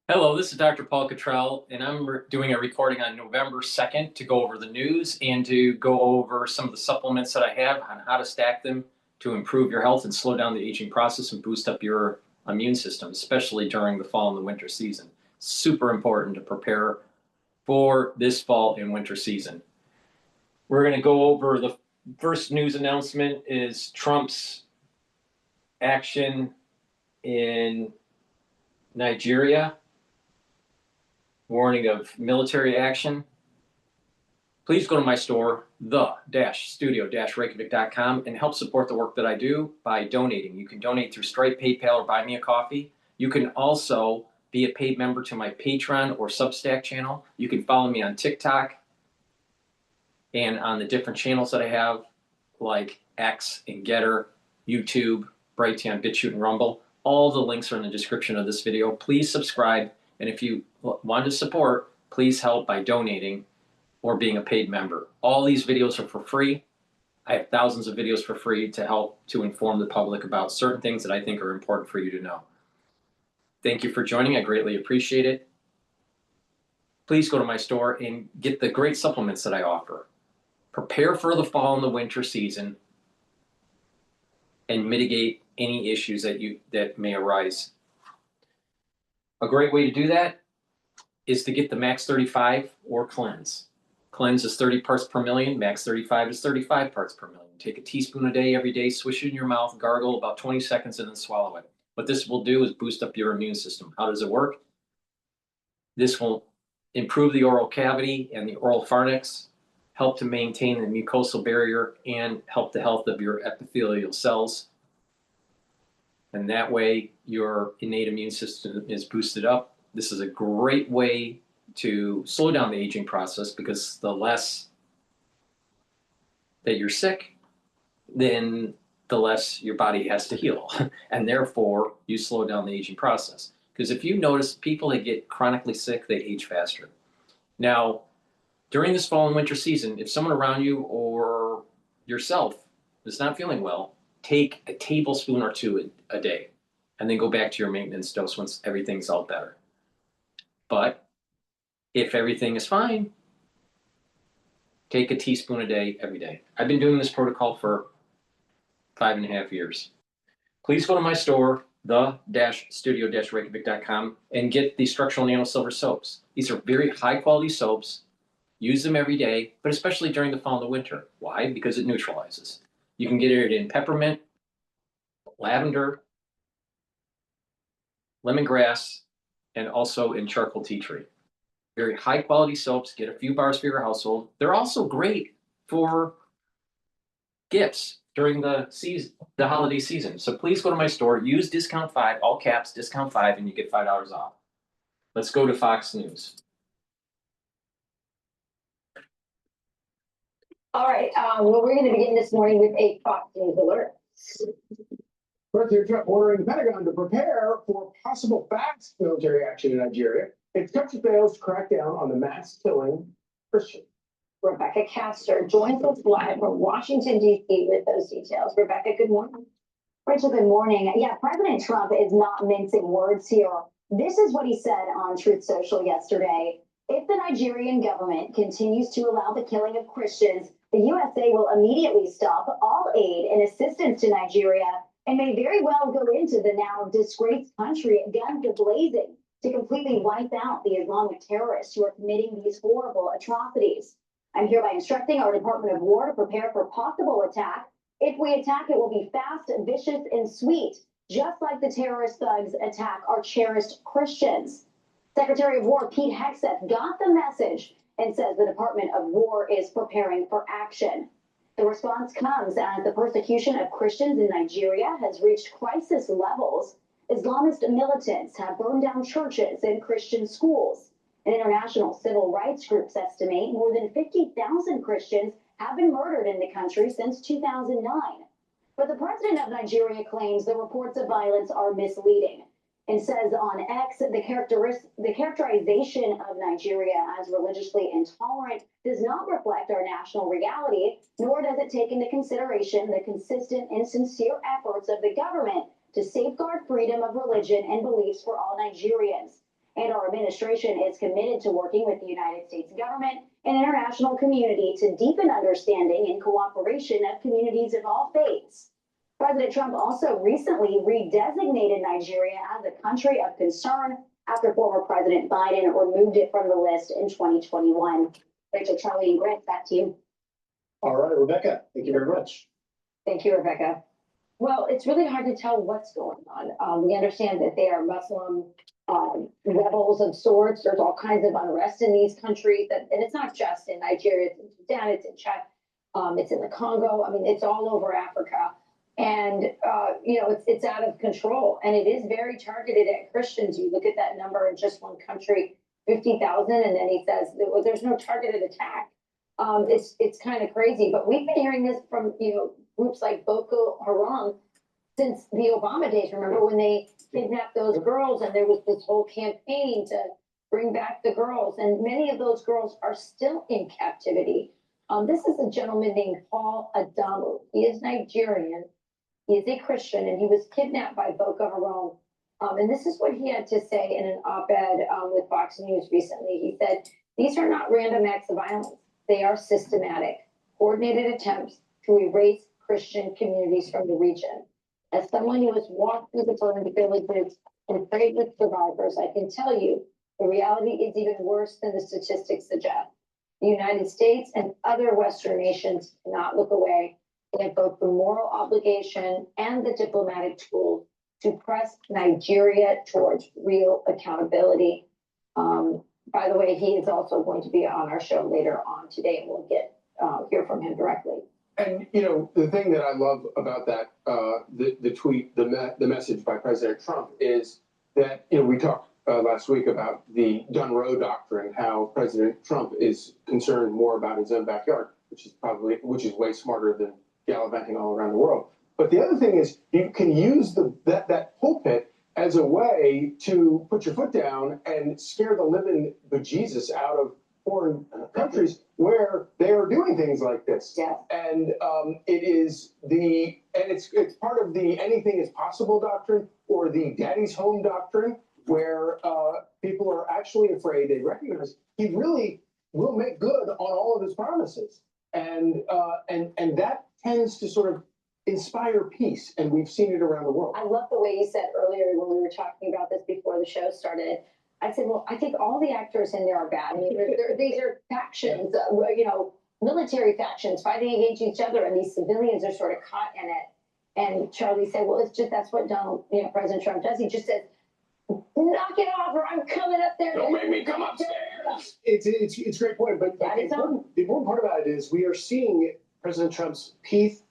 Hello, this is Dr. Paul Cottrell, and I'm doing a recording on November 2nd to go over the news and to go over some of the supplements that I have on how to stack them to improve your health and slow down the aging process and boost up your immune system, especially during the fall and the winter season. Super important to prepare for this fall and winter season. We're going to go over the first news announcement is Trump's action in Nigeria. Warning of military action. Please go to my store, the-studio-reykjavik.com, and help support the work that I do by donating. You can donate through Stripe, PayPal, or Buy Me a Coffee. You can also be a paid member to my Patreon or Substack channel. You can follow me on TikTok and on the different channels that I have, like X and GETTR, YouTube, Brighteon, Bitchute, and Rumble. All the links are in the description of this video. Please subscribe. And if you want to support, please help by donating or being a paid member. All these videos are for free. I have thousands of videos for free to help to inform the public about certain things that I think are important for you to know. Thank you for joining. I greatly appreciate it. Please go to my store and get the great supplements that I offer. Prepare for the fall and the winter season and mitigate any issues that may arise. A great way to do that is to get the Max 35 or Cleanse. Cleanse is 30 parts per million. Max 35 is 35 parts per million. Take a teaspoon a day every day, swish it in your mouth, gargle about 20 seconds, and then swallow it. What this will do is boost up your immune system. How does it work? This will improve the oral cavity and the oral pharynx, help to maintain the mucosal barrier, and help the health of your epithelial cells. And that way, your innate immune system is boosted up. This is a great way to slow down the aging process because the less that you're sick, then the less your body has to heal. And therefore, you slow down the aging process. Because if you notice, people that get chronically sick, they age faster. Now, during this fall and winter season, if someone around you or yourself is not feeling well, take a tablespoon or two a day, and then go back to your maintenance dose once everything's all better. But if everything is fine, take a teaspoon a day every day. I've been doing this protocol for 5.5 years. Please go to my store, the-studio-reykjavik.com, and get the structural nano silver soaps. These are very high quality soaps. Use them every day, but especially during the fall and the winter. Why? Because it neutralizes. You can get it in peppermint, lavender, lemongrass, and also in charcoal tea tree. Very high quality soaps. Get a few bars for your household. They're also great for gifts during the season, the holiday season. So please go to my store, use discount 5, all caps, discount 5, and you get $5 off. Let's go to Fox News. All right, well, we're going to begin this morning with a Fox News alert. President Trump ordering the Pentagon to prepare for possible fast military action in Nigeria. Its country fails to crack down on the mass killing Christians. Rebecca Castor joins us live from Washington, D.C. with those details. Rebecca, good morning. Rachel, good morning. Yeah, President Trump is not mincing words here. This is what he said on Truth Social yesterday. If the Nigerian government continues to allow the killing of Christians, the USA will immediately stop all aid and assistance to Nigeria and may very well go into the now disgraced country, guns blazing, to completely wipe out the Islamic terrorists who are committing these horrible atrocities. I'm hereby instructing our Department of War to prepare for possible attack. If we attack, it will be fast, vicious, and sweet, just like the terrorist thugs attack our cherished Christians. Secretary of War Pete Hegseth got the message and says the Department of War is preparing for action. The response comes as the persecution of Christians in Nigeria has reached crisis levels. Islamist militants have burned down churches and Christian schools. And international civil rights groups estimate more than 50,000 Christians have been murdered in the country since 2009. But the president of Nigeria claims the reports of violence are misleading and says on X the characterization of Nigeria as religiously intolerant does not reflect our national reality, nor does it take into consideration the consistent and sincere efforts of the government to safeguard freedom of religion and beliefs for all Nigerians. and our administration is committed to working with the United States government and international community to deepen understanding and cooperation of communities of all faiths. President Trump also recently redesignated Nigeria as a country of concern after former President Biden removed it from the list in 2021. Rachel, Charlie, and Grant, back to you. All right, Rebecca, thank you very much. Thank you, Rebecca. Well, it's really hard to tell what's going on. We understand that they are Muslim rebels of sorts. There's all kinds of unrest in these countries, and it's not just in Nigeria. It's in Sudan, it's in Chad, it's in the Congo. I mean, it's all over Africa, and it's out of control, and it is very targeted at Christians. You look at that number in just one country, 50,000, and then he says well, there's no targeted attack. It's kind of crazy, but we've been hearing this from groups like Boko Haram since the Obama days. Remember when they kidnapped those girls, and there was this whole campaign to bring back the girls, and many of those girls are still in captivity. This is a gentleman named Paul Adamu. He is Nigerian. He is a Christian, and he was kidnapped by Boko Haram. And this is what he had to say in an op-ed with Fox News recently. He said, "These are not random acts of violence. They are systematic, coordinated attempts to erase Christian communities from the region. As someone who has walked through the burned villages and prayed with survivors, I can tell you the reality is even worse than the statistics suggest. The United States and other Western nations cannot look away. They have both the moral obligation and the diplomatic tools to press Nigeria towards real accountability." By the way, he is also going to be on our show later on today, and we'll hear from him directly. And the thing that I love about that, the tweet, the message by President Trump is that we talked last week about the done row doctrine, how President Trump is concerned more about his own backyard, which is way smarter than gallivanting all around the world. But the other thing is you can use that pulpit as a way to put your foot down and scare the living bejesus out of foreign countries where they are doing things like this. Yeah. And it's part of the anything is possible doctrine, or the daddy's home doctrine, where people are actually afraid. They recognize he really will make good on all of his promises, and that tends to sort of inspire peace, and we've seen it around the world. I love the way you said earlier when we were talking about this before the show started. I said, well, I think all the actors in there are bad. I mean, these are factions, military factions fighting against each other, and these civilians are sort of caught in it. And Charlie said, well, it's just that's what President Trump does. He just says, knock it off, or I'm coming up there. Don't make me come upstairs. It's a great point, but the important part about it is we are seeing President Trump's peace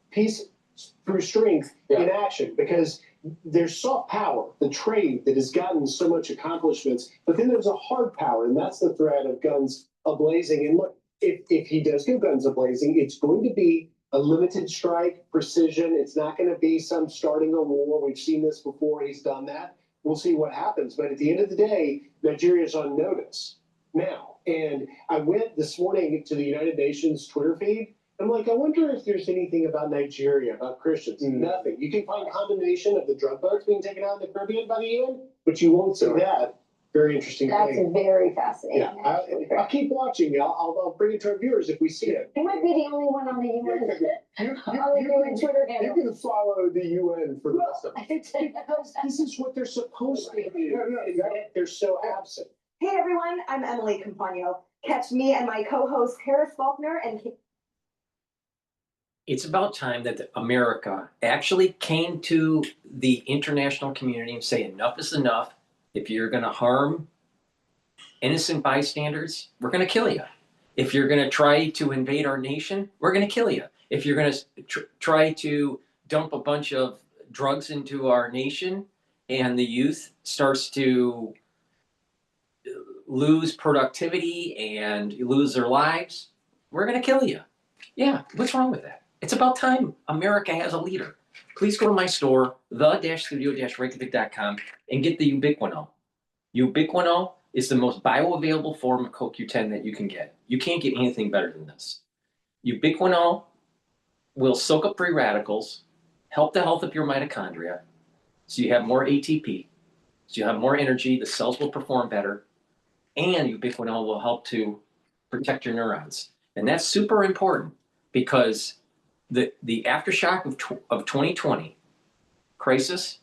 through strength in action, because there's soft power, the trade that has gotten so much accomplishments, but then there's a hard power, and that's the threat of guns ablazing. And look, if he does go guns ablazing, it's going to be a limited strike, precision. It's not going to be some starting a war. We've seen this before. He's done that. We'll see what happens. But at the end of the day, Nigeria's on notice now. And I went this morning to the United Nations Twitter feed. I'm like, I wonder if there's anything about Nigeria, about Christians. Nothing. You can find condemnation of the drug boats being taken out in the Caribbean by the UN, but you won't see that. Very interesting That's thing. very fascinating. Yeah, I'll keep watching. I'll bring it to our viewers if we see it. You might be the only one on the UN. UN Twitter handle. You can follow the UN for the rest of it. This is what they're supposed to do. They're so absent. Hey everyone, I'm Emily Campagno. Catch me and my co-host Harris Faulkner and It's about time that America actually came to the international community and say enough is enough. If you're going to harm innocent bystanders, we're going to kill you. If you're going to try to invade our nation, we're going to kill you. If you're going to try to dump a bunch of drugs into our nation and the youth starts to lose productivity and lose their lives, we're going to kill you. Yeah, what's wrong with that? It's about time America has a leader. Please go to my store, the-studio-reykjavik.com, and get the Ubiquinol. Ubiquinol is the most bioavailable form of CoQ10 that you can get. You can't get anything better than this. Ubiquinol will soak up free radicals, help the health of your mitochondria, so you have more ATP. So you have more energy, the cells will perform better, and ubiquinol will help to protect your neurons. And that's super important because the aftershock of 2020 crisis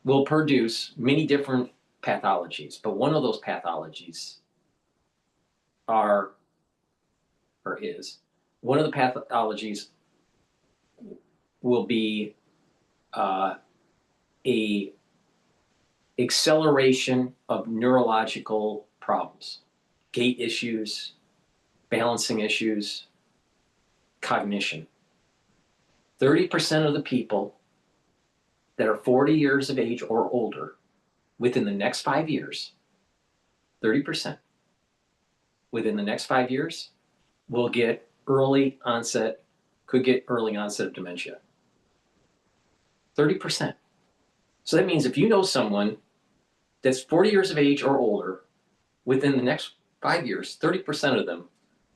will produce many different pathologies, but one of those pathologies one of the pathologies will be a acceleration of neurological problems, gait issues, balancing issues, cognition. 30% of the people that are 40 years of age or older within the next 5 years, 30% within the next 5 years will get early onset, could get early onset of dementia. 30%. So that means if you know someone that's 40 years of age or older, within the next 5 years, 30% of them,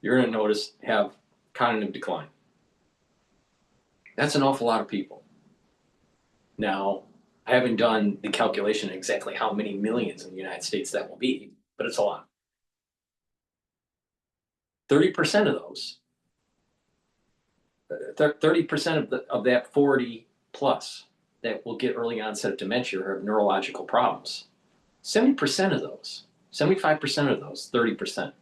you're going to notice have cognitive decline. That's an awful lot of people. Now, I haven't done the calculation exactly how many millions in the United States that will be, but it's a lot. 30% of those, 30% of that 40 plus that will get early onset of dementia or have neurological problems. 70% of those, 75% of those, 30%,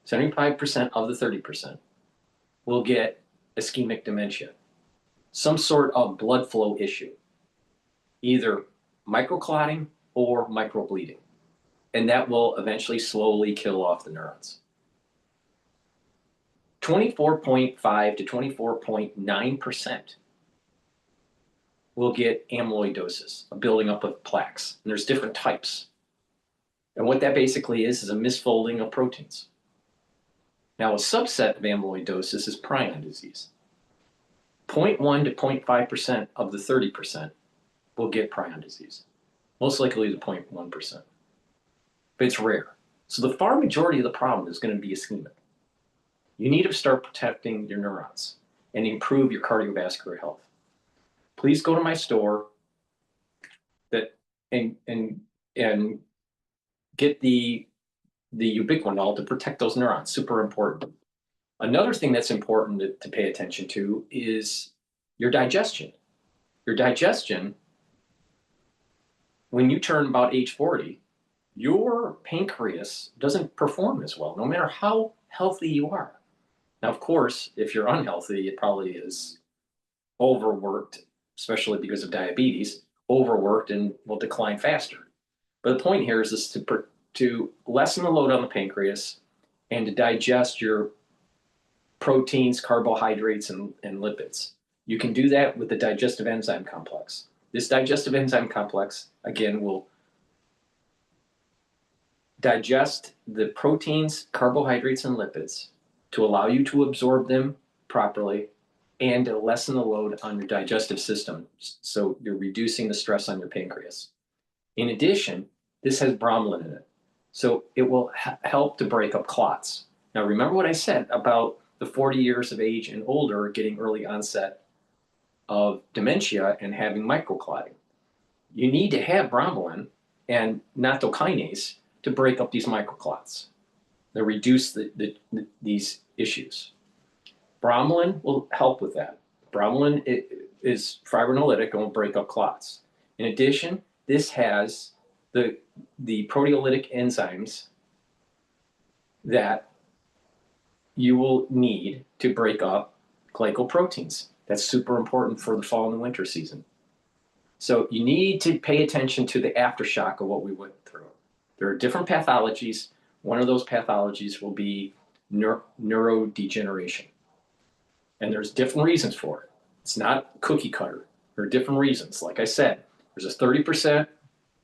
75% of the 30% will get ischemic dementia, some sort of blood flow issue, either microclotting or microbleeding, and that will eventually slowly kill off the neurons. 24.5 to 24.9% will get amyloidosis, a building up of plaques. And there's different types. And what that basically is a misfolding of proteins. Now, a subset of amyloidosis is prion disease. 0.1 to 0.5% of the 30% will get prion disease. Most likely the 0.1%. But it's rare. So the far majority of the problem is going to be ischemic. You need to start protecting your neurons and improve your cardiovascular health. Please go to my store and get the ubiquinol to protect those neurons. Super important. Another thing that's important to pay attention to is your digestion. Your digestion, when you turn about age 40, your pancreas doesn't perform as well, no matter how healthy you are. Now, of course, if you're unhealthy, it probably is overworked, especially because of diabetes, overworked and will decline faster. But the point here is to lessen the load on the pancreas and to digest your proteins, carbohydrates, and lipids. You can do that with the digestive enzyme complex. This digestive enzyme complex, again, will digest the proteins, carbohydrates, and lipids to allow you to absorb them properly and to lessen the load on your digestive system. So you're reducing the stress on your pancreas. In addition, this has bromelain in it. So it will help to break up clots. Now, remember what I said about the 40 years of age and older getting early onset of dementia and having microclotting. You need to have bromelain and nattokinase to break up these microclots. They reduce these issues. Bromelain will help with that. Bromelain is fibrinolytic and will break up clots. In addition, this has the proteolytic enzymes that you will need to break up glycoproteins. That's super important for the fall and the winter season. So you need to pay attention to the aftershock of what we went through. There are different pathologies. One of those pathologies will be neurodegeneration. And there's different reasons for it. It's not cookie cutter. There are different reasons. Like I said, there's a 30%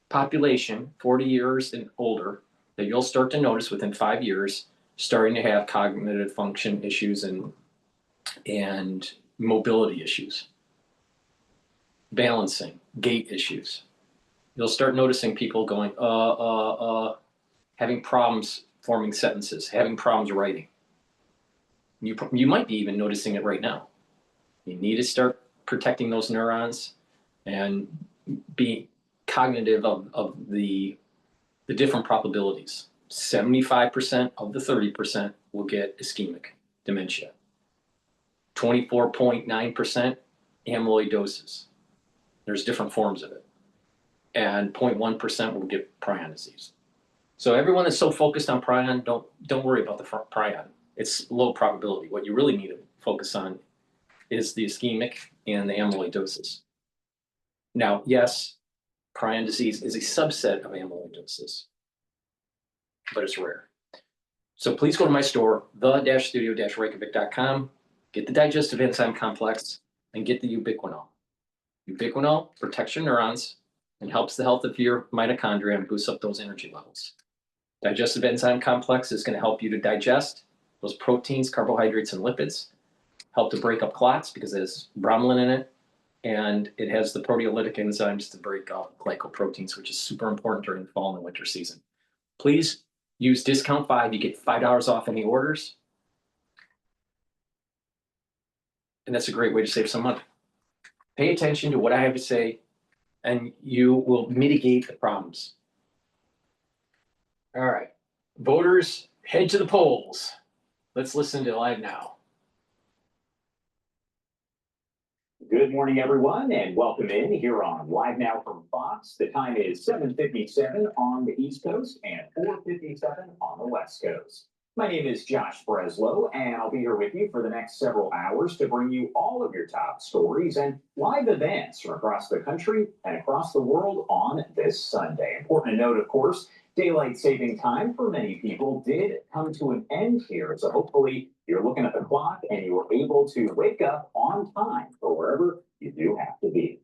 population, 40 years and older, that you'll start to notice within 5 years starting to have cognitive function issues and mobility issues, balancing, gait issues. You'll start noticing people going, having problems forming sentences, having problems writing. You might be even noticing it right now. You need to start protecting those neurons and be cognitive of the different probabilities. 75% of the 30% will get ischemic dementia. 24.9% amyloidosis. There's different forms of it. And 0.1% will get prion disease. So everyone that's so focused on prion, don't worry about the prion. It's low probability. What you really need to focus on is the ischemic and the amyloidosis. Now, yes, prion disease is a subset of amyloidosis, but it's rare. So please go to my store, the-studio-reykjavik.com, get the digestive enzyme complex, and get the ubiquinol. Ubiquinol protects your neurons and helps the health of your mitochondria and boosts up those energy levels. Digestive enzyme complex is going to help you to digest those proteins, carbohydrates, and lipids, help to break up clots because it has bromelain in it, and it has the proteolytic enzymes to break up glycoproteins, which is super important during the fall and winter season. Please use discount 5. You get $5 off any orders. And that's a great way to save some money. Pay attention to what I have to say, and you will mitigate the problems. All right, voters, head to the polls. Let's listen to Live Now. Good morning, everyone, and welcome in here on Live Now from Fox. The time is 7:57 on the East Coast and 4:57 on the West Coast. My name is Josh Breslow, and I'll be here with you for the next several hours to bring you all of your top stories and live events from across the country and across the world on this Sunday. Important to note, of course, daylight saving time for many people did come to an end here. So hopefully you're looking at the clock and you were able to wake up on time for wherever you do have to be.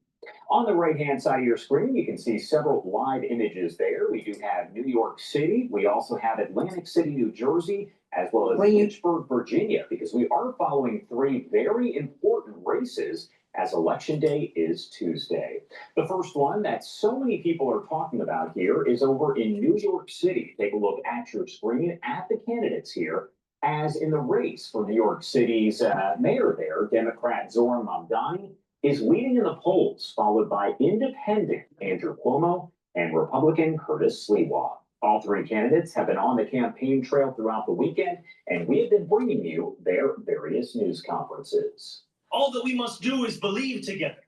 On the right-hand side of your screen, you can see several live images there. We do have New York City. We also have Atlantic City, New Jersey, as well as Lynchburg, Virginia, because we are following 3 very important races as Election Day is Tuesday. The first one that so many people are talking about here is over in New York City. Take a look at your screen at the candidates here. As in the race for New York City's mayor there, Democrat Zoran Mamdani is leading in the polls, followed by independent Andrew Cuomo and Republican Curtis Sliwa. All 3 candidates have been on the campaign trail throughout the weekend, and we have been bringing you their various news conferences. All that we must do is believe together,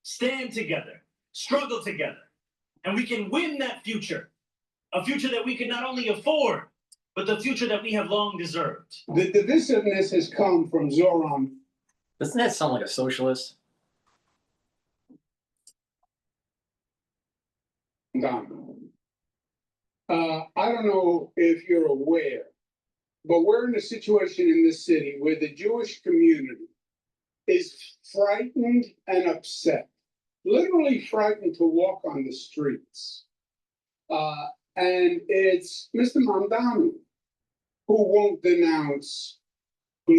stand together, struggle together, and we can win that future. A future that we can not only afford, but the future that we have long deserved. The divisiveness has come from Zoran. Doesn't that sound like a socialist? I don't know if you're aware, but we're in a situation in this city where the Jewish community is frightened and upset, literally frightened to walk on the streets. And it's Mr. Mamdani who won't denounce the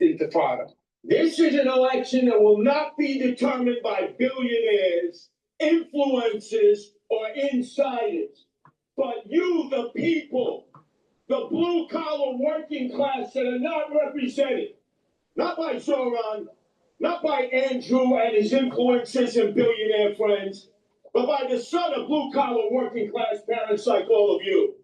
Intifada. This is an election that will not be determined by billionaires, influencers, or insiders, but you, the people, the blue-collar working class that are not represented, not by Zoran, not by Andrew and his influencers and billionaire friends, but by the son of blue-collar working class parents like all of you.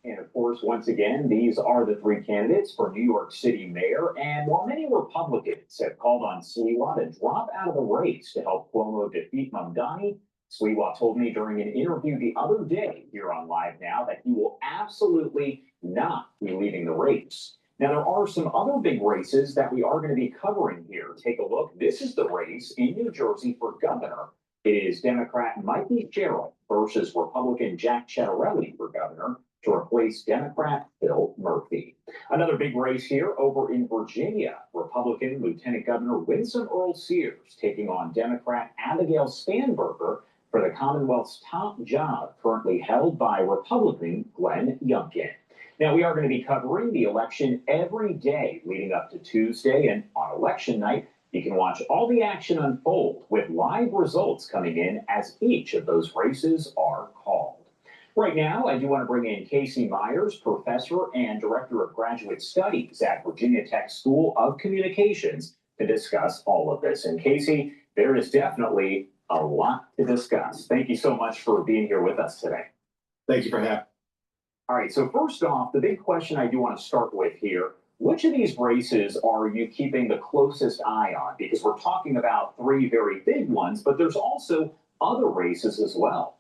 And of course, once again, these are the 3 candidates for New York City mayor. And while many Republicans have called on Sliwa to drop out of the race to help Cuomo defeat Mamdani, Sliwa told me during an interview the other day here on Live Now that he will absolutely not be leaving the race. Now, there are some other big races that we are going to be covering here. Take a look. This is the race in New Jersey for governor. It is Democrat Mikey Sherrill versus Republican Jack Cottrell for governor to replace Democrat Phil Murphy. Another big race here over in Virginia. Republican Lieutenant Governor Winsome Earl Sears taking on Democrat Abigail Spanberger for the Commonwealth's top job currently held by Republican Glenn Youngkin. Now, we are going to be covering the election every day leading up to Tuesday, and on election night, you can watch all the action unfold with live results coming in as each of those races are called. Right now, I do want to bring in Casey Myers, professor and director of graduate studies at Virginia Tech School of Communications, to discuss all of this. And Casey, there is definitely a lot to discuss. Thank you so much for being here with us today. Thank you for having me. All right, so first off, the big question I do want to start with here, which of these races are you keeping the closest eye on? Because we're talking about three very big ones, but there's also other races as well.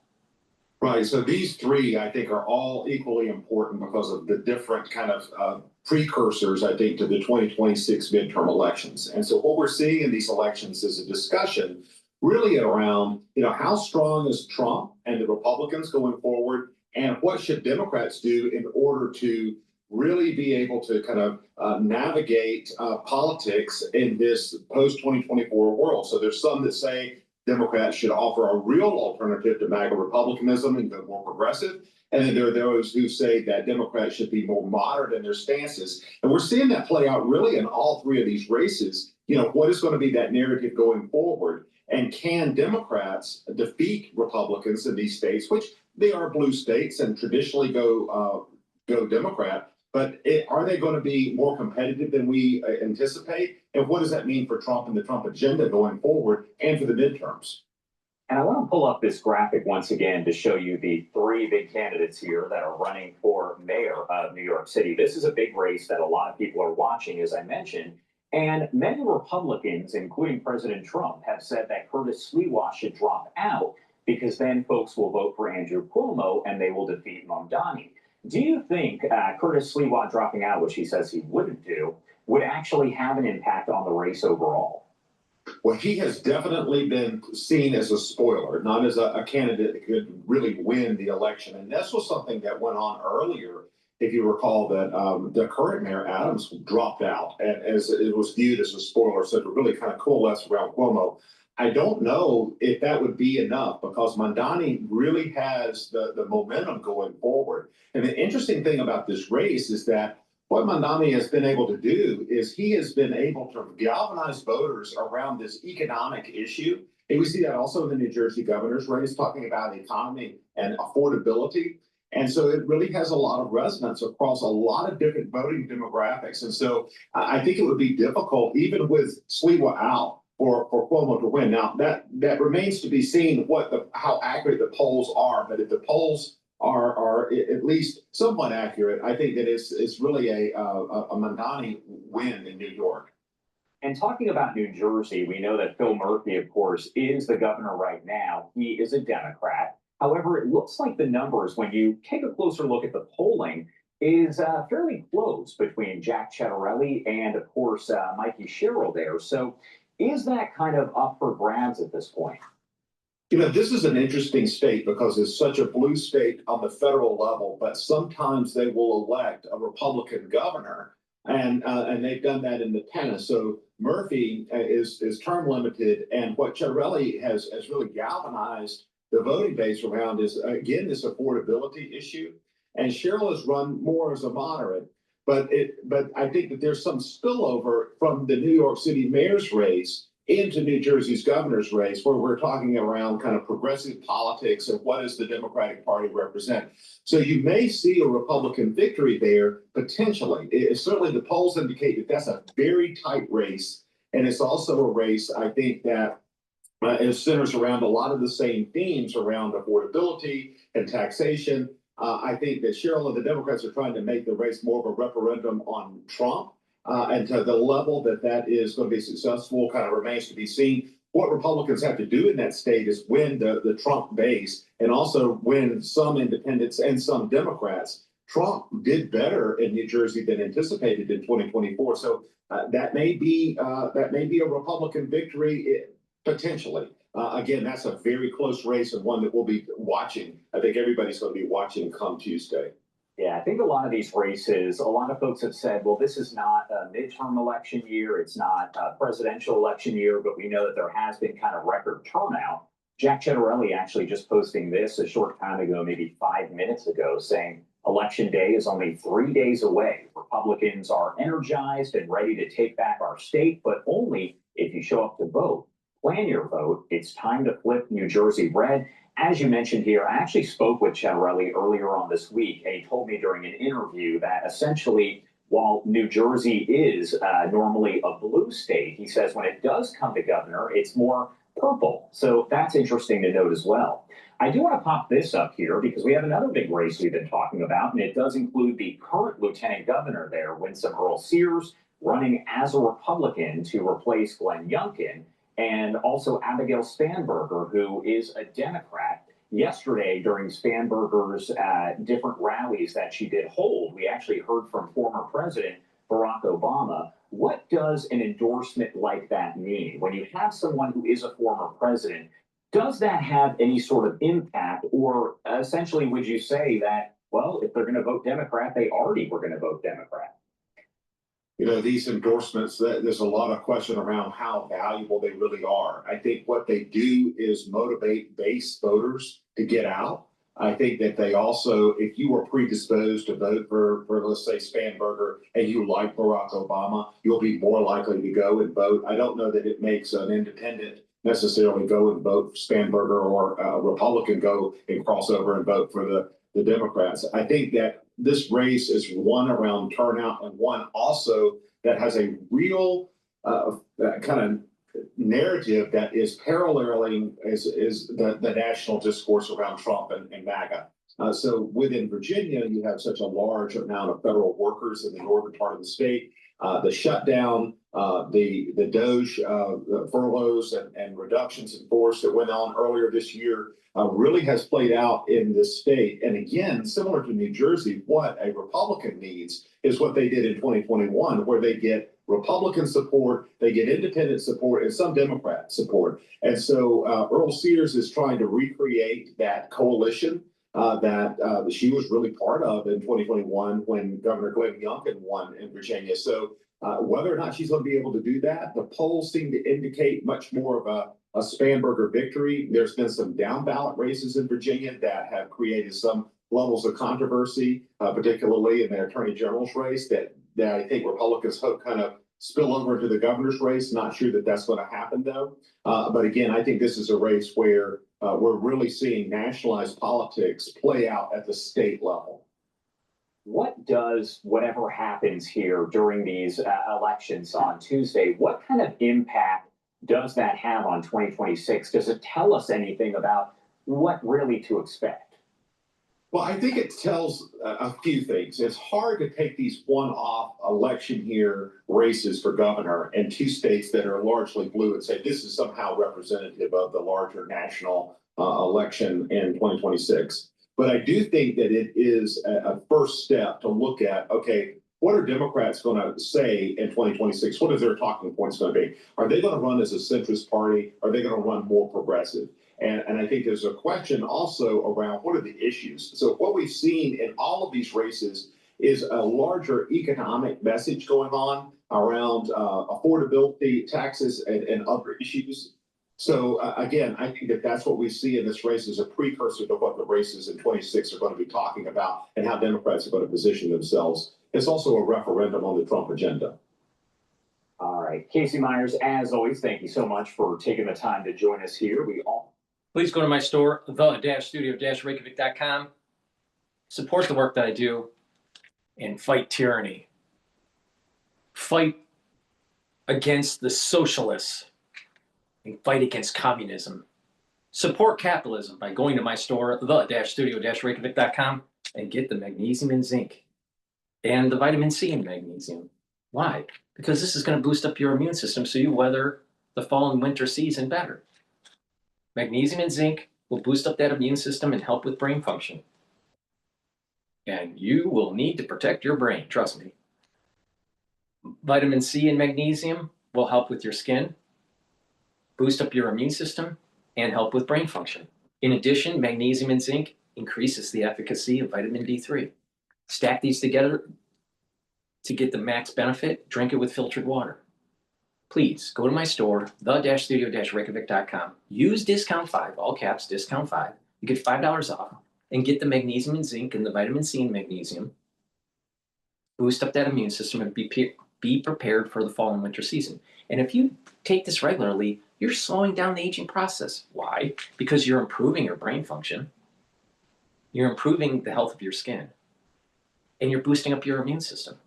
Right. So these three, I think, are all equally important because of the different kind of precursors, I think, to the 2026 midterm elections. And so what we're seeing in these elections is a discussion really around, how strong is Trump and the Republicans going forward, and what should Democrats do in order to really be able to kind of navigate politics in this post-2024 world. So there's some that say Democrats should offer a real alternative to MAGA Republicanism and go more progressive. And then there are those who say that Democrats should be more moderate in their stances. And we're seeing that play out really in all three of these races. What is going to be that narrative going forward? And can Democrats defeat Republicans in these states, which they are blue states and traditionally go Democrat, but are they going to be more competitive than we anticipate? And what does that mean for Trump and the Trump agenda going forward and for the midterms? And I want to pull up this graphic once again to show you the three big candidates here that are running for mayor of New York City. This is a big race that a lot of people are watching, as I mentioned. And many Republicans, including President Trump, have said that Curtis Sliwa should drop out because then folks will vote for Andrew Cuomo and they will defeat Mamdani. Do you think Curtis Sliwa dropping out, which he says he wouldn't do, would actually have an impact on the race overall? Well, he has definitely been seen as a spoiler, not as a candidate that could really win the election. And this was something that went on earlier. If you recall that the current mayor, Adams, dropped out, and as it was viewed as a spoiler, so to really kind of coalesce around Cuomo. I don't know if that would be enough because Mamdani really has the momentum going forward. And the interesting thing about this race is that what Mamdani has been able to do is he has been able to galvanize voters around this economic issue. And we see that also in the New Jersey governor's race, talking about the economy and affordability. And so it really has a lot of resonance across a lot of different voting demographics. And so I think it would be difficult, even with Sliwa out, for Cuomo to win. Now, that remains to be seen how accurate the polls are. But if the polls are at least somewhat accurate, I think that it's really a Mamdani win in New York. And talking about New Jersey, we know that Phil Murphy, of course, is the governor right now. He is a Democrat. However, it looks like the numbers, when you take a closer look at the polling, is fairly close between Jack Ciattarelli and, of course, Mikey Sherrill there. So is that kind of up for grabs at this point? This is an interesting state because it's such a blue state on the federal level, but sometimes they will elect a Republican governor, and they've done that in the past. So Murphy is term limited, and what Ciattarelli has really galvanized the voting base around is, again, this affordability issue. And Sherrill has run more as a moderate, but I think that there's some spillover from the New York City mayor's race into New Jersey's governor's race, where we're talking around kind of progressive politics and what does the Democratic Party represent. So you may see a Republican victory there potentially. Certainly the polls indicate that that's a very tight race. And it's also a race, I think, that it centers around a lot of the same themes around affordability and taxation. I think that Sherrill and the Democrats are trying to make the race more of a referendum on Trump. And to the level that is going to be successful kind of remains to be seen. What Republicans have to do in that state is win the Trump base and also win some independents and some Democrats. Trump did better in New Jersey than anticipated in 2024. So that may be a Republican victory potentially. Again, that's a very close race and one that we'll be watching. I think everybody's going to be watching come Tuesday. Yeah, I think a lot of these races, a lot of folks have said, well, this is not a midterm election year. It's not a presidential election year, but we know that there has been kind of record turnout. Jack Ciattarelli actually just posting this a short time ago, maybe 5 minutes ago, saying election day is only 3 days away. Republicans are energized and ready to take back our state, but only if you show up to vote. Plan your vote. It's time to flip New Jersey red. As you mentioned here, I actually spoke with Ciattarelli earlier on this week, and he told me during an interview that essentially While New Jersey is normally a blue state, he says when it does come to governor, it's more purple. So that's interesting to note as well. I do want to pop this up here because we have another big race we've been talking about, and it does include the current lieutenant governor there, Winsome Earl Sears, running as a Republican to replace Glenn Youngkin, and also Abigail Spanberger, who is a Democrat. Yesterday, during Spanberger's different rallies that she did hold, we actually heard from former President Barack Obama. What does an endorsement like that mean? When you have someone who is a former president, does that have any sort of impact? Or essentially, would you say that, well, if they're going to vote Democrat, they already were going to vote Democrat? You know, these endorsements, there's a lot of question around how valuable they really are. I think what they do is motivate base voters to get out. I think that they also, if you were predisposed to vote for let's say, Spanberger, and you like Barack Obama, you'll be more likely to go and vote. I don't know that it makes an independent necessarily go and vote for Spanberger, or a Republican go and cross over and vote for the Democrats. I think that this race is one around turnout, and one also that has a real kind of narrative that is paralleling is the national discourse around Trump and MAGA. So within Virginia, you have such a large amount of federal workers in the northern part of the state. The shutdown, the Doge furloughs and reductions in force that went on earlier this year really has played out in this state. And again, similar to New Jersey, what a Republican needs is what they did in 2021, where they get Republican support, they get independent support, and some Democrat support. And so Earl Sears is trying to recreate that coalition that she was really part of in 2021 when Governor Glenn Youngkin won in Virginia. So whether or not she's going to be able to do that, the polls seem to indicate much more of a Spanberger victory. There's been some down ballot races in Virginia that have created some levels of controversy, particularly in the attorney general's race that I think Republicans hope kind of spill over into the governor's race. Not sure that that's going to happen, though. But again, I think this is a race where we're really seeing nationalized politics play out at the state level. What does whatever happens here during these elections on Tuesday, what kind of impact does that have on 2026? Does it tell us anything about what really to expect? Well, I think it tells a few things. It's hard to take these one-off election year races for governor in two states that are largely blue and say this is somehow representative of the larger national election in 2026. But I do think that it is a first step to look at, okay, what are Democrats going to say in 2026? What is their talking points going to be? Are they going to run as a centrist party? Are they going to run more progressive? And I think there's a question also around what are the issues. So what we've seen in all of these races is a larger economic message going on around affordability, taxes, and other issues. So again, I think that that's what we see in this race is a precursor to what the races in 26 are going to be talking about and how Democrats are going to position themselves. It's also a referendum on the Trump agenda. All right, Casey Myers, as always, thank you so much for taking the time to join us here. Please go to my store, the-studio-reykjavik.com. Support the work that I do and fight tyranny. Fight against the socialists and fight against communism. Support capitalism by going to my store, the-studio-reykjavik.com, and get the magnesium and zinc and the vitamin C and magnesium. Why? Because this is going to boost up your immune system so you weather the fall and winter season better. Magnesium and zinc will boost up that immune system and help with brain function. And you will need to protect your brain, trust me. Vitamin C and magnesium will help with your skin, boost up your immune system, and help with brain function. In addition, magnesium and zinc increases the efficacy of vitamin D3. Stack these together to get the max benefit. Drink it with filtered water. Please go to my store, the-studio-reykjavik.com. Use discount 5, all caps, discount 5. You get $5 off and get the magnesium and zinc and the vitamin C and magnesium. Boost up that immune system and be prepared for the fall and winter season. And if you take this regularly, you're slowing down the aging process. Why? Because you're improving your brain function. You're improving the health of your skin. And you're boosting up your immune system.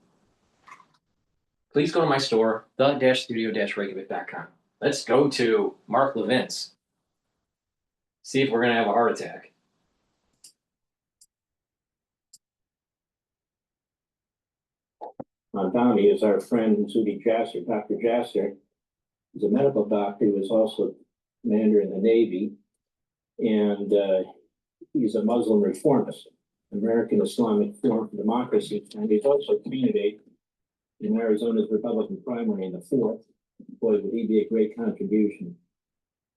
please go to my store, the-studio-reykjavik.com. Let's go to Mark Levin's. See if we're going to have a heart attack. Mamdani is our friend Sudi Jasser. Dr. Jasser is a medical doctor who is also commander in the Navy, and he's a Muslim reformist, American Islamic Forum for Democracy, and he's also a candidate in Arizona's Republican primary in the 4th. Boy, would he be a great contribution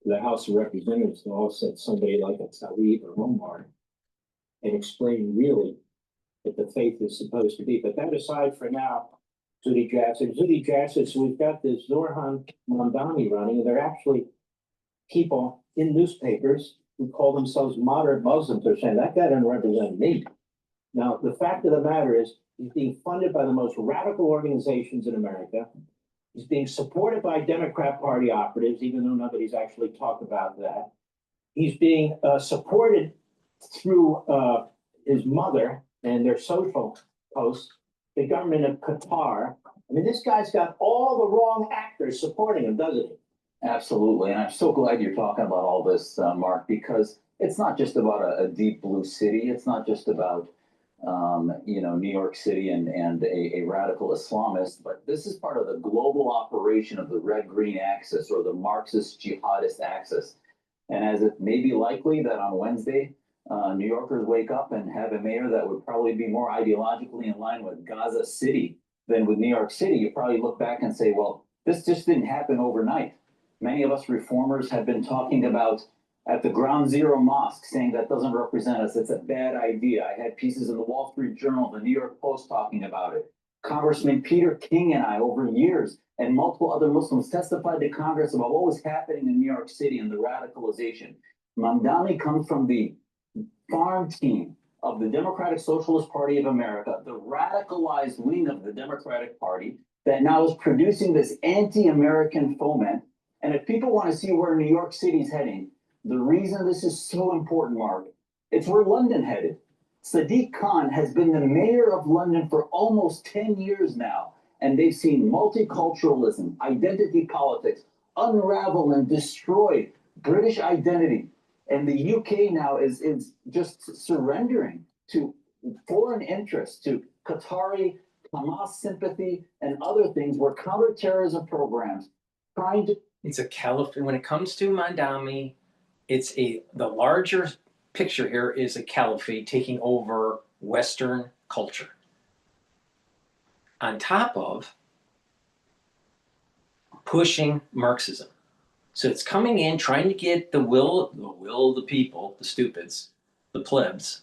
to the House of Representatives to offset somebody like a Tlaib or Omar and explain really what the faith is supposed to be. But that aside for now, Zudi Jasser, so we've got this Zorhan Mamdani running, and they're actually people in newspapers who call themselves moderate Muslims are saying that guy doesn't represent me. Now, the fact of the matter is he's being funded by the most radical organizations in America. He's being supported by Democrat Party operatives, even though nobody's actually talked about that. He's being supported through his mother and their social posts, the government of Qatar. I mean, this guy's got all the wrong actors supporting him, doesn't he? Absolutely. And I'm so glad you're talking about all this, Mark, because it's not just about a deep blue city. It's not just about, New York City and a radical Islamist, but this is part of the global operation of the red-green axis or the Marxist jihadist axis. And as it may be likely that on Wednesday, New Yorkers wake up and have a mayor that would probably be more ideologically in line with Gaza City than with New York City, you probably look back and say, well, this just didn't happen overnight. Many of us reformers have been talking about at the Ground Zero Mosque saying that doesn't represent us. It's a bad idea. I had pieces in the Wall Street Journal, the New York Post talking about it. Congressman Peter King and I over years and multiple other Muslims testified to Congress about what was happening in New York City and the radicalization. Mamdani comes from the farm team of the Democratic Socialist Party of America, the radicalized wing of the Democratic Party that now is producing this anti-American foment. And if people want to see where New York City is heading, the reason this is so important, Mark, it's where London headed. Sadiq Khan has been the mayor of London for almost 10 years now, and they've seen multiculturalism, identity politics unravel and destroy British identity. And the UK now is just surrendering to foreign interests, to Qatari Hamas sympathy and other things where counterterrorism programs trying to. It's a caliphate. When it comes to Mamdani, the larger picture here is a caliphate taking over Western culture. On top of pushing Marxism. So it's coming in, trying to get the will of the people, the stupids, the plebs,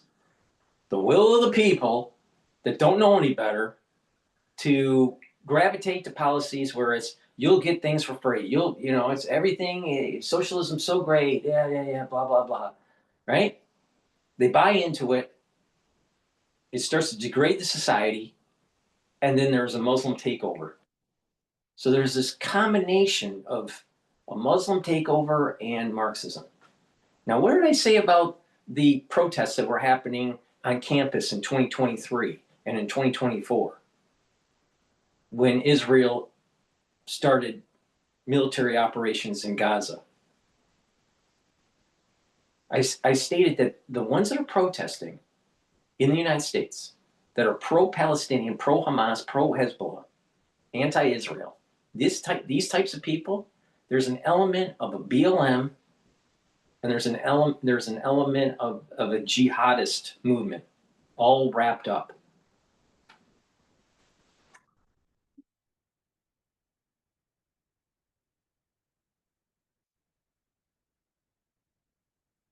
the will of the people that don't know any better to gravitate to policies where it's, you'll get things for free. It's everything, socialism's so great, yeah, blah, blah, blah, right? They buy into it. It starts to degrade the society, and then there's a Muslim takeover. So there's this combination of a Muslim takeover and Marxism. Now, what did I say about the protests that were happening on campus in 2023 and in 2024 when Israel started military operations in Gaza? I stated that the ones that are protesting in the United States that are pro-Palestinian, pro-Hamas, pro-Hezbollah, anti-Israel, these types of people, there's an element of a BLM and there's an element of a jihadist movement all wrapped up.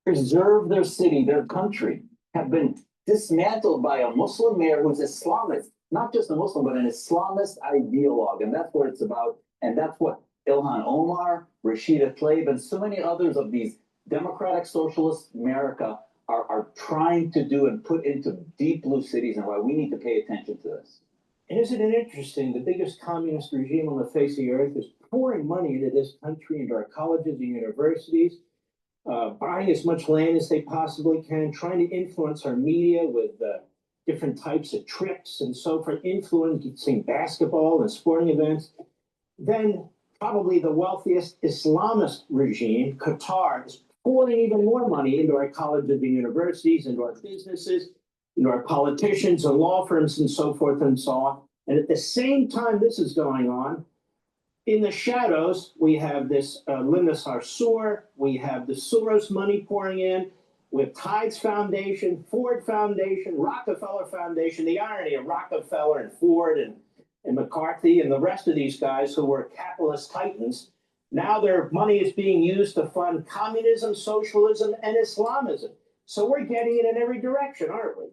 Preserve their city, their country, have been dismantled by a Muslim mayor who's Islamist, not just a Muslim, but an Islamist ideologue. And that's what it's about. And that's what Ilhan Omar, Rashida Tlaib, and so many others of these democratic socialist America are trying to do and put into deep blue cities, and why we need to pay attention to this. And isn't it interesting? The biggest communist regime on the face of the earth is pouring money into this country, into our colleges and universities, buying as much land as they possibly can, trying to influence our media with different types of trips and so forth, influencing basketball and sporting events. Then probably the wealthiest Islamist regime, Qatar, is pouring even more money into our colleges and universities, into our businesses, into our politicians and law firms and so forth and so on. And at the same time this is going on, in the shadows, we have this Linus Arsour, we have the Soros money pouring in, with Tides Foundation, Ford Foundation, Rockefeller Foundation. The irony of Rockefeller and Ford and McCarthy and the rest of these guys who were capitalist titans, now their money is being used to fund communism, socialism, and Islamism. So we're getting it in every direction, aren't we?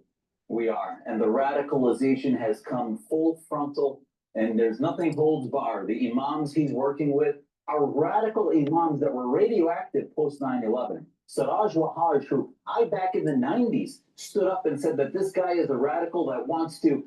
We are, and the radicalization has come full frontal, and there's nothing holds barred. The imams he's working with are radical imams that were radioactive post 9/11. Siraj Wahhaj, who I back in the 90s stood up and said that this guy is a radical that wants to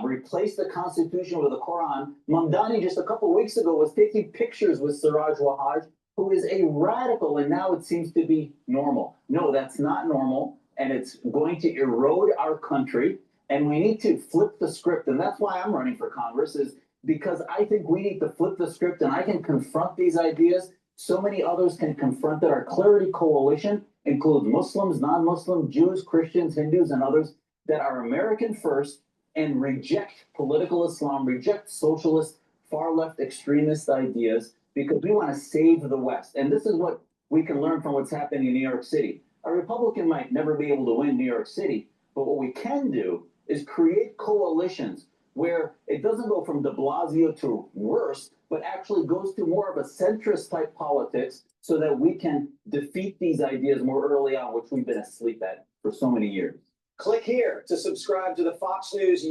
replace the Constitution with the Quran. Mamdani just a couple of weeks ago was taking pictures with Siraj Wahhaj, who is a radical, and now it seems to be normal. No, that's not normal, and it's going to erode our country, and we need to flip the script, and that's why I'm running for Congress, is because I think we need to flip the script, and I can confront these ideas. So many others can confront that. Our Clarity Coalition includes Muslims, non-Muslim, Jews, Christians, Hindus, and others that are American first and reject political Islam, reject socialist, far-left extremist ideas, because we want to save the West. And this is what we can learn from what's happening in New York City. A Republican might never be able to win New York City, but what we can do is create coalitions where it doesn't go from de Blasio to worse, but actually goes to more of a centrist type politics so that we can defeat these ideas more early on, which we've been asleep at for so many years. Click here to subscribe to the Fox News.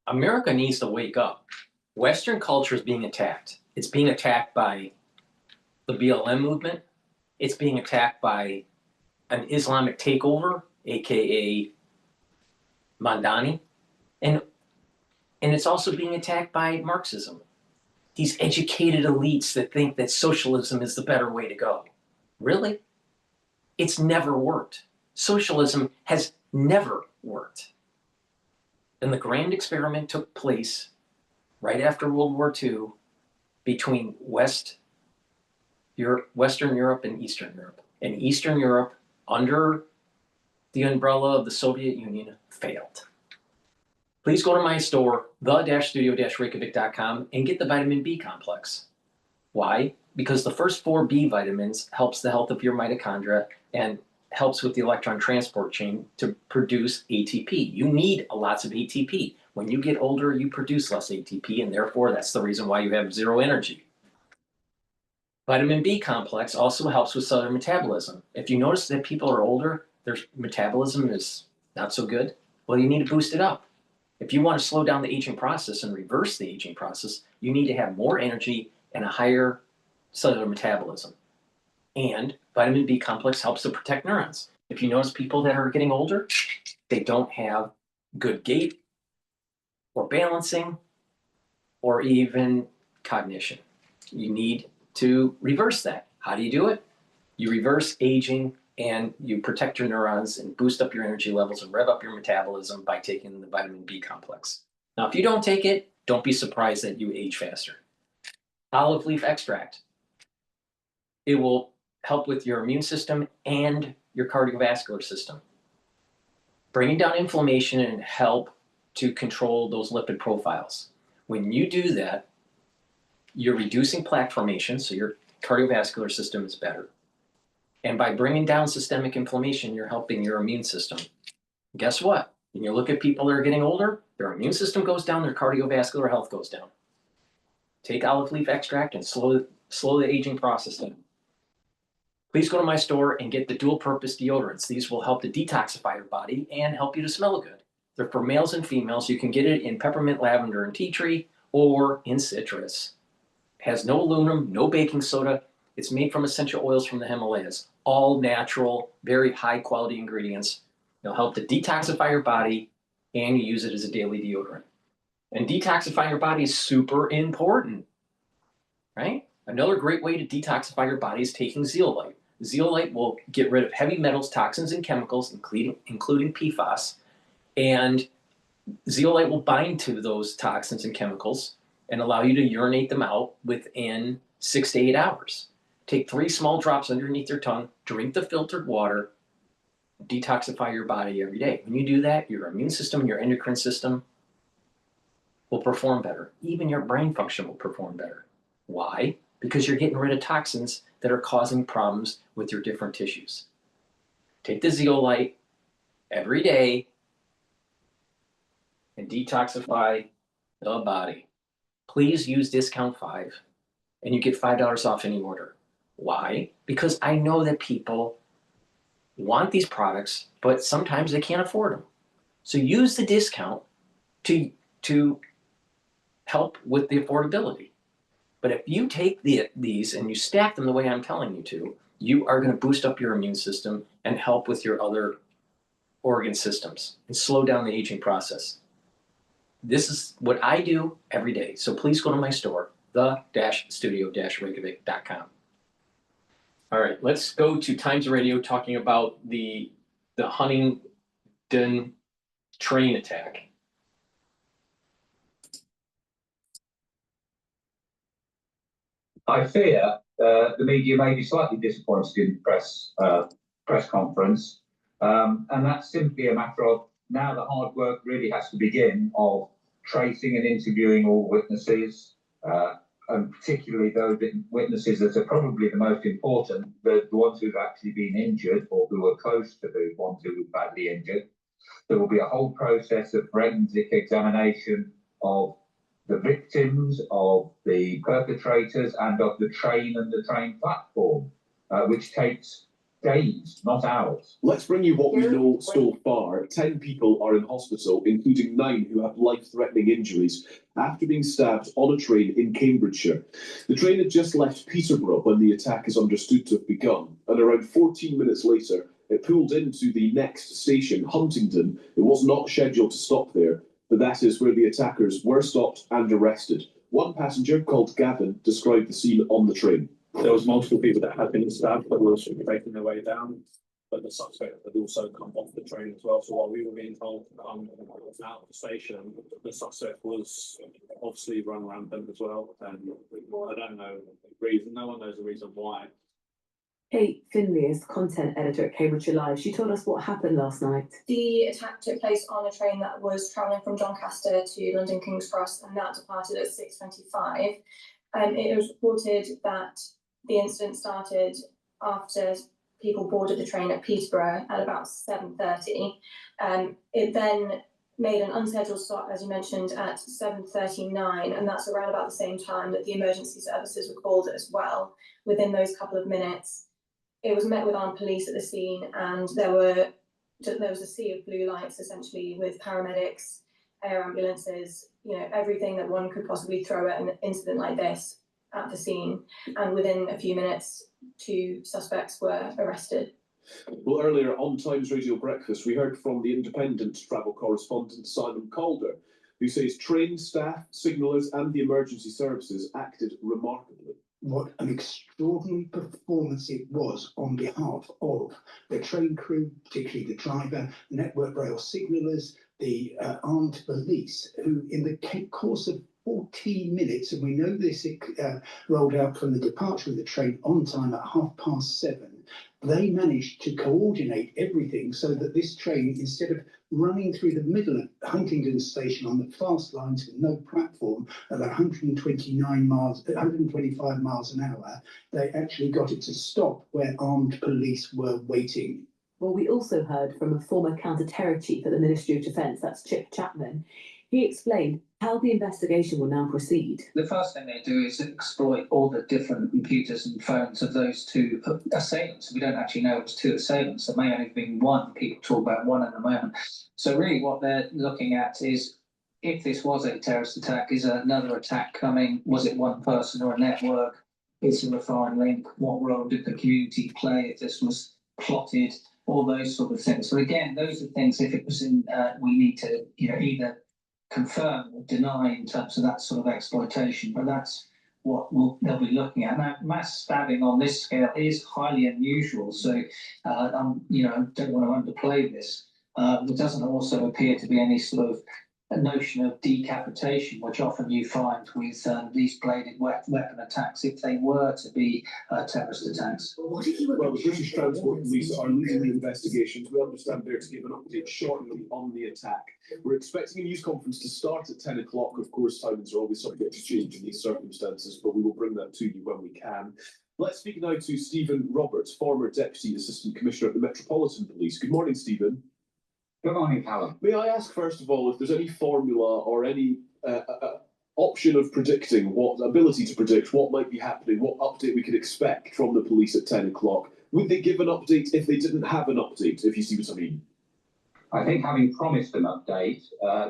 America needs to wake up. Western culture is being attacked. It's being attacked by the BLM movement. It's being attacked by an Islamic takeover, aka Mamdani. And it's also being attacked by Marxism. These educated elites that think that socialism is the better way to go. Really? It's never worked. Socialism has never worked. And the grand experiment took place right after World War II between Western Europe and Eastern Europe. And Eastern Europe, under the umbrella of the Soviet Union, failed. Please go to my store, the-studio-reykjavik.com, and get the vitamin B complex. Why? Because the first 4 B vitamins helps the health of your mitochondria and helps with the electron transport chain to produce ATP. You need lots of ATP. When you get older, you produce less ATP, and therefore that's the reason why you have zero energy. Vitamin B complex also helps with cellular metabolism. If you notice that people are older, their metabolism is not so good, well, you need to boost it up. If you want to slow down the aging process and reverse the aging process, you need to have more energy and a higher cellular metabolism. And vitamin B complex helps to protect neurons. If you notice people that are getting older, they don't have good gait or balancing or even cognition. You need to reverse that. How do you do it? You reverse aging and you protect your neurons and boost up your energy levels and rev up your metabolism by taking the vitamin B complex. Now, if you don't take it, don't be surprised that you age faster. Olive leaf extract. It will help with your immune system and your cardiovascular system. Bringing down inflammation and help to control those lipid profiles. When you do that, you're reducing plaque formation, so your cardiovascular system is better. And by bringing down systemic inflammation, you're helping your immune system. Guess what? When you look at people that are getting older, their immune system goes down, their cardiovascular health goes down. Take olive leaf extract and slow the aging process down. Please go to my store and get the dual purpose deodorants. These will help to detoxify your body and help you to smell good. They're for males and females. You can get it in peppermint, lavender, and tea tree or in citrus. It has no aluminum, no baking soda. It's made from essential oils from the Himalayas. All natural, very high quality ingredients. They'll help to detoxify your body and you use it as a daily deodorant. And detoxifying your body is super important, right? Another great way to detoxify your body is taking zeolite. Zeolite will get rid of heavy metals, toxins, and chemicals, including PFAS, And zeolite will bind to those toxins and chemicals and allow you to urinate them out within 6 to 8 hours. Take 3 small drops underneath your tongue, drink the filtered water, detoxify your body every day. When you do that, your immune system, your endocrine system will perform better. Even your brain function will perform better. Why? Because you're getting rid of toxins that are causing problems with your different tissues. Take the zeolite every day and detoxify the body. Please use discount 5 and you get $5 off any order. Why? Because I know that people want these products, but sometimes they can't afford them. So use the discount to help with the affordability. But if you take these and you stack them the way I'm telling you to, you are going to boost up your immune system and help with your other organ systems and slow down the aging process. This is what I do every day. So please go to my store, the-studio-reykjavik.com. All right, let's go to Times Radio talking about the Huntingdon train attack. I fear the media may be slightly disappointed in the press conference, and that's simply a matter of now the hard work really has to begin of tracing and interviewing all witnesses, and particularly those witnesses that are probably the most important, the ones who've actually been injured or who are close to the ones who were badly injured. There will be a whole process of forensic examination of the victims, of the perpetrators, and of the train and the train platform, which takes days, not hours. Let's bring you what we know so far. 10 people are in hospital, including 9 who have life-threatening injuries after being stabbed on a train in Cambridgeshire. The train had just left Peterborough when the attack is understood to have begun, and around 14 minutes later, it pulled into the next station, Huntingdon. It was not scheduled to stop there, but that is where the attackers were stopped and arrested. One passenger, called Gavin, described the scene on the train. There was multiple people that had been stabbed that were making their way down, but the suspect had also come off the train as well. So while we were being told to come out of the station, the suspect was obviously run rampant as well. And I don't know the reason. No one knows the reason why. Kate Finley is content editor at Cambridgeshire Live. She told us what happened last night. The attack took place on a train that was travelling from Doncaster to London King's Cross, and that departed at 6:25. It was reported that the incident started after people boarded the train at Peterborough at about 7:30. It then made an unscheduled stop, as you mentioned, at 7:39, and that's around about the same time that the emergency services were called as well. Within those couple of minutes, it was met with armed police at the scene, and there was a sea of blue lights, essentially, with paramedics, air ambulances, everything that one could possibly throw at an incident like this at the scene. And within a few minutes, 2 suspects were arrested. Well, earlier on Times Radio Breakfast, we heard from the independent travel correspondent Simon Calder, who says train staff, signallers and the emergency services acted remarkably. What an extraordinary performance it was on behalf of the train crew, particularly the driver, network rail signallers, the armed police, who in the course of 14 minutes, and we know this rolled out from the departure of the train on time at 7:30, they managed to coordinate everything so that this train, instead of running through the middle of Huntingdon station on the fast lines with no platform at 125 miles an hour, they actually got it to stop where armed police were waiting. Well, we also heard from a former counter-terror chief at the Ministry of Defence, that's Chip Chapman. He explained how the investigation will now proceed. The first thing they do is exploit all the different computers and phones of those 2 assailants. We don't actually know it was 2 assailants. There may only have been 1. People talk about 1 at the moment. So really what they're looking at is, if this was a terrorist attack, is another attack coming? Was it one person or a network? Is there a foreign link? What role did the community play if this was plotted? All those sort of things. So again, those are things, if it was in, we need to either confirm or deny in terms of that sort of exploitation, but that's what they'll be looking at. Now, mass stabbing on this scale is highly unusual, so I don't want to underplay this. There doesn't also appear to be any sort of a notion of decapitation, which often you find with these bladed weapon attacks, if they were to be terrorist attacks. Well, the British Transport Police are leading the investigations. We understand they're to give an update shortly on the attack. We're expecting a news conference to start at 10 o'clock. Of course, timings are always subject to change in these circumstances, but we will bring that to you when we can. Let's speak now to Stephen Roberts, former Deputy Assistant Commissioner at the Metropolitan Police. Good morning, Stephen. Good morning, Callum. May I ask, first of all, if there's any formula or any option of predicting what ability to predict what might be happening, what update we could expect from the police at 10 o'clock? Would they give an update if they didn't have an update, if you see what I mean? I think, having promised an update,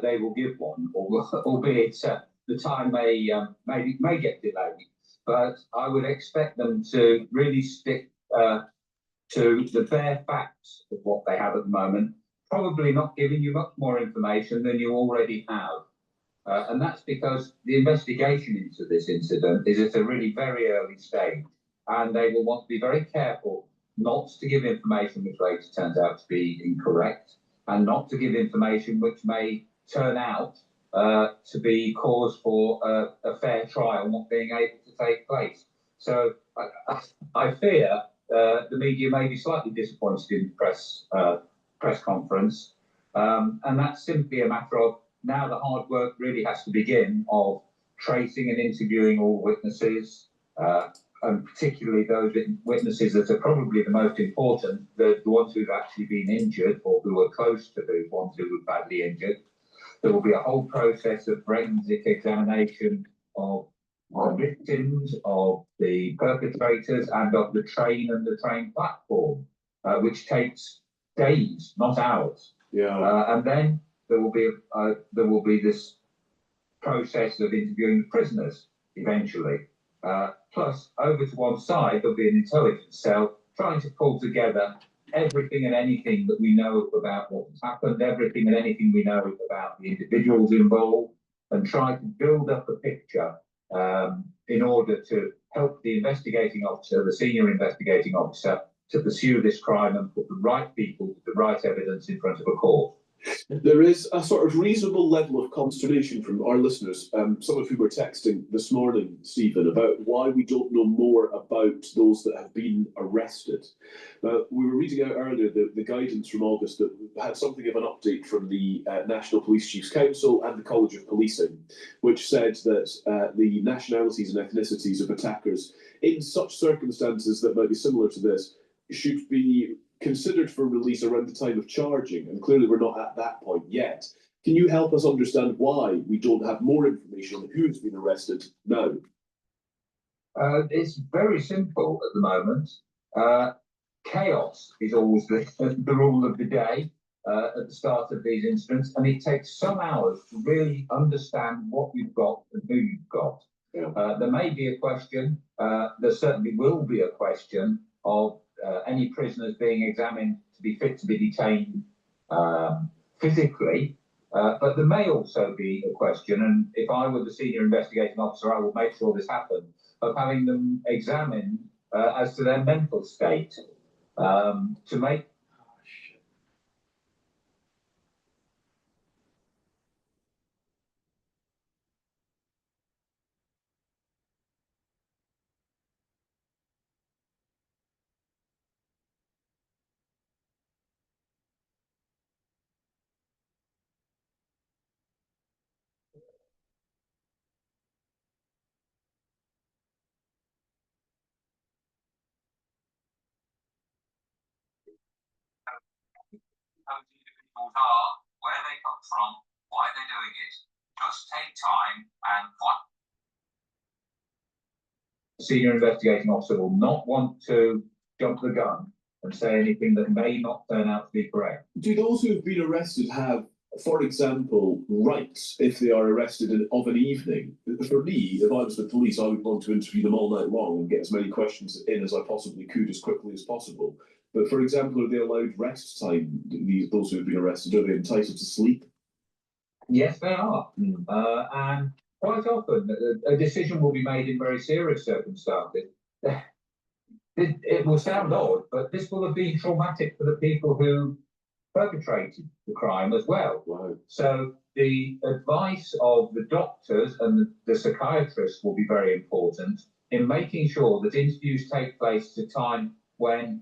they will give one, albeit the time may get delayed. But I would expect them to really stick to the bare facts of what they have at the moment, probably not giving you much more information than you already have. And that's because the investigation into this incident is at a really very early stage, and they will want to be very careful not to give information which later turns out to be incorrect, and not to give information which may turn out to be cause for a fair trial not being able to take place. So I fear the media may be slightly disappointed in the press conference, and that's simply a matter of now the hard work really has to begin of tracing and interviewing all witnesses, and particularly those witnesses that are probably the most important, the ones who've actually been injured or who are close to the ones who were badly injured. There will be a whole process of forensic examination of the victims, of the perpetrators, and of the train and the train platform, which takes days, not hours. Yeah. And then there will be this process of interviewing the prisoners eventually. Plus, over to one side, there'll be an intelligence cell trying to pull together everything and anything that we know about what has happened, everything and anything we know about the individuals involved, and try to build up a picture in order to help the investigating officer, the senior investigating officer, to pursue this crime and put the right people with the right evidence in front of a court. There is a sort of reasonable level of consternation from our listeners, some of whom were texting this morning, Stephen, about why we don't know more about those that have been arrested. We were reading out earlier the guidance from August that had something of an update from the National Police Chiefs Council and the College of Policing, which said that the nationalities and ethnicities of attackers in such circumstances that might be similar to this should be considered for release around the time of charging, and clearly we're not at that point yet. Can you help us understand why we don't have more information on who's been arrested now? It's very simple at the moment. Chaos is always the rule of the day at the start of these incidents, and it takes some hours to really understand what you've got and who you've got. Yeah. There may be a question, there certainly will be a question of any prisoners being examined to be fit to be detained physically, but there may also be a question, and if I were the senior investigating officer, I would make sure this happened, of having them examined as to their mental state to make. How individuals are, where they come from, why they're doing it. Just take time and find. The senior investigating officer will not want to jump the gun and say anything that may not turn out to be correct. Do those who have been arrested have, for example, rights if they are arrested of an evening? For me, if I was the police, I would want to interview them all night long and get as many questions in as I possibly could as quickly as possible. But for example, are they allowed rest time, those who have been arrested? Are they entitled to sleep? Yes, they are. And quite often, a decision will be made in very serious circumstances. It will sound odd, but this will have been traumatic for the people who perpetrated the crime as well. Wow. So the advice of the doctors and the psychiatrists will be very important in making sure that interviews take place at a time when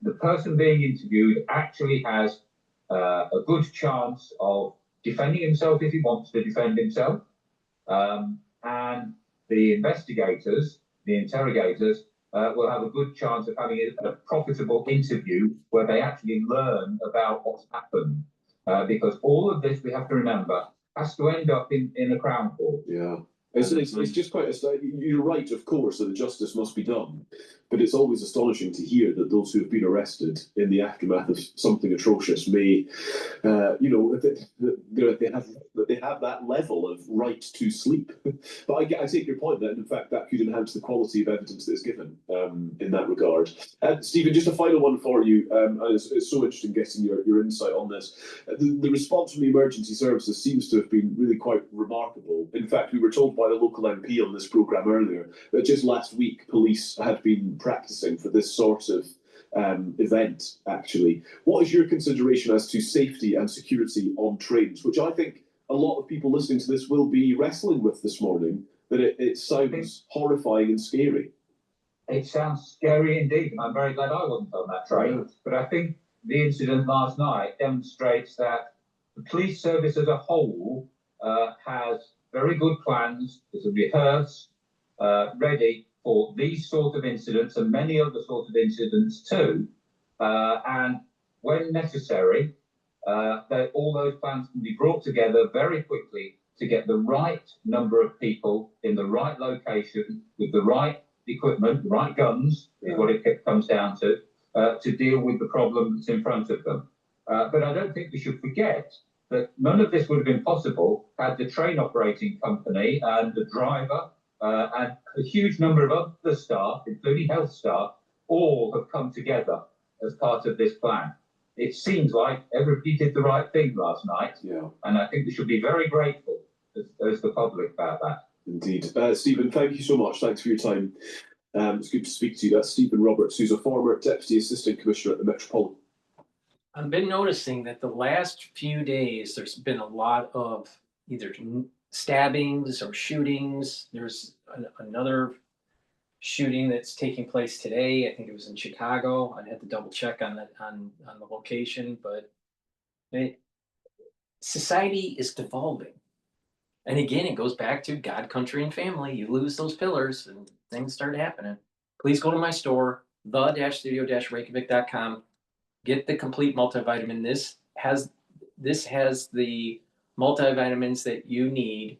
the person being interviewed actually has a good chance of defending himself if he wants to defend himself. And the investigators, the interrogators, will have a good chance of having a profitable interview where they actually learn about what's happened. Because all of this, we have to remember, has to end up in a Crown Court. Yeah. It's just quite, you're right, of course, that the justice must be done, but it's always astonishing to hear that those who have been arrested in the aftermath of something atrocious may, they have that level of right to sleep. But I take your point that, in fact, that could enhance the quality of evidence that is given in that regard. Stephen, just a final one for you. And it's so interesting getting your insight on this. The response from the emergency services seems to have been really quite remarkable. In fact, we were told by the local MP on this programme earlier that just last week police had been practising for this sort of event, actually. What is your consideration as to safety and security on trains, which I think a lot of people listening to this will be wrestling with this morning, that it sounds horrifying and scary. It sounds scary indeed, and I'm very glad I wasn't on that train. Yeah. But I think the incident last night demonstrates that the police service as a whole has very good plans, is rehearsed, ready for these sort of incidents and many other sorts of incidents too. And when necessary, all those plans can be brought together very quickly to get the right number of people in the right location with the right equipment, the right guns, is what it comes down to deal with the problem that's in front of them. But I don't think we should forget that none of this would have been possible had the train operating company and the driver and a huge number of other staff, including health staff, all have come together as part of this plan. It seems like everybody did the right thing last night, and I think we should be very grateful as the public about that. Indeed. Stephen, thank you so much. Thanks for your time. It's good to speak to you. That's Stephen Roberts, who's a former Deputy Assistant Commissioner at the Metropolitan. I've been noticing that the last few days, there's been a lot of either stabbings or shootings. There's another shooting that's taking place today. I think it was in Chicago. I'd have to double check on the location, but society is devolving. And again, it goes back to God, country, and family. You lose those pillars and things start happening. Please go to my store, the-studio-reykjavik.com. Get the complete multivitamin. This has the multivitamins that you need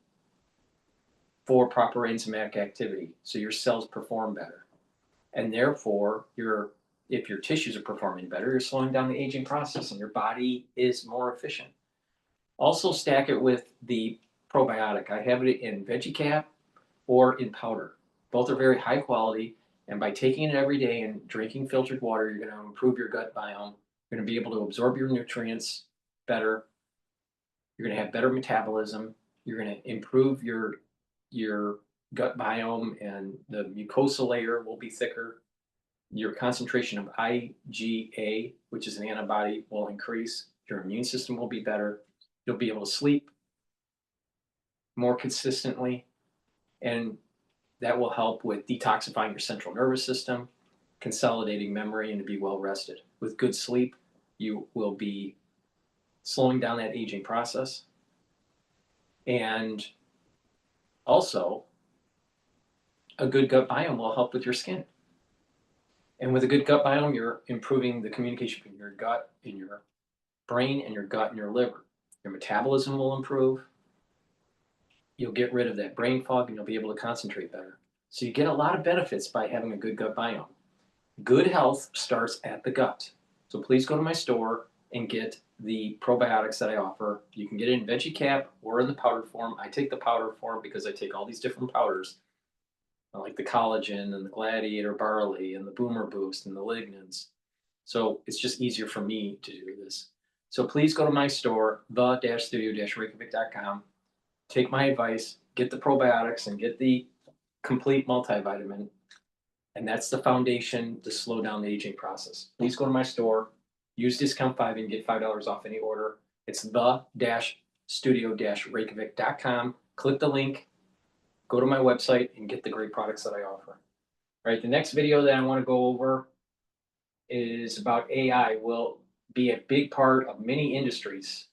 for proper enzymatic activity, so your cells perform better, and therefore if your tissues are performing better, you're slowing down the aging process, and your body is more efficient. Also, stack it with the probiotic. I have it in veggie cap or in powder. Both are very high quality, and by taking it every day and drinking filtered water, you're going to improve your gut biome. You're going to be able to absorb your nutrients better. You're going to have better metabolism. You're going to improve your gut biome, and the mucosal layer will be thicker. Your concentration of IgA, which is an antibody, will increase. Your immune system will be better. You'll be able to sleep more consistently, and that will help with detoxifying your central nervous system, consolidating memory, and to be well rested. With good sleep, you will be slowing down that aging process. And also, a good gut biome will help with your skin. And with a good gut biome, you're improving the communication between your gut and your brain, and your gut and your liver. Your metabolism will improve. You'll get rid of that brain fog, and you'll be able to concentrate better. So you get a lot of benefits by having a good gut biome. Good health starts at the gut. So please go to my store and get the probiotics that I offer. You can get it in veggie cap or in the powder form. I take the powder form because I take all these different powders, like the collagen and the gladiator barley and the boomer boost and the lignans. So it's just easier for me to do this. So please go to my store, the-studio-reykjavik.com. Take my advice, get the probiotics and get the complete multivitamin. And that's the foundation to slow down the aging process. Please go to my store, Use discount 5 and get $5 off any order. It's the-studio-reykjavik.com. Click the link, go to my website, and get the great products that I offer. All right, the next video that I want to go over is about AI. Will be a big part of many industries.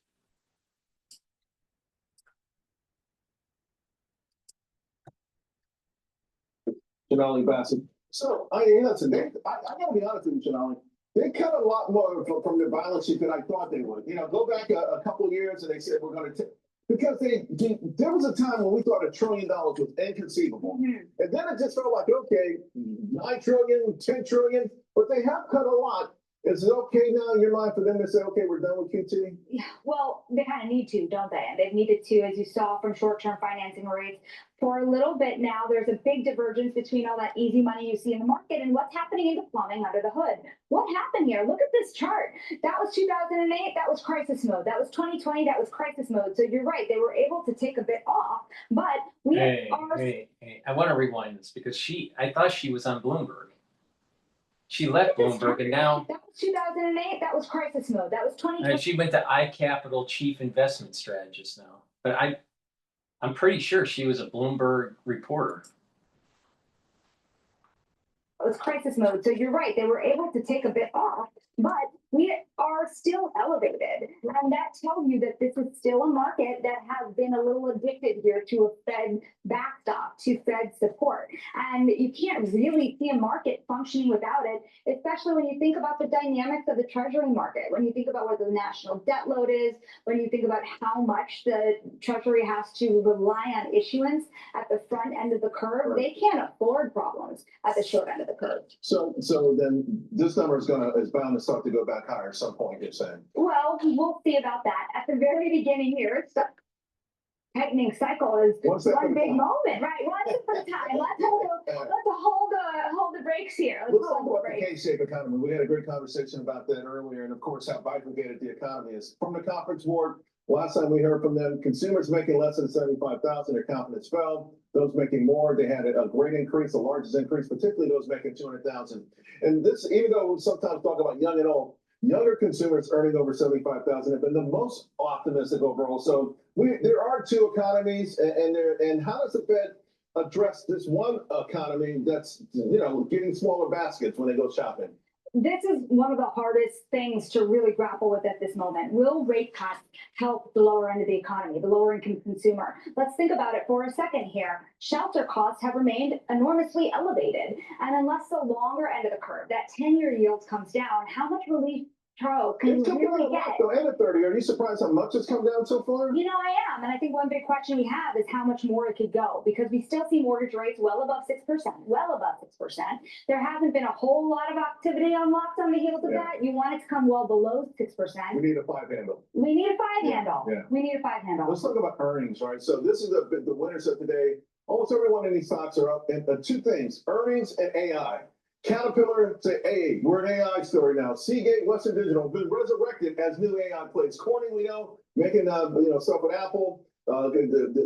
Janali Bassett. So, listen, I gotta be honest with you, Janali. They cut a lot more from their balance sheet than I thought they would. Go back a couple of years and they said we're going to because there was a time when we thought $1 trillion was inconceivable. And then it just felt like, okay, 9 trillion, 10 trillion, but they have cut a lot. Is it okay now in your mind for them to say, okay, we're done with QT? Yeah, well, they kind of need to, don't they? And they've needed to, as you saw from short-term financing rates. For a little bit now, there's a big divergence between all that easy money you see in the market and what's happening in the plumbing under the hood. What happened here? Look at this chart. That was 2008. That was crisis mode. That was 2020. That was crisis mode. So you're right. They were able to take a bit off, but we Hey, I want to rewind this because I thought she was on Bloomberg. She left Bloomberg and now. That was 2008. That was crisis mode. That was 2020. And she went to iCapital Chief Investment Strategist now. But I'm pretty sure she was a Bloomberg reporter. It was crisis mode. So you're right. They were able to take a bit off, but we are still elevated. And that tells you that this is still a market that has been a little addicted here to a Fed backstop, to Fed support. And you can't really see a market functioning without it, especially when you think about the dynamics of the treasury market, when you think about what the national debt load is, when you think about how much the treasury has to rely on issuance at the front end of the curve. They can't afford problems at the short end of the curve. So then this number is bound to start to go back higher at some point, you're saying? Well, we'll see about that. At the very beginning here, it's the tightening cycle is one big moment, right? One step at a time. Let's hold the brakes here. Let's talk about the K-shaped economy. We had a great conversation about that earlier, and of course, how bifurcated the economy is. From the conference board, last time we heard from them, consumers making less than $75,000, their confidence fell. Those making more, they had a great increase, the largest increase, particularly those making $200,000. And this, even though we sometimes talk about young and old, younger consumers earning over $75,000 have been the most optimistic overall. So there are two economies, and how does the Fed address this one economy that's getting smaller baskets when they go shopping? This is one of the hardest things to really grapple with at this moment. Will rate cuts help the lower end of the economy, the lower income consumer? Let's think about it for a second here. Shelter costs have remained enormously elevated. And unless the longer end of the curve, that 10-year yield comes down, how much relief, Charles, can you really get? And at 30, are you surprised how much it's come down so far? I am. And I think one big question we have is how much more it could go, because we still see mortgage rates well above 6%, well above 6%. There hasn't been a whole lot of activity unlocked on the heels of that. You want it to come well below 6%. We need a 5 handle. We need a 5 handle. Yeah. We need a 5 handle. Let's talk about earnings, right? So this is the winners of today. Almost everyone in these stocks are up. And two things, earnings and AI. Caterpillar say, hey, we're an AI story now. Seagate, Western Digital, been resurrected as new AI plays. Corning, we know, making stuff with Apple,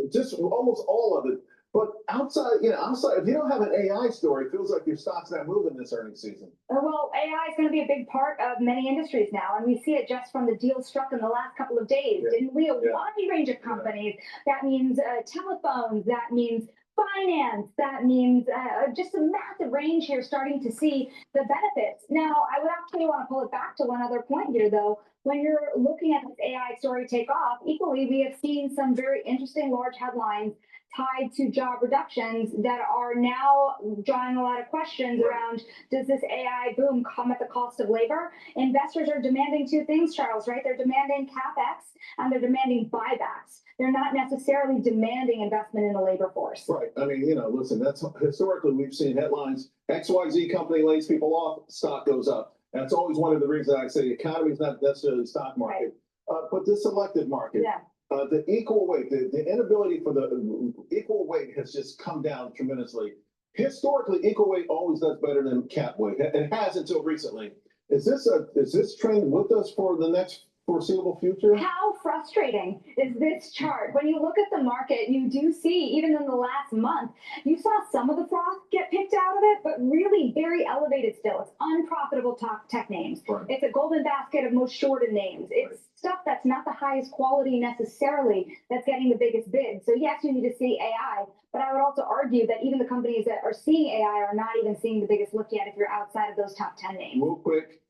just almost all of it. But outside, if you don't have an AI story, it feels like your stock's not moving this earnings season. Well, AI is going to be a big part of many industries now, and we see it just from the deals struck in the last couple of days. Didn't we? A wide range of companies. That means telephones. That means finance, that means just a massive range here starting to see the benefits. Now, I would actually want to pull it back to one other point here, though. When you're looking at this AI story take off, equally, we have seen some very interesting large headlines tied to job reductions that are now drawing a lot of questions around, does this AI boom come at the cost of labor? Investors are demanding two things, Charles, right? They're demanding CapEx and they're demanding buybacks. They're not necessarily demanding investment in the labor force. Right. I mean, listen, that's historically we've seen headlines, XYZ company lays people off, stock goes up. That's always one of the reasons I say the economy is not necessarily the stock market, but the selective market. Yeah. The equal weight, the inability for the equal weight has just come down tremendously. Historically, equal weight always does better than cap weight. It has until recently. Is this trend with us for the next foreseeable future? How frustrating is this chart? When you look at the market, you do see, even in the last month, you saw some of the froth get picked out of it, but really very elevated still. It's unprofitable top tech names. Right. It's a golden basket of most shorted names. It's stuff that's not the highest quality necessarily that's getting the biggest bid. So yes, you need to see AI, but I would also argue that even the companies that are seeing AI are not even seeing the biggest lift yet if you're outside of those top 10 names. Real quick,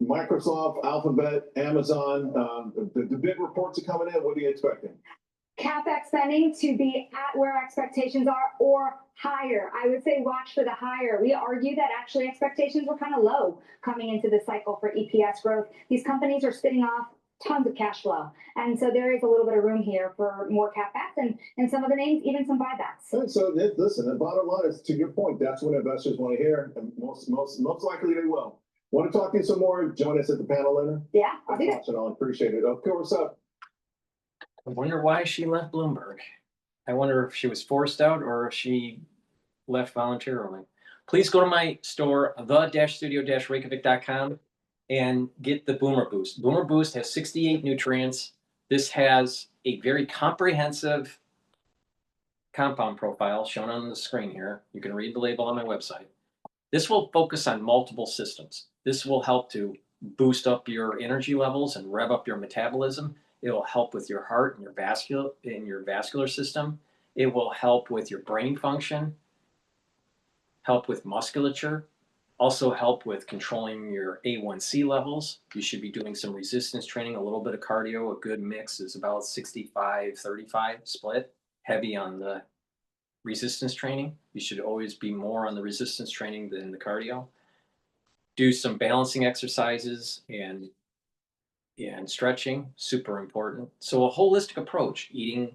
Microsoft, Alphabet, Amazon, the big reports are coming in. What are you expecting? CapEx spending to be at where expectations are or higher. I would say watch for the higher. We argue that actually expectations were kind of low coming into the cycle for EPS growth. These companies are spitting off tons of cash flow. And so there is a little bit of room here for more CapEx and some of the names, even some buybacks. And so listen, the bottom line is, to your point, that's what investors want to hear, and most likely they will. Want to talk to you some more? Join us at the panel later. Yeah, I'll do that. Appreciate it. Of course. I wonder why she left Bloomberg. I wonder if she was forced out or if she left voluntarily. Please go to my store, the-studio-reykjavik.com, and get the Boomer Boost. Boomer Boost has 68 nutrients. This has a very comprehensive compound profile shown on the screen here. You can read the label on my website. This will focus on multiple systems. This will help to boost up your energy levels and rev up your metabolism. It will help with your heart and your vascular system. It will help with your brain function, help with musculature, also help with controlling your A1C levels. You should be doing some resistance training, a little bit of cardio. A good mix is about 65-35 split, heavy on the resistance training. You should always be more on the resistance training than the cardio. Do some balancing exercises and stretching, super important. So a holistic approach, eating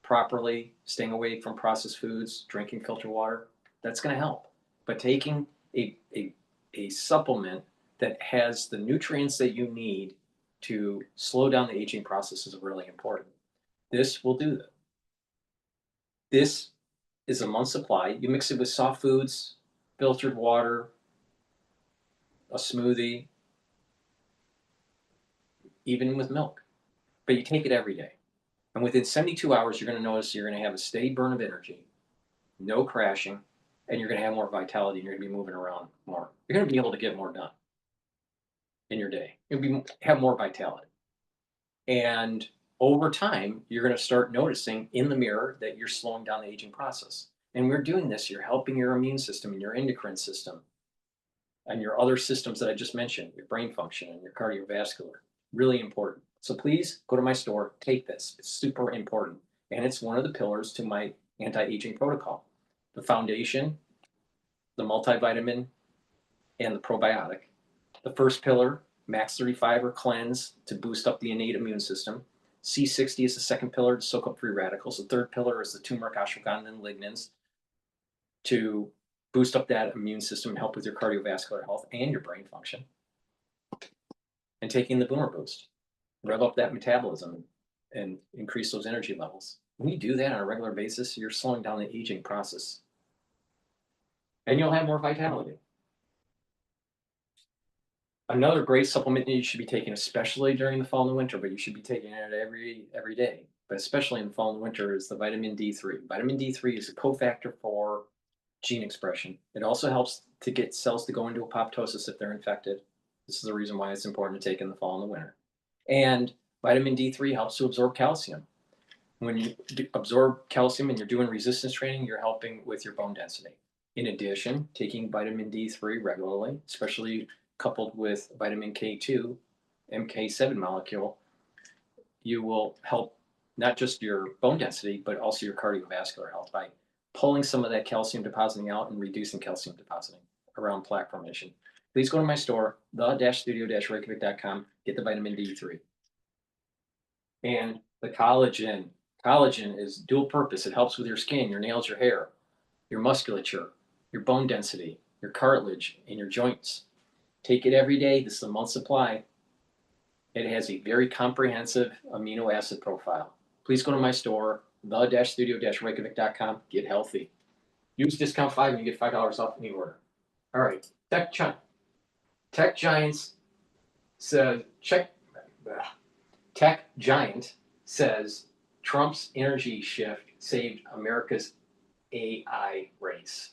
properly, staying away from processed foods, drinking filtered water, that's going to help. But taking a supplement that has the nutrients that you need to slow down the aging process is really important. This will do that. This is a month's supply. You mix it with soft foods, filtered water, a smoothie, even with milk. But you take it every day. And within 72 hours, you're going to notice you're going to have a steady burn of energy, no crashing, and you're going to have more vitality, and you're going to be moving around more. You're going to be able to get more done in your day. You'll have more vitality. And over time, you're going to start noticing in the mirror that you're slowing down the aging process. And we're doing this. You're helping your immune system and your endocrine system and your other systems that I just mentioned, your brain function and your cardiovascular. Really important. So please go to my store, take this. It's super important. And it's one of the pillars to my anti-aging protocol. The foundation, the multivitamin, and the probiotic. The first pillar, max 35 or cleanse to boost up the innate immune system. C60 is the second pillar to soak up free radicals. The third pillar is the turmeric, ashwagandha, and lignans to boost up that immune system and help with your cardiovascular health and your brain function. And taking the Boomer Boost, rev up that metabolism and increase those energy levels. When you do that on a regular basis, you're slowing down the aging process. And you'll have more vitality. Another great supplement that you should be taking, especially during the fall and the winter, but you should be taking it every day, but especially in the fall and the winter, is the vitamin D3. Vitamin D3 is a cofactor for gene expression. It also helps to get cells to go into apoptosis if they're infected. This is the reason why it's important to take in the fall and the winter. And vitamin D3 helps to absorb calcium. When you absorb calcium and you're doing resistance training, you're helping with your bone density. In addition, taking vitamin D3 regularly, especially coupled with vitamin K2, MK7 molecule, you will help not just your bone density, but also your cardiovascular health by pulling some of that calcium depositing out and reducing calcium depositing around plaque formation. Please go to my store, the-studio-reykjavik.com, get the vitamin D3. And the collagen. Collagen is dual purpose. It helps with your skin, your nails, your hair, your musculature, your bone density, your cartilage, and your joints. Take it every day. This is a month supply. It has a very comprehensive amino acid profile. Please go to my store, the-studio-reykjavik.com. Get healthy. Use discount 5 and you get $5 off any order. All right. Tech Giants said, Tech giant says Trump's energy shift saved America's AI race.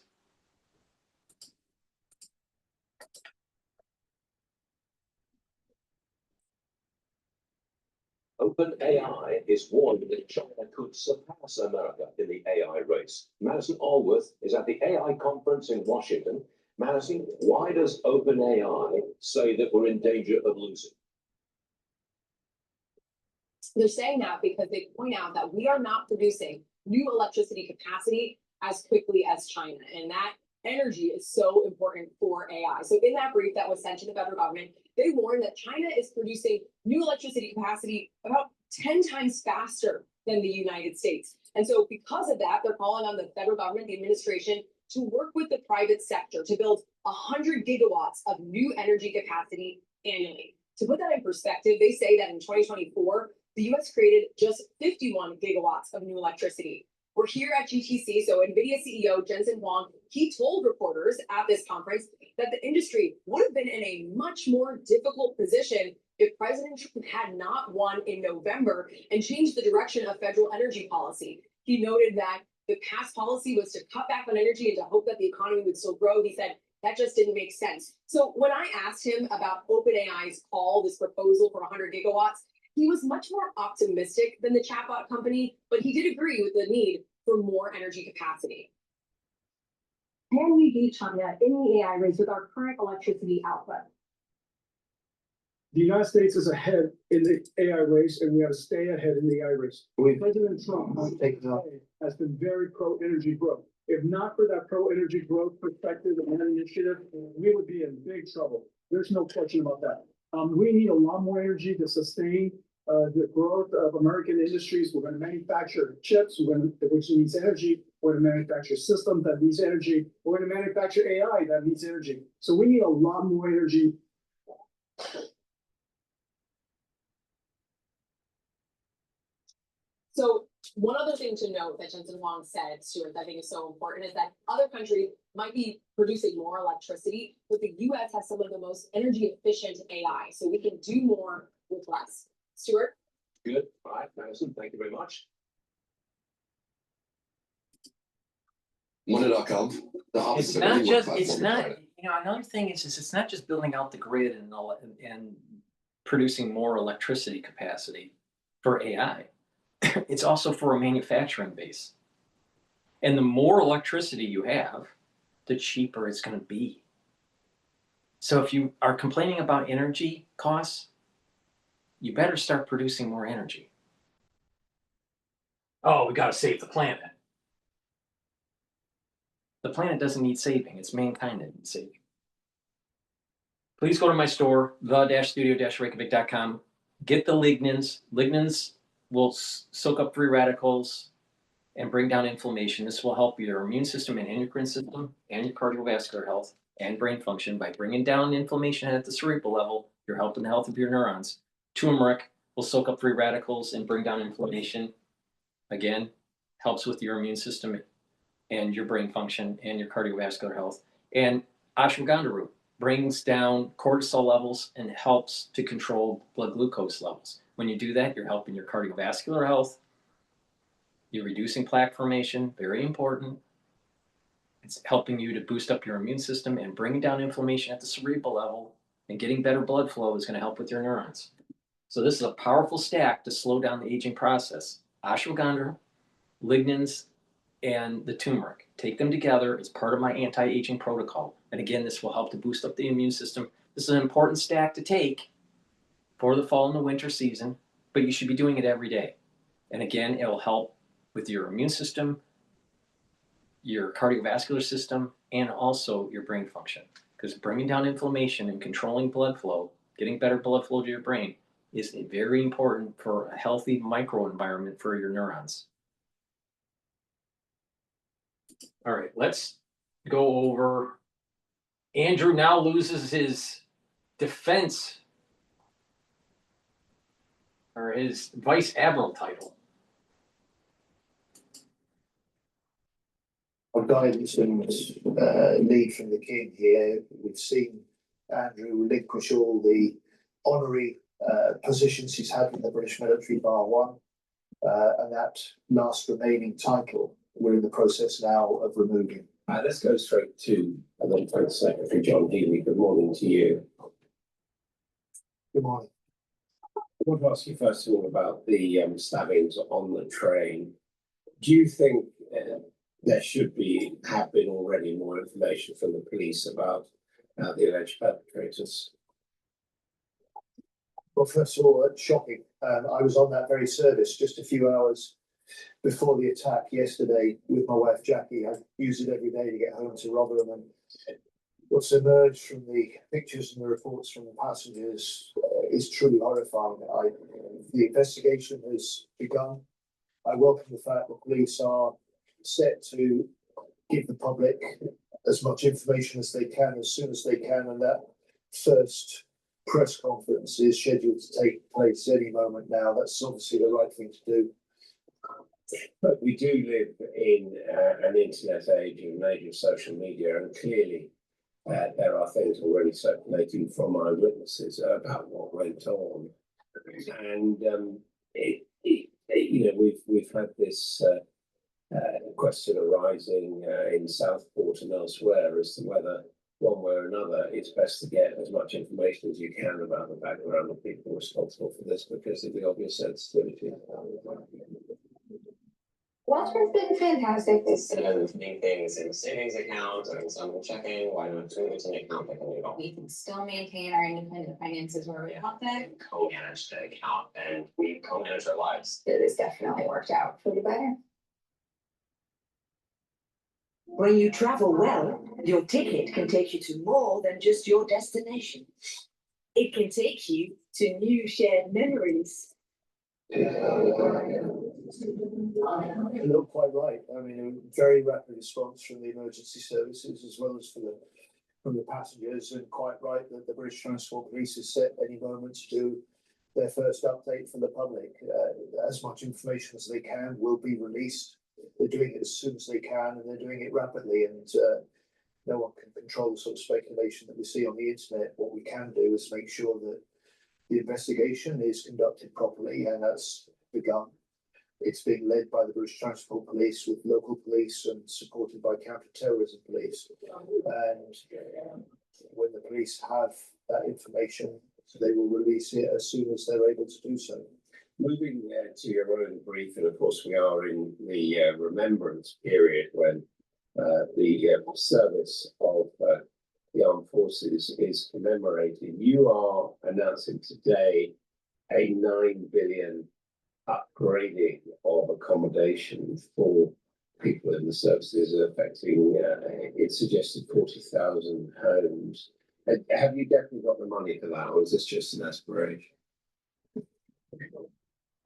OpenAI is warning that China could surpass America in the AI race. Madison Allworth is at the AI conference in Washington. Madison, why does OpenAI say that we're in danger of losing? They're saying that because they point out that we are not producing new electricity capacity as quickly as China. And that energy is so important for AI. So in that brief that was sent to the federal government, they warned that China is producing new electricity capacity about 10 times faster than the United States. And so because of that, they're calling on the federal government, the administration, to work with the private sector to build 100 gigawatts of new energy capacity annually. To put that in perspective, they say that in 2024, the US created just 51 gigawatts of new electricity. We're here at GTC, so NVIDIA CEO Jensen Huang, he told reporters at this conference that the industry would have been in a much more difficult position if President Trump had not won in November and changed the direction of federal energy policy. He noted that the past policy was to cut back on energy and to hope that the economy would still grow. He said that just didn't make sense. So when I asked him about OpenAI's call, this proposal for 100 gigawatts, he was much more optimistic than the chatbot company, but he did agree with the need for more energy capacity. Can we beat China in the AI race with our current electricity output? The United States is ahead in the AI race, and we have to stay ahead in the AI race. President Trump has been very pro-energy growth. If not for that pro-energy growth perspective and that initiative, we would be in big trouble. There's no question about that. We need a lot more energy to sustain the growth of American industries. We're going to manufacture chips, which needs energy. We're going to manufacture systems that needs energy. We're going to manufacture AI that needs energy. So we need a lot more energy. So one other thing to note that Jensen Huang said, Stuart, that I think is so important, is that other countries might be producing more electricity, but the US has some of the most energy efficient AI. So we can do more with less. Stuart? Good. All right, Madison, thank you very much. It's not just, it's not, you know, another thing is it's not just building out the grid and producing more electricity capacity for AI. It's also for a manufacturing base. And the more electricity you have, the cheaper it's going to be. So if you are complaining about energy costs, you better start producing more energy. Oh, we got to save the planet. The planet doesn't need saving. It's mankind that needs saving. Please go to my store, the-studio-reykjavik.com. Get the lignans. Lignans will soak up free radicals and bring down inflammation. This will help your immune system and endocrine system and your cardiovascular health and brain function by bringing down inflammation at the cerebral level. You're helping the health of your neurons. Turmeric will soak up free radicals and bring down inflammation. Again, helps with your immune system and your brain function and your cardiovascular health. And ashwagandha root brings down cortisol levels and helps to control blood glucose levels. When you do that, you're helping your cardiovascular health. You're reducing plaque formation, very important. It's helping you to boost up your immune system and bringing down inflammation at the cerebral level, and getting better blood flow is going to help with your neurons. So this is a powerful stack to slow down the aging process. Ashwagandha, lignans, and the turmeric. Take them together. It's part of my anti-aging protocol. And again, this will help to boost up the immune system. This is an important stack to take for the fall and the winter season, but you should be doing it every day. And again, it'll help with your immune system, your cardiovascular system, and also your brain function. Because bringing down inflammation and controlling blood flow, getting better blood flow to your brain, is very important for a healthy microenvironment for your neurons. All right, let's go over. Andrew now loses his defense or his vice admiral title. Our guidance and lead from the king here. We've seen Andrew relinquish all the honorary positions he's had in the British military, bar one. And that last remaining title, we're in the process now of removing. Let's go straight to the Defence Secretary, John Healey. Good morning to you. Good morning. I want to ask you first of all about the stabbings on the train. Do you think there should have been already more information from the police about the alleged perpetrators? Well, first of all, it's shocking. I was on that very service just a few hours before the attack yesterday with my wife Jackie. I use it every day to get home to Rotherham, and what's emerged from the pictures and the reports from the passengers is truly horrifying. The investigation has begun. I welcome the fact that police are set to give the public as much information as they can, as soon as they can, and that first press conference is scheduled to take place any moment now. That's obviously the right thing to do. But we do live in an internet age and major social media, and clearly there are things already circulating from eyewitnesses about what went on. And we've had this question arising in Southport and elsewhere as to whether, one way or another, it's best to get as much information as you can about the background of people responsible for this because of the obvious sensitivity. Watchman's been fantastic this Instead of putting things in a savings account or in some checking, why not do it in an account that can leave off? We can still maintain our independent finances where we want them. Co-manage the account and we co-manage our lives. It has definitely worked out for the better. When you travel well, your ticket can take you to more than just your destination. It can take you to new shared memories. Not quite right. I mean, a very rapid response from the emergency services as well as from the passengers, and quite right that the British Transport Police is set any moment to do their first update for the public. As much information as they can will be released. They're doing it as soon as they can, and they're doing it rapidly. And no one can control the sort of speculation that we see on the internet. What we can do is make sure that the investigation is conducted properly, and that's begun. It's being led by the British Transport Police with local police and supported by counter-terrorism police. And when the police have that information, they will release it as soon as they're able to do so. Moving to your own brief, and of course we are in the remembrance period when the service of the armed forces is commemorated. You are announcing today a $9 billion upgrading of accommodation for people in the services, affecting it suggested 40,000 homes. Have you definitely got the money for that, or is this just an aspiration?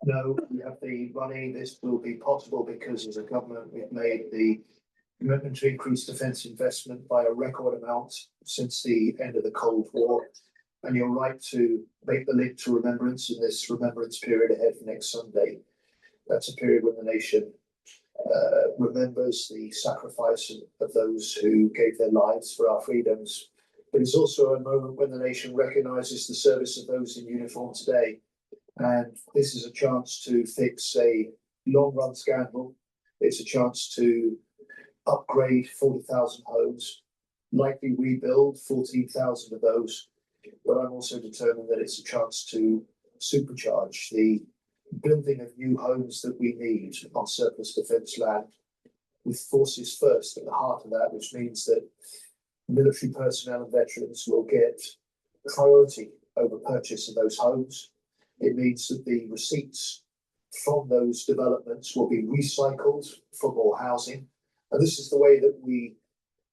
No, we have the money. This will be possible because as a government we've made the commitment to increase defence investment by a record amount since the end of the Cold War. And you're right to make the link to remembrance in this remembrance period ahead for next Sunday. That's a period when the nation remembers the sacrifice of those who gave their lives for our freedoms. But it's also a moment when the nation recognises the service of those in uniform today. And this is a chance to fix a long-run scandal. It's a chance to upgrade 40,000 homes, likely rebuild 14,000 of those. But I'm also determined that it's a chance to supercharge the building of new homes that we need on surplus defence land, with forces first at the heart of that, which means that military personnel and veterans will get priority over purchase of those homes. It means that the receipts from those developments will be recycled for more housing. And this is the way that we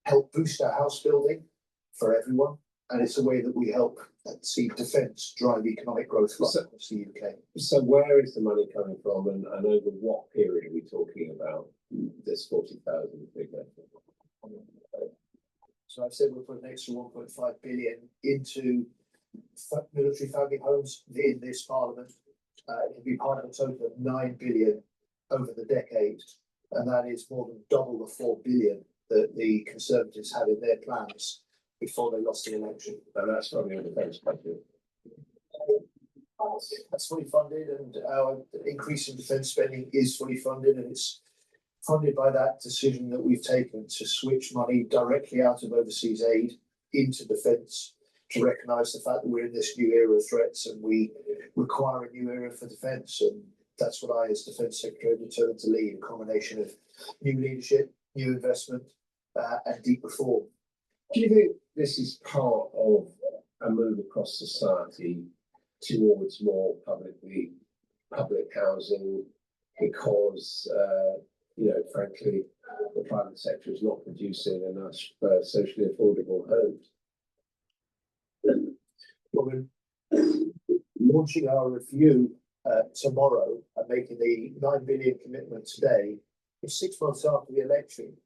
help boost our house building for everyone. And it's a way that we help see defence drive economic growth across the UK. So where is the money coming from, and over what period are we talking about this 40,000 figure? So I've said we'll put an extra 1.5 billion into military family homes in this parliament. It'll be part of a total of 9 billion over the decade. And that is more than double the 4 billion that the Conservatives had in their plans before they lost the election. And that's from your defence budget. That's fully funded, and our increase in defence spending is fully funded, and it's funded by that decision that we've taken to switch money directly out of overseas aid into defence, to recognise the fact that we're in this new era of threats and we require a new era for defence. And that's what I, as Defence Secretary, am determined to lead, a combination of new leadership, new investment, and deep reform. Do you think this is part of a move across society towards more public housing, because frankly, the private sector is not producing enough socially affordable homes? Well, we're launching our review tomorrow and making the 9 billion commitment today. It's 6 months after the election.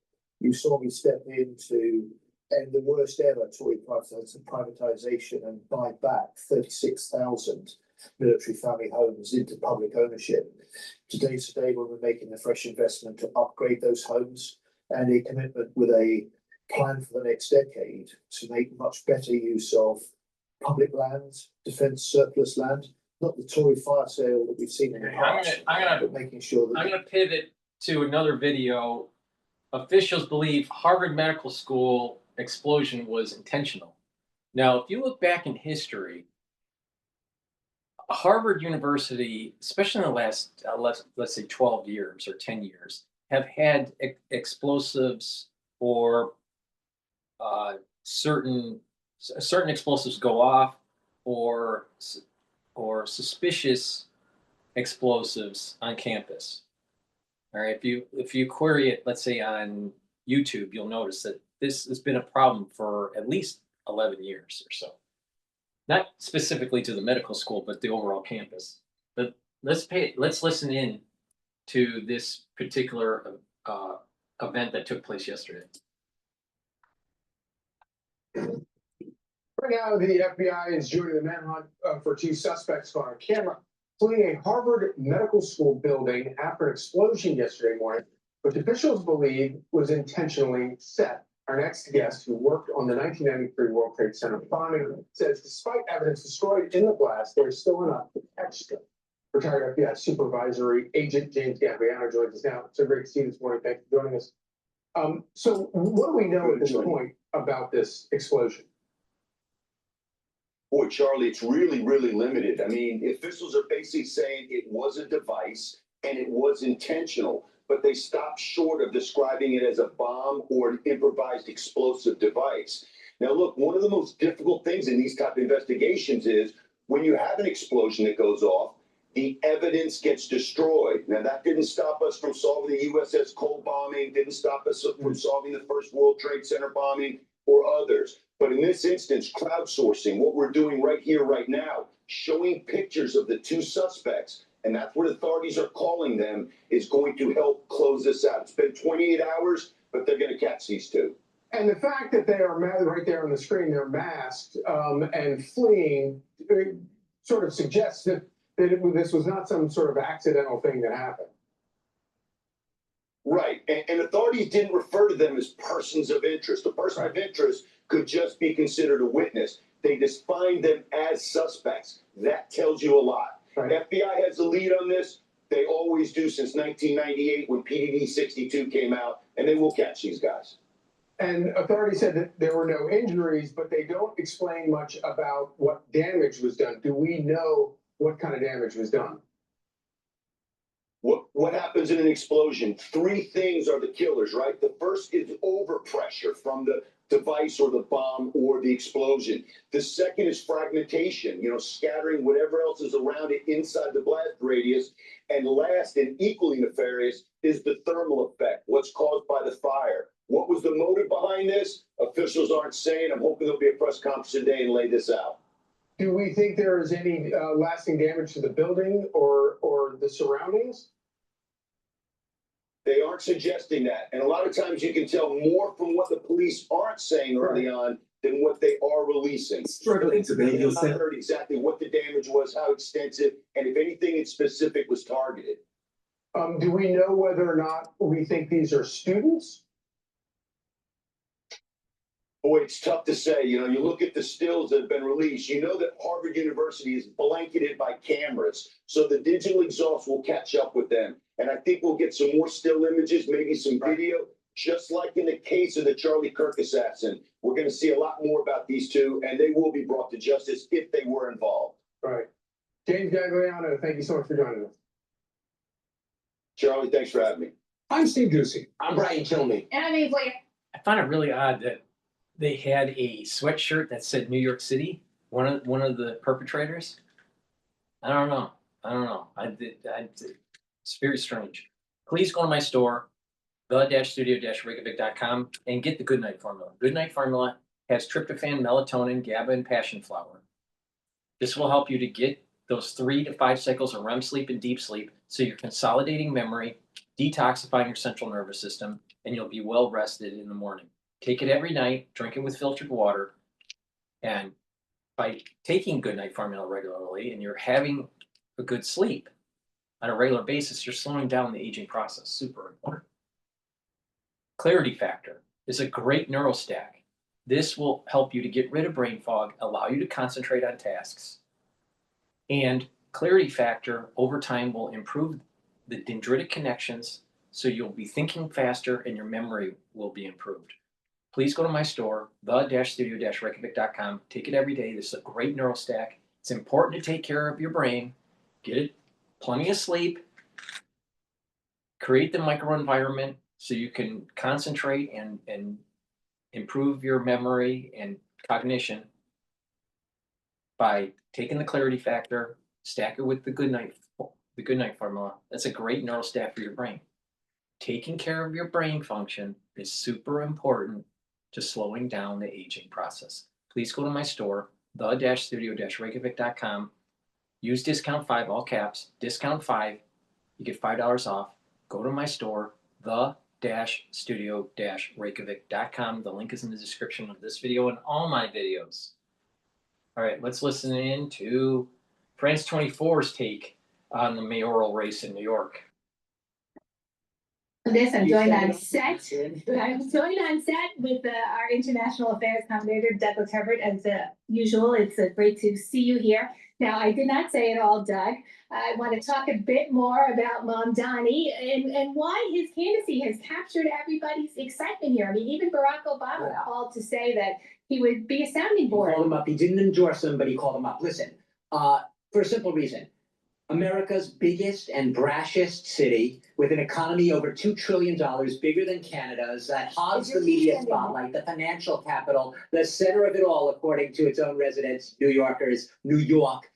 You saw me step in to end the worst ever Tory privatisation and buy back 36,000 military family homes into public ownership. Today's the day when we're making a fresh investment to upgrade those homes, and a commitment with a plan for the next decade to make much better use of public land, defence surplus land, not the Tory fire sale that we've seen in the past, but making sure that... I'm going to pivot to another video. Officials believe Harvard Medical School explosion was intentional. Now, if you look back in history, Harvard University, especially in the last, let's say 12 years or 10 years, have had explosives or certain explosives go off, or suspicious explosives on campus. All right, if you query it, let's say on YouTube, you'll notice that this has been a problem for at least 11 years or so. Not specifically to the medical school, but the overall campus. But let's listen in to this particular event that took place yesterday. Right now, the FBI is joining the manhunt for 2 suspects caught on camera fleeing a Harvard Medical School building after an explosion yesterday morning, which officials believe was intentionally set. Our next guest, who worked on the 1993 World Trade Center bombing, says despite evidence destroyed in the blast, there's still enough to catch them. Retired FBI Supervisory Agent James Gabriano joins us now. So great to see you this morning. Thanks for joining us. So what do we know at this point about this explosion? Boy, Charlie, it's really, really limited. I mean, officials are basically saying it was a device and it was intentional, but they stopped short of describing it as a bomb or an improvised explosive device. Now, look, one of the most difficult things in these type of investigations is when you have an explosion that goes off, the evidence gets destroyed. Now, that didn't stop us from solving the USS Cole bombing, didn't stop us from solving the first World Trade Center bombing or others. But in this instance, crowdsourcing, what we're doing right here, right now, showing pictures of the 2 suspects, and that's what authorities are calling them, is going to help close this out. It's been 28 hours, but they're going to catch these 2. And the fact that they are right there on the screen, they're masked and fleeing, sort of suggests that this was not some sort of accidental thing that happened. Right, and authorities didn't refer to them as persons of interest. A person of interest could just be considered a witness. They defined them as suspects. That tells you a lot. FBI has the lead on this. They always do since 1998 when PDD 62 came out, and they will catch these guys. And authorities said that there were no injuries, but they don't explain much about what damage was done. Do we know what kind of damage was done? What happens in an explosion? 3 things are the killers, right? The first is overpressure from the device or the bomb or the explosion. The second is fragmentation, scattering whatever else is around it inside the blast radius. And last, and equally nefarious, is the thermal effect, what's caused by the fire. What was the motive behind this? Officials aren't saying. I'm hoping there'll be a press conference today and lay this out. Do we think there is any lasting damage to the building or the surroundings? They aren't suggesting that. And a lot of times you can tell more from what the police aren't saying early on than what they are releasing. Struggling to build yourself. I've heard exactly what the damage was, how extensive, and if anything in specific was targeted. Do we know whether or not we think these are students? Boy, it's tough to say. You know, you look at the stills that have been released, you know that Harvard University is blanketed by cameras. So the digital exhaust will catch up with them. And I think we'll get some more still images, maybe some video, just like in the case of the Charlie Kirk assassin. We're going to see a lot more about these two, and they will be brought to justice if they were involved. Right. James Gagliano, thank you so much for joining us. Charlie, thanks for having me. I'm Steve Ducey. I'm Brian Kilmeade. And I mean, like, I find it really odd that they had a sweatshirt that said New York City. One of the perpetrators. I don't know. It's very strange. Please go to my store, the-studio-reykjavik.com, and get the Good Night Formula. Good Night Formula has tryptophan, melatonin, GABA, and passion flower. This will help you to get those 3 to 5 cycles of REM sleep and deep sleep, so you're consolidating memory, detoxifying your central nervous system, and you'll be well rested in the morning. Take it every night, drink it with filtered water, and by taking Good Night Formula regularly and you're having a good sleep on a regular basis, you're slowing down the aging process. Super important. Clarity Factor is a great neurostack. This will help you to get rid of brain fog, allow you to concentrate on tasks. And Clarity Factor over time will improve the dendritic connections, so you'll be thinking faster and your memory will be improved. Please go to my store, the-studio-reykjavik.com. Take it every day. This is a great neurostack. It's important to take care of your brain. Get it plenty of sleep. Create the microenvironment so you can concentrate and improve your memory and cognition by taking the Clarity Factor, stack it with the Good Night Formula. That's a great neurostack for your brain. Taking care of your brain function is super important to slowing down the aging process. Please go to my store, the-studio-reykjavik.com. Use discount 5, all caps, discount 5. You get $5 off. Go to my store, the-studio-reykjavik.com. The link is in the description of this video and all my videos. All right, let's listen in to France 24's take on the mayoral race in New York. This, I'm joined on set. I'm joined on set with our international affairs commentator, Doug Herbert, as usual. It's great to see you here. Now, I did not say it all, Doug. I want to talk a bit more about Mamdani and why his candidacy has captured everybody's excitement here. I mean, even Barack Obama called to say that he would be a sounding board. He called him up. He didn't endorse him, but he called him up. Listen, for a simple reason. America's biggest and brashest city with an economy over $2 trillion, bigger than Canada's, that hogs the media spotlight, the financial capital, the center of it all, according to its own residents, New Yorkers, New York,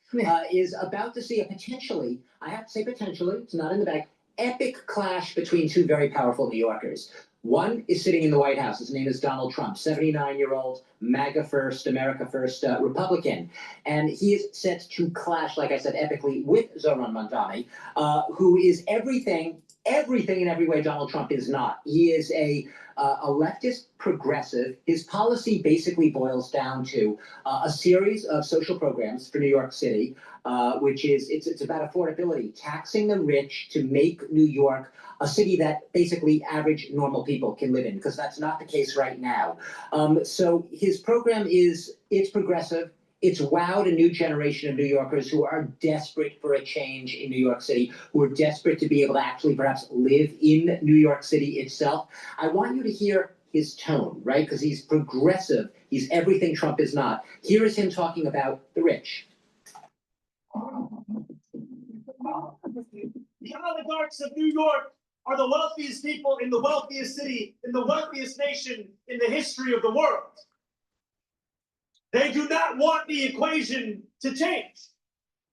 is about to see a potentially, I have to say potentially, it's not in the bag, epic clash between two very powerful New Yorkers. One is sitting in the White House. His name is Donald Trump, 79-year-old, MAGA first, America first Republican. And he is set to clash, like I said, epically with Zoran Mamdani, who is everything in every way Donald Trump is not. He is a leftist progressive. His policy basically boils down to a series of social programs for New York City, which is, it's about affordability, taxing the rich to make New York a city that basically average normal people can live in, because that's not the case right now. So his program it's progressive. It's wowed a new generation of New Yorkers who are desperate for a change in New York City, who are desperate to be able to actually perhaps live in New York City itself. I want you to hear his tone, right? Because he's progressive. He's everything Trump is not. Here is him talking about the rich. The oligarchs of New York are the wealthiest people in the wealthiest city, in the wealthiest nation in the history of the world. They do not want the equation to change.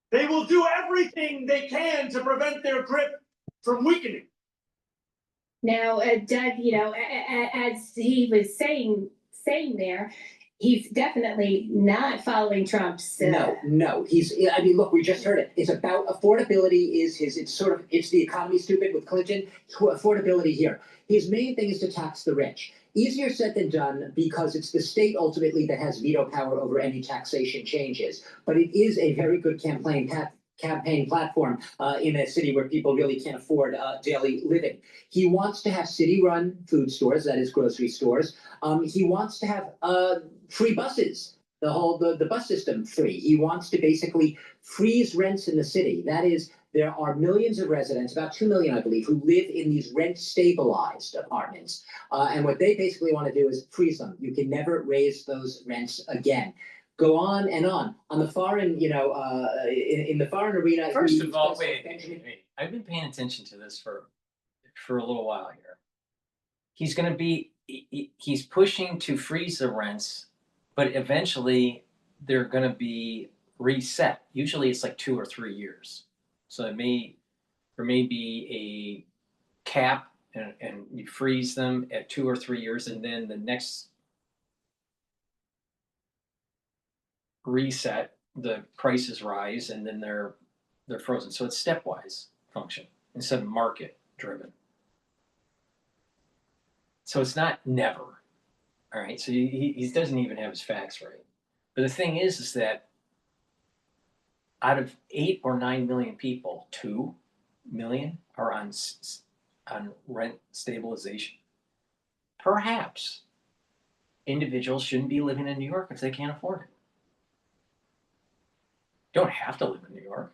They will do everything they can to prevent their grip from weakening. Now, Doug, you know, as he was saying there, he's definitely not following Trump's. No. I mean, look, we just heard it. It's about affordability. It's the economy stupid with Clinton. Affordability here. His main thing is to tax the rich. Easier said than done, because it's the state ultimately that has veto power over any taxation changes. But it is a very good campaign campaign platform in a city where people really can't afford daily living. He wants to have city-run food stores, that is grocery stores. He wants to have free buses, the bus system free. He wants to basically freeze rents in the city. That is, there are millions of residents, about 2 million, I believe, who live in these rent-stabilized apartments. And what they basically want to do is freeze them. You can never raise those rents again. Go on and on. On the foreign, in the foreign arena. First of all, wait. I've been paying attention to this for a little while here. He's going to be, he's pushing to freeze the rents, but eventually they're going to be reset. Usually it's like 2 or 3 years. So there may be a cap and you freeze them at 2 or 3 years, and then the next reset, the prices rise, and then they're frozen. So it's stepwise function instead of market driven. So it's not never. All right. So he doesn't even have his facts right. But the thing is that out of 8 or 9 million people, 2 million are on rent stabilization. Perhaps individuals shouldn't be living in New York if they can't afford it. You don't have to live in New York.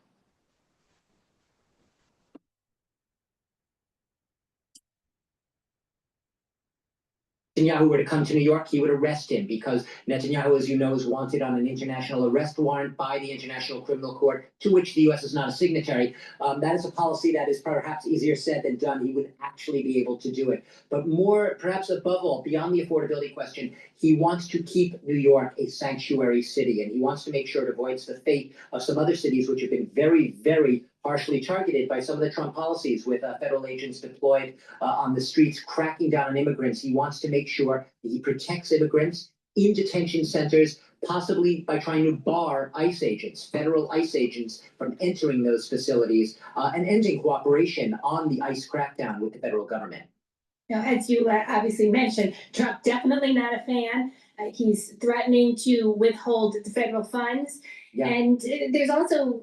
Netanyahu were to come to New York, he would arrest him because Netanyahu, as you know, is wanted on an international arrest warrant by the International Criminal Court, to which the U.S. is not a signatory. That is a policy that is perhaps easier said than done. He would actually be able to do it. But more, perhaps above all, beyond the affordability question, he wants to keep New York a sanctuary city, and he wants to make sure it avoids the fate of some other cities which have been very, very harshly targeted by some of the Trump policies, with federal agents deployed on the streets cracking down on immigrants. He wants to make sure that he protects immigrants in detention centers, possibly by trying to bar ICE agents, federal ICE agents, from entering those facilities and ending cooperation on the ICE crackdown with the federal government. Now, as you obviously mentioned, Trump definitely not a fan. He's threatening to withhold the federal funds. Yeah. And there's also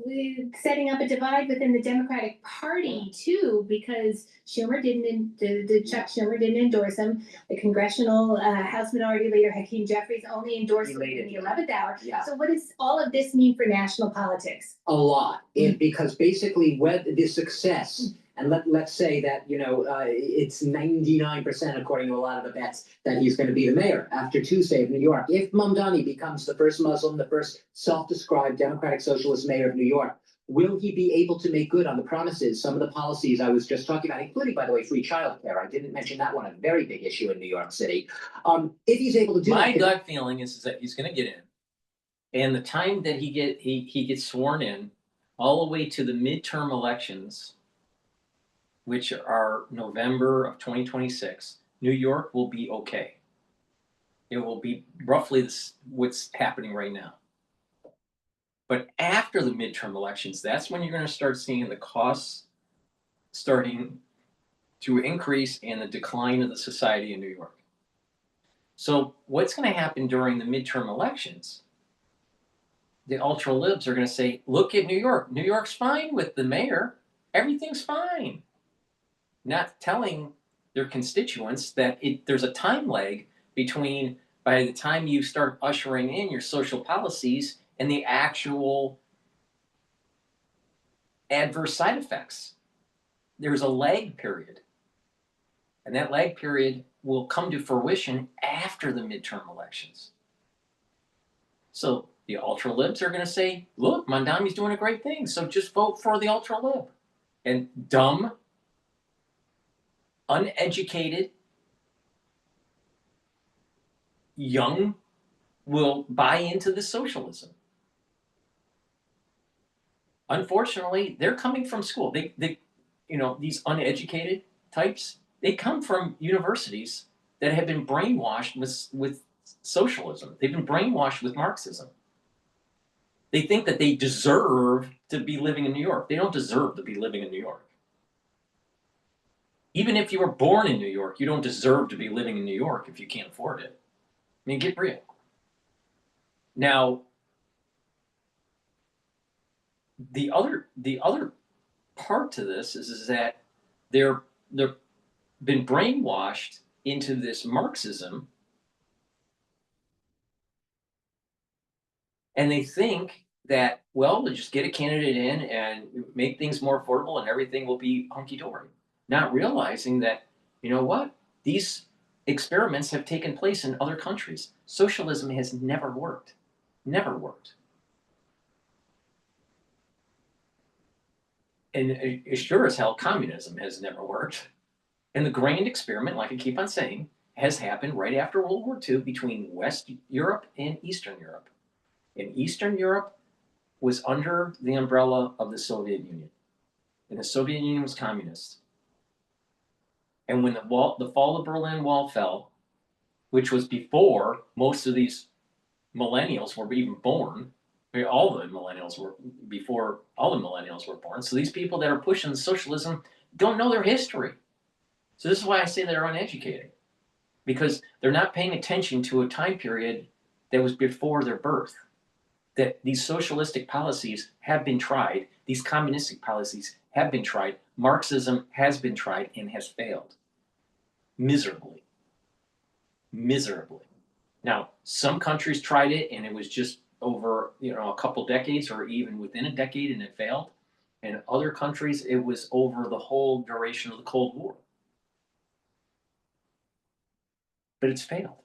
setting up a divide within the Democratic Party too, because Chuck Schumer didn't endorse him. The congressional House Minority Leader Hakeem Jeffries only endorsed him in the 11th hour. Yeah. So what does all of this mean for national politics? A lot, because basically the success, and let's say that, it's 99%, according to a lot of the bets, that he's going to be the mayor after Tuesday of New York. If Mamdani becomes the first Muslim, the first self-described Democratic Socialist mayor of New York, will he be able to make good on the promises, some of the policies I was just talking about, including, by the way, free childcare? I didn't mention that one, a very big issue in New York City. If he's able to do my gut feeling is that he's going to get in, and the time that he gets sworn in, all the way to the midterm elections, which are November of 2026, New York will be okay. It will be roughly what's happening right now. But after the midterm elections, that's when you're going to start seeing the costs starting to increase and the decline of the society in New York. So what's going to happen during the midterm elections? The ultra libs are going to say, look at New York. New York's fine with the mayor. Everything's fine. Not telling their constituents that there's a time lag between by the time you start ushering in your social policies and the actual adverse side effects. There's a lag period. And that lag period will come to fruition after the midterm elections. So the ultra libs are going to say, look, Mamdani's doing a great thing, so just vote for the ultra lib. And dumb, uneducated, young will buy into the socialism. Unfortunately, they're coming from school. They these uneducated types, they come from universities that have been brainwashed with socialism. They've been brainwashed with Marxism. They think that they deserve to be living in New York. They don't deserve to be living in New York. Even if you were born in New York, you don't deserve to be living in New York if you can't afford it. I mean, get real. Now, the other part to this is that they're been brainwashed into this Marxism, and they think that, well, we'll just get a candidate in and make things more affordable and everything will be hunky-dory. Not realizing that, you know what? These experiments have taken place in other countries. Socialism has never worked. Never worked. And sure as hell, communism has never worked. And the grand experiment, like I keep on saying, has happened right after World War II between West Europe and Eastern Europe. And Eastern Europe was under the umbrella of the Soviet Union. And the Soviet Union was communist. And when the fall of Berlin Wall fell, which was before most of these millennials were even born, all the millennials were before all the millennials were born. So these people that are pushing socialism don't know their history. So this is why I say they're uneducated, because they're not paying attention to a time period that was before their birth. That these socialistic policies have been tried, these communistic policies have been tried, Marxism has been tried and has failed. Miserably. Miserably. Now, some countries tried it and it was just over, a couple decades or even within a decade and it failed. And other countries, it was over the whole duration of the Cold War. But it's failed.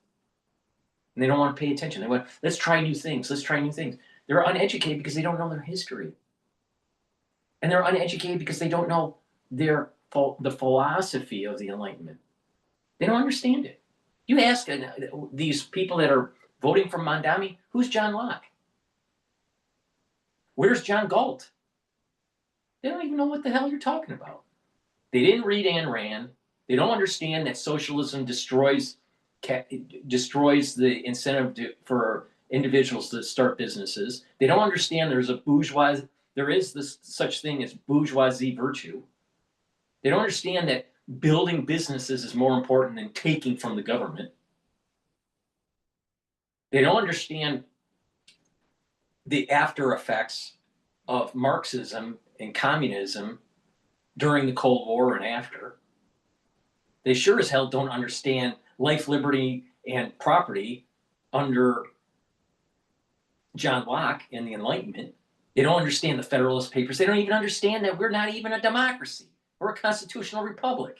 And they don't want to pay attention. They want, let's try new things. Let's try new things. They're uneducated because they don't know their history. And they're uneducated because they don't know the philosophy of the Enlightenment. They don't understand it. You ask these people that are voting for Mamdani, who's John Locke? Where's John Galt? They don't even know what the hell you're talking about. They didn't read Ayn Rand. They don't understand that socialism destroys the incentive for individuals to start businesses. They don't understand there is this such thing as bourgeoisie virtue. They don't understand that building businesses is more important than taking from the government. They don't understand the after effects of Marxism and communism during the Cold War and after. They sure as hell don't understand life, liberty, and property under John Locke and the Enlightenment. They don't understand the Federalist Papers. They don't even understand that we're not even a democracy. We're a constitutional republic.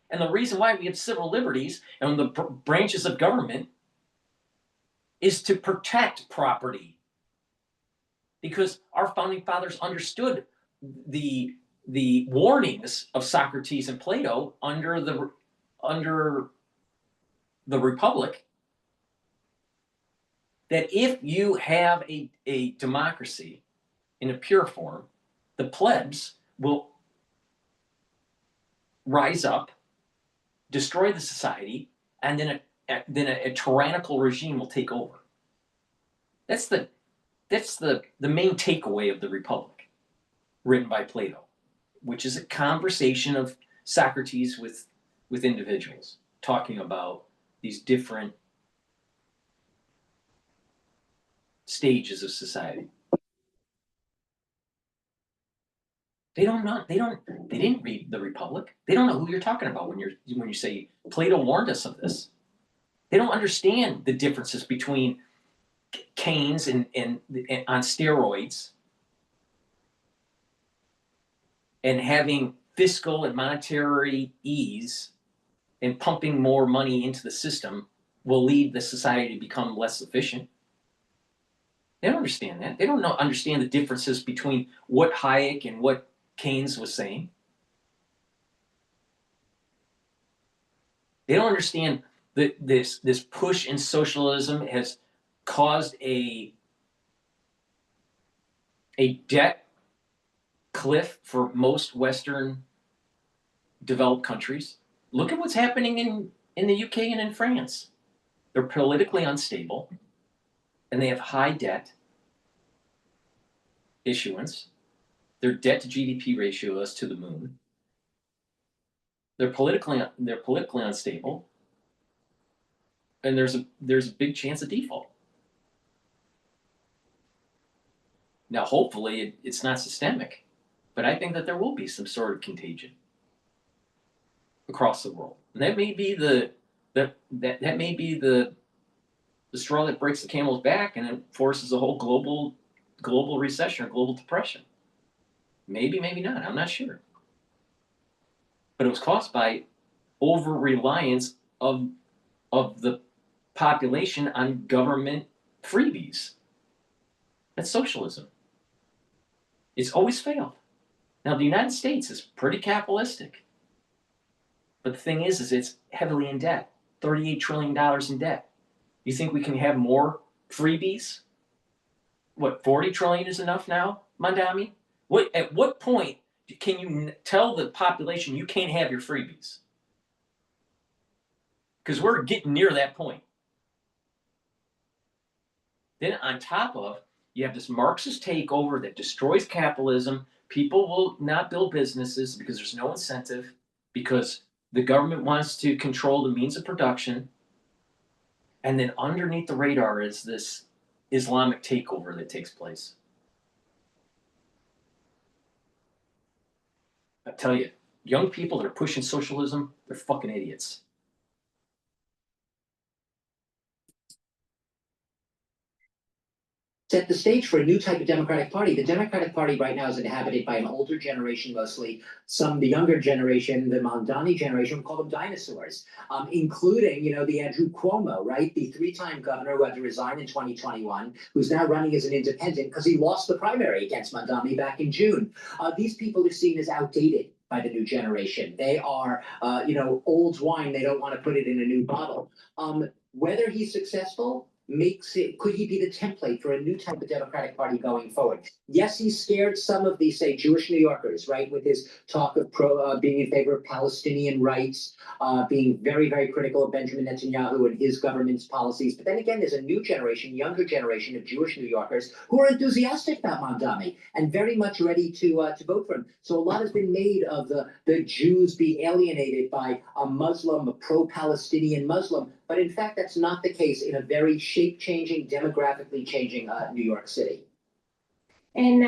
And the reason why we have civil liberties and the branches of government is to protect property. Because our founding fathers understood the warnings of Socrates and Plato under the Republic, that if you have a democracy in a pure form, the plebs will rise up, destroy the society, and then a tyrannical regime will take over. That's the main takeaway of the Republic, written by Plato, which is a conversation of Socrates with individuals, talking about these different stages of society. They didn't read the Republic. They don't know who you're talking about when you say Plato warned us of this. They don't understand the differences between Keynes and on steroids and having fiscal and monetary ease and pumping more money into the system will lead the society to become less efficient. They don't understand that. They don't understand the differences between what Hayek and what Keynes was saying. They don't understand that this push in socialism has caused a debt cliff for most Western developed countries. Look at what's happening in the UK and in France. They're politically unstable and they have high debt issuance. Their debt to GDP ratio is to the moon. They're politically unstable, and there's a big chance of default. Now, hopefully, it's not systemic, but I think that there will be some sort of contagion across the world, and that may be the straw that breaks the camel's back, and it forces a whole global recession or global depression. Maybe, maybe not. I'm not sure. But it was caused by over reliance of the population on government freebies. That's socialism. It's always failed. Now, the United States is pretty capitalistic. But the thing is it's heavily in debt. $38 trillion in debt. You think we can have more freebies? What, 40 trillion is enough now, Mamdani? At what point can you tell the population you can't have your freebies? Because we're getting near that point. Then on top of, you have this Marxist takeover that destroys capitalism. People will not build businesses because there's no incentive, because the government wants to control the means of production. And then underneath the radar is this Islamic takeover that takes place. I tell you, young people that are pushing socialism, they're fucking idiots. Set the stage for a new type of Democratic Party. The Democratic Party right now is inhabited by an older generation, mostly. The younger generation, the Mamdani generation, we call them dinosaurs, including, the Andrew Cuomo, right? The three-time governor who had to resign in 2021, who's now running as an independent because he lost the primary against Mamdani back in June. These people are seen as outdated by the new generation. They are, old wine. They don't want to put it in a new bottle. Whether he's successful could he be the template for a new type of Democratic Party going forward? Yes, he scared some of these, say, Jewish New Yorkers, right, with his talk of being in favor of Palestinian rights, being very, very critical of Benjamin Netanyahu and his government's policies. But then again, there's a new generation, younger generation of Jewish New Yorkers who are enthusiastic about Mamdani and very much ready to vote for him. So a lot has been made of the Jews being alienated by a Muslim, a pro-Palestinian Muslim. But in fact, that's not the case in a very shape-changing, demographically changing New York City. And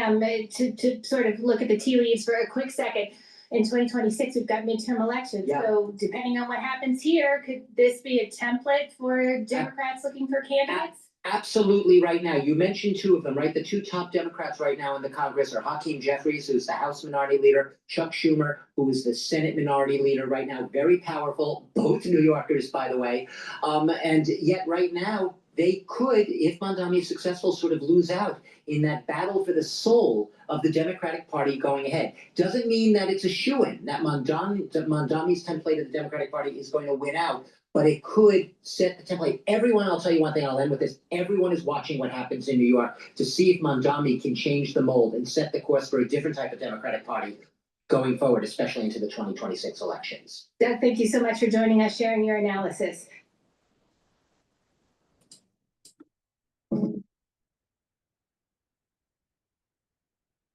to sort of look at the tea leaves for a quick second, in 2026, we've got midterm elections. Yeah. So depending on what happens here, could this be a template for Democrats looking for candidates? Absolutely right now. You mentioned two of them, right? The two top Democrats right now in the Congress are Hakeem Jeffries, who's the House Minority Leader, Chuck Schumer, who is the Senate Minority Leader right now. Very powerful, both New Yorkers, by the way. And yet right now, they could, if Mamdani is successful, sort of lose out in that battle for the soul of the Democratic Party going ahead. Doesn't mean that it's a shoo-in, that Mamdani's template of the Democratic Party is going to win out, but it could set the template. I'll tell you one thing, I'll end with this. Everyone is watching what happens in New York to see if Mamdani can change the mold and set the course for a different type of Democratic Party going forward, especially into the 2026 elections. Doug, thank you so much for joining us, sharing your analysis.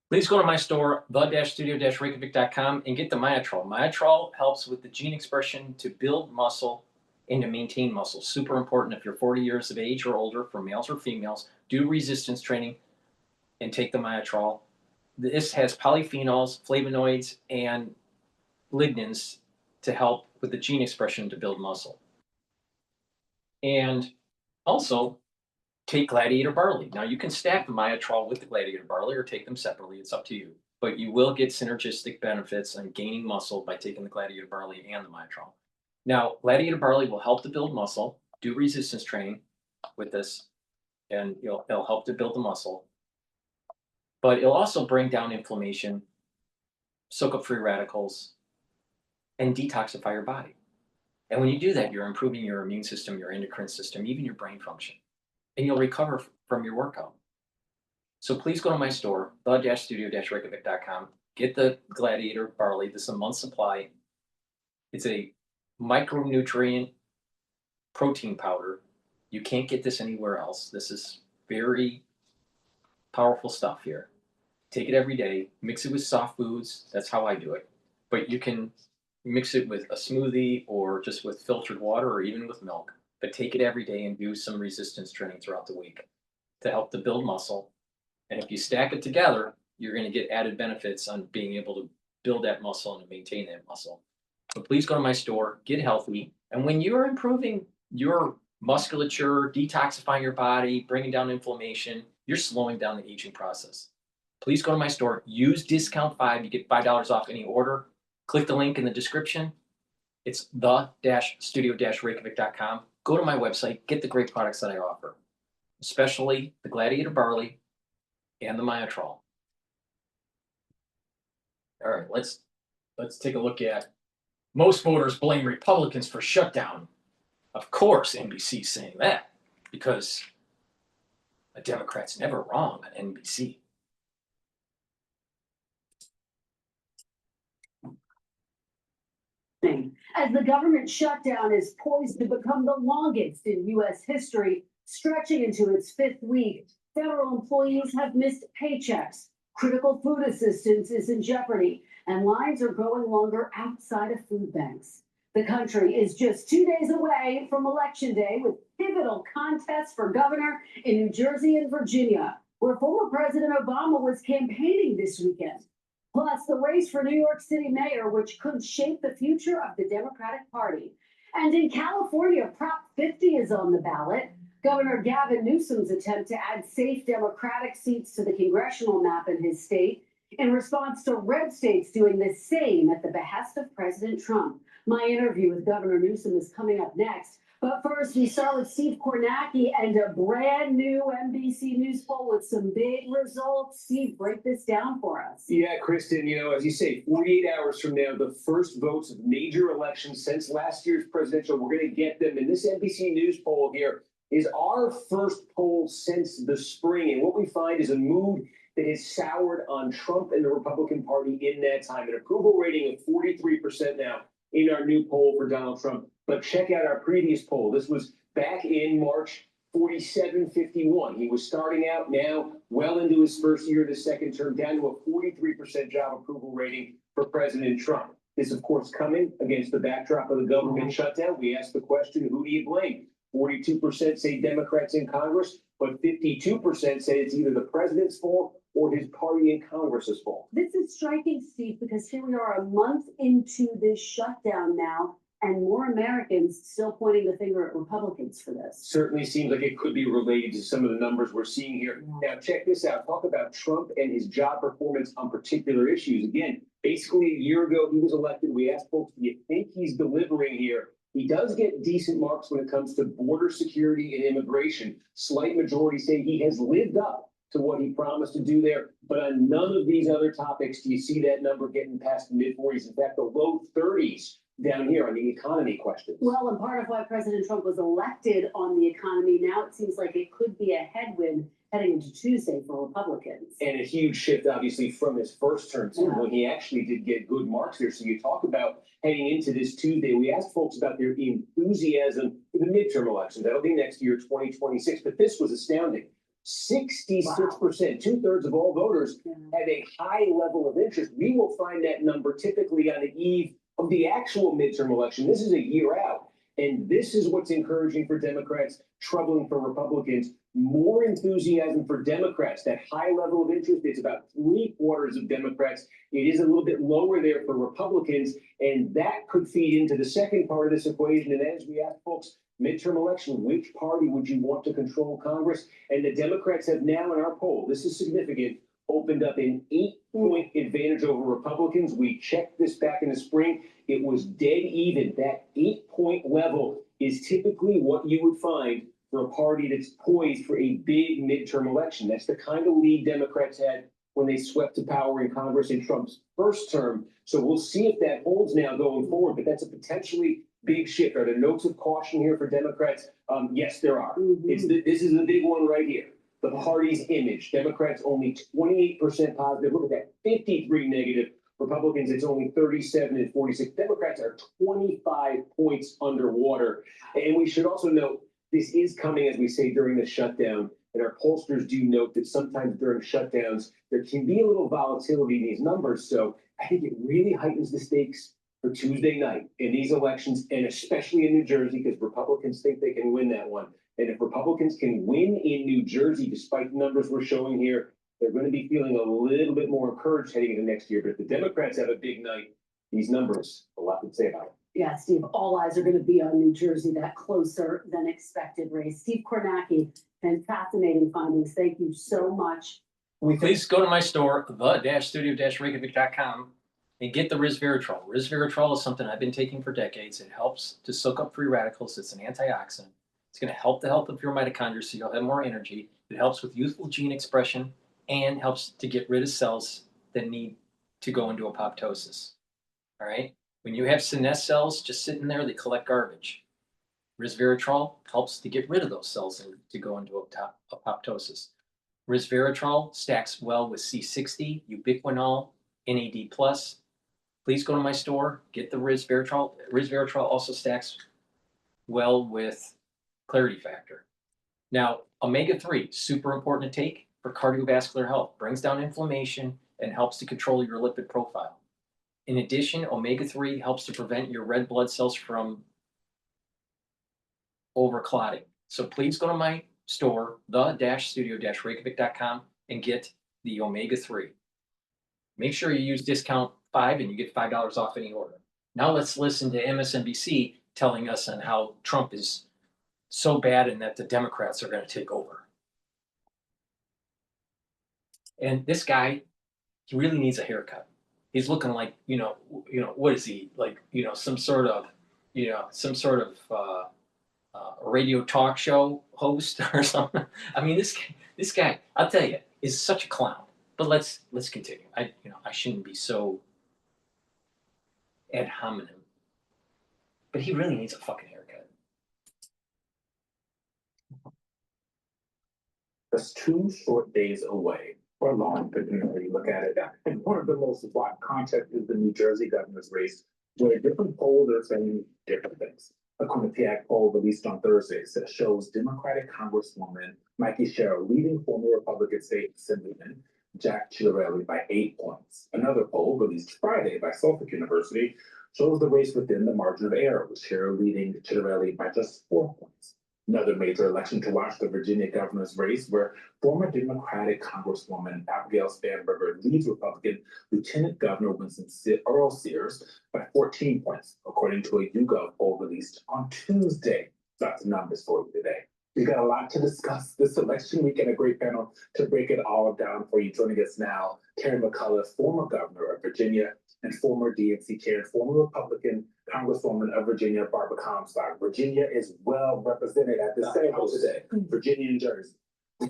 Please go to my store, the-studio-reykjavik.com, and get the Myotrol. Myotrol helps with the gene expression to build muscle and to maintain muscle. Super important if you're 40 years of age or older, for males or females. Do resistance training and take the Myotrol. This has polyphenols, flavonoids, and lignans to help with the gene expression to build muscle. And also, take Gladiator Barley. Now, you can stack the Myotrol with the Gladiator Barley or take them separately. It's up to you. But you will get synergistic benefits on gaining muscle by taking the Gladiator Barley and the Myotrol. Now, Gladiator Barley will help to build muscle. Do resistance training with this, and it'll help to build the muscle. But it'll also bring down inflammation, soak up free radicals, and detoxify your body. And when you do that, you're improving your immune system, your endocrine system, even your brain function. And you'll recover from your workout. So please go to my store, the-studio-reykjavik.com. Get the Gladiator Barley. This is a month's supply. It's a micronutrient protein powder. You can't get this anywhere else. This is very powerful stuff here. Take it every day. Mix it with soft foods. That's how I do it. But you can mix it with a smoothie or just with filtered water or even with milk. But take it every day and do some resistance training throughout the week to help to build muscle And if you stack it together, you're going to get added benefits on being able to build that muscle and maintain that muscle. So please go to my store, get healthy. And when you're improving your musculature, detoxifying your body, bringing down inflammation, you're slowing down the aging process. Please go to my store, use discount 5, you get $5 off any order. Click the link in the description. It's the-studio-reykjavik.com. Go to my website, get the great products that I offer, especially the Gladiator Barley and the Myotrol. All right, let's take a look at most voters blame Republicans for shutdown. Of course, NBC's saying that because a Democrat's never wrong on NBC. As the government shutdown is poised to become the longest in U.S. history, stretching into its 5th week, federal employees have missed paychecks. Critical food assistance is in jeopardy, and lines are growing longer outside of food banks. The country is just 2 days away from Election Day, with pivotal contests for governor in New Jersey and Virginia, where former President Obama was campaigning this weekend. Plus, the race for New York City mayor, which could shape the future of the Democratic Party. And in California, Prop 50 is on the ballot. Governor Gavin Newsom's attempt to add safe Democratic seats to the congressional map in his state in response to red states doing the same at the behest of President Trump. My interview with Governor Newsom is coming up next. But first, we start with Steve Kornacki and a brand new NBC News poll with some big results. Steve, break this down for us. Yeah, Kristen, as you say, 48 hours from now, the first votes of major elections since last year's presidential, we're going to get them. And this NBC News poll here is our first poll since the spring. And what we find is a mood that has soured on Trump and the Republican Party in that time. An approval rating of 43% now in our new poll for Donald Trump. But check out our previous poll. This was back in March, 47-51. He was starting out now well into his first year of the second term, down to a 43% job approval rating for President Trump. This, of course, coming against the backdrop of the government shutdown. We asked the question, who do you blame? 42% say Democrats in Congress, but 52% say it's either the president's fault or his party in Congress's fault. This is striking, Steve, because here we are a month into this shutdown now, and more Americans still pointing the finger at Republicans for this. Certainly seems like it could be related to some of the numbers we're seeing here. Now, check this out. Talk about Trump and his job performance on particular issues. Again, basically a year ago, he was elected. We asked folks, do you think he's delivering here? He does get decent marks when it comes to border security and immigration. Slight majority say he has lived up to what he promised to do there. But on none of these other topics do you see that number getting past the mid-40s. In fact, the low 30s down here on the economy questions. Well, and part of why President Trump was elected on the economy, now it seems like it could be a headwind heading into Tuesday for Republicans. And a huge shift, obviously, from his first term, too, when he actually did get good marks there. So you talk about heading into this Tuesday. We asked folks about their enthusiasm for the midterm elections. That'll be next year, 2026. But this was astounding. 66%, 2/3 of all voters have a high level of interest. We will find that number typically on the eve of the actual midterm election. This is a year out. And this is what's encouraging for Democrats, troubling for Republicans. More enthusiasm for Democrats. That high level of interest, it's about 3/4 of Democrats. It is a little bit lower there for Republicans, and that could feed into the second part of this equation. And as we ask folks, midterm election, which party would you want to control Congress? And the Democrats have now in our poll, this is significant, opened up an 8-point advantage over Republicans. We checked this back in the spring. It was dead even. That 8-point level is typically what you would find for a party that's poised for a big midterm election. That's the kind of lead Democrats had when they swept to power in Congress in Trump's first term. So we'll see if that holds now going forward, but that's a potentially big shift. Are there notes of caution here for Democrats? Yes, there are. This is the big one right here. The party's image. Democrats only 28% positive. Look at that, 53 negative. Republicans, it's only 37 and 46. Democrats are 25 points underwater. And we should also note, this is coming, as we say, during the shutdown. And our pollsters do note that sometimes during shutdowns, there can be a little volatility in these numbers. So I think it really heightens the stakes for Tuesday night in these elections, and especially in New Jersey, because Republicans think they can win that one. And if Republicans can win in New Jersey, despite the numbers we're showing here, they're going to be feeling a little bit more encouraged heading into next year. But if the Democrats have a big night, these numbers, a lot to say about it. Yeah, Steve, all eyes are going to be on New Jersey, that closer than expected race. Steve Kornacki, and fascinating findings. Thank you so much. Please go to my store, the-studio-reykjavik.com, and get the resveratrol. Resveratrol is something I've been taking for decades. It helps to soak up free radicals. It's an antioxidant. It's going to help the health of your mitochondria so you'll have more energy. It helps with youthful gene expression and helps to get rid of cells that need to go into apoptosis. All right? When you have senescent cells just sitting there, they collect garbage. Resveratrol helps to get rid of those cells to go into apoptosis. Resveratrol stacks well with C60, ubiquinol, NAD+. Please go to my store, get the resveratrol. Resveratrol also stacks well with Clarity Factor. Now, omega-3, super important to take for cardiovascular health, brings down inflammation and helps to control your lipid profile. In addition, omega-3 helps to prevent your red blood cells from overclotting. So please go to my store, the-studio-reykjavik.com, and get the omega-3. Make sure you use discount 5 and you get $5 off any order. Now let's listen to MSNBC telling us on how Trump is so bad and that the Democrats are going to take over. And this guy, he really needs a haircut. He's looking like, what is he, like, some sort of radio talk show host or something. I mean, this guy, I'll tell you, is such a clown. But let's continue. I shouldn't be so ad hominem. But he really needs a fucking haircut. That's 2 short days away, or long, depending on how you look at it. And one of the most watched contests is the New Jersey governor's race, where different polls are saying different things. A Quinnipiac poll released on Thursday shows Democratic Congresswoman Mikey Sherrill leading former Republican State Assemblyman Jack Ciattarelli by 8 points. Another poll released Friday by Suffolk University shows the race within the margin of error, with Sherrill leading Ciattarelli by just 4 points. Another major election to watch, the Virginia governor's race, where former Democratic Congresswoman Abigail Spanberger leads Republican Lieutenant Governor Winston Earl Sears by 14 points, according to a YouGov poll released on Tuesday. That's the numbers for you today. We got a lot to discuss this election week and a great panel to break it all down for you. Joining us now, Terry McCullough, former governor of Virginia and former DNC chair and former Republican Congresswoman of Virginia, Barbara Comstock. Virginia is well represented at this table today. Virginia and Jersey. I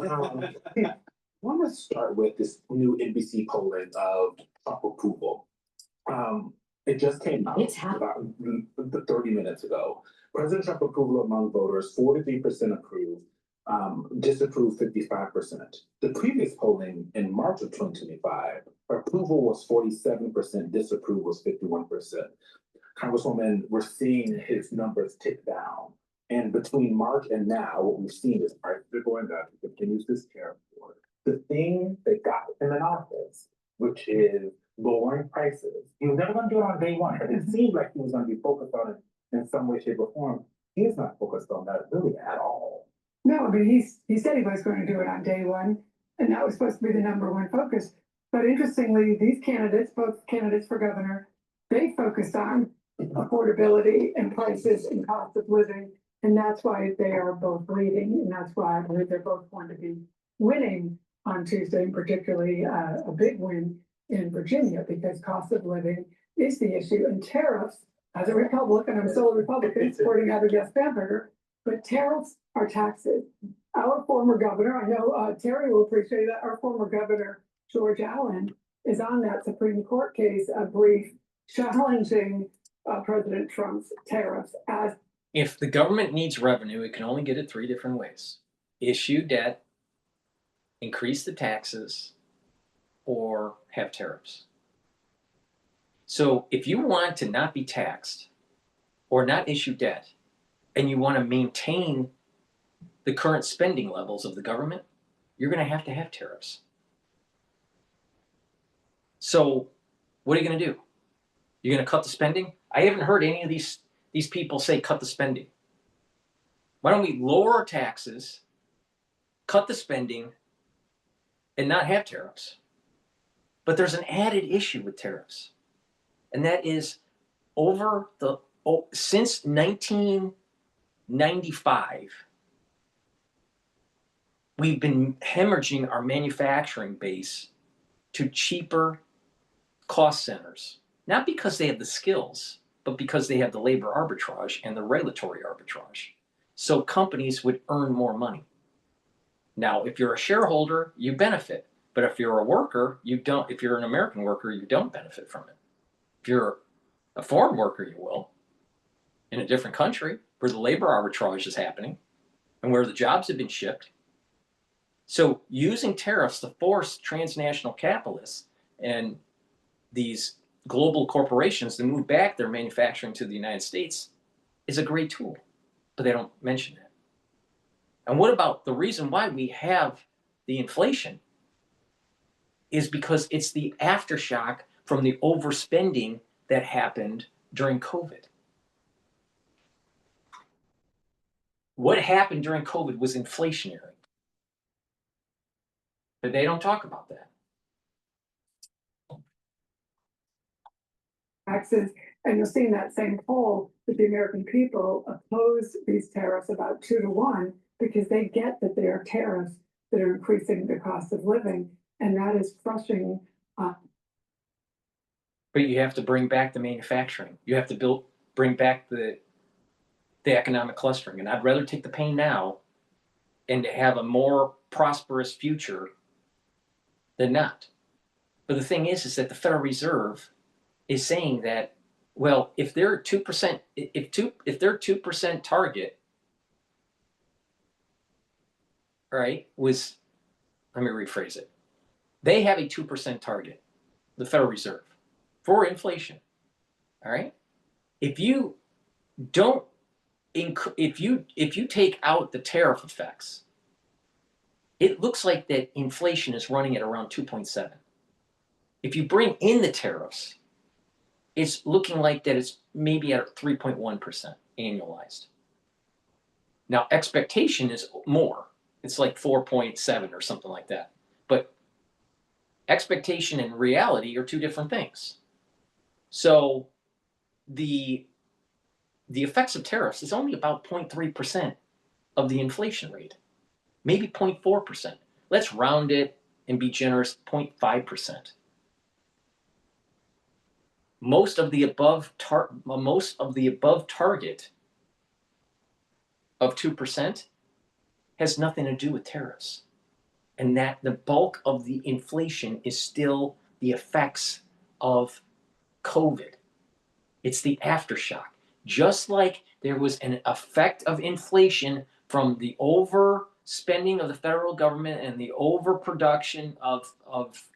want to start with this new NBC polling of Trump approval. It just came out about 30 minutes ago. President Trump approval among voters, 43% approve, disapprove 55%. The previous polling in March of 2025, approval was 47%, disapprove was 51%. Congresswoman, we're seeing his numbers tick down. And between March and now, what we've seen is prices are going up. He continues this tariff war. The thing that got him in office, which is lowering prices, he was never going to do it on day one, but it seemed like he was going to be focused on it in some way, shape, or form. He's not focused on that really at all. No, but he said he was going to do it on day one, and that was supposed to be the #1 focus. But interestingly, these candidates, both candidates for governor, they focused on affordability and prices and cost of living, and that's why they are both leading, and that's why I believe they're both going to be winning on Tuesday, and particularly a big win in Virginia, because cost of living is the issue, and tariffs. As a Republican, I'm still a Republican supporting Abigail Spanberger, but tariffs are taxes. Our former governor, I know Terry will appreciate that, our former governor, George Allen, is on that Supreme Court case, a brief challenging President Trump's tariffs as. If the government needs revenue, it can only get it 3 different ways: issue debt, increase the taxes, or have tariffs. So if you want to not be taxed or not issue debt, and you want to maintain the current spending levels of the government, you're going to have tariffs. So what are you going to do? You're going to cut the spending? I haven't heard any of these people say cut the spending. Why don't we lower our taxes, cut the spending, and not have tariffs. But there's an added issue with tariffs, and that is since 1995, we've been hemorrhaging our manufacturing base to cheaper cost centers, not because they have the skills, but because they have the labor arbitrage and the regulatory arbitrage. So companies would earn more money. Now, if you're a shareholder, you benefit. But if you're a worker, you don't. If you're an American worker, you don't benefit from it. If you're a foreign worker, you will, in a different country where the labor arbitrage is happening and where the jobs have been shipped. So using tariffs to force transnational capitalists and these global corporations to move back their manufacturing to the United States is a great tool, but they don't mention that. And what about the reason why we have the inflation is because it's the aftershock from the overspending that happened during COVID. What happened during COVID was inflationary, but they don't talk about that. Taxes, and you're seeing that same poll that the American people oppose these tariffs about 2 to 1 because they get that they are tariffs that are increasing the cost of living, and that is crushing. But you have to bring back the manufacturing. You have to bring back the economic clustering, and I'd rather take the pain now and have a more prosperous future than not. But the thing is that the Federal Reserve is saying that, well, if they're 2%, if their 2% target, right, was, let me rephrase it. They have a 2% target, the Federal Reserve, for inflation. All right. If you don't, if you take out the tariff effects, it looks like that inflation is running at around 2.7. If you bring in the tariffs, it's looking like that it's maybe at 3.1% annualized. Now, expectation is more. It's like 4.7 or something like that. But expectation and reality are two different things. So the effects of tariffs is only about 0.3% of the inflation rate, maybe 0.4%. Let's round it and be generous, 0.5%. Most of the above target of 2% has nothing to do with tariffs, and that the bulk of the inflation is still the effects of COVID. It's the aftershock. Just like there was an effect of inflation from the overspending of the federal government and the overproduction of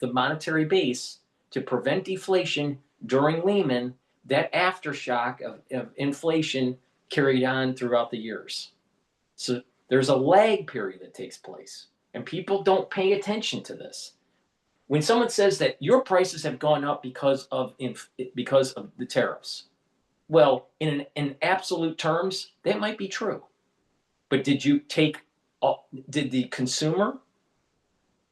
the monetary base to prevent deflation during Lehman, that aftershock of inflation carried on throughout the years. So there's a lag period that takes place, and people don't pay attention to this. When someone says that your prices have gone up because of the tariffs, well, in absolute terms, that might be true. But did the consumer,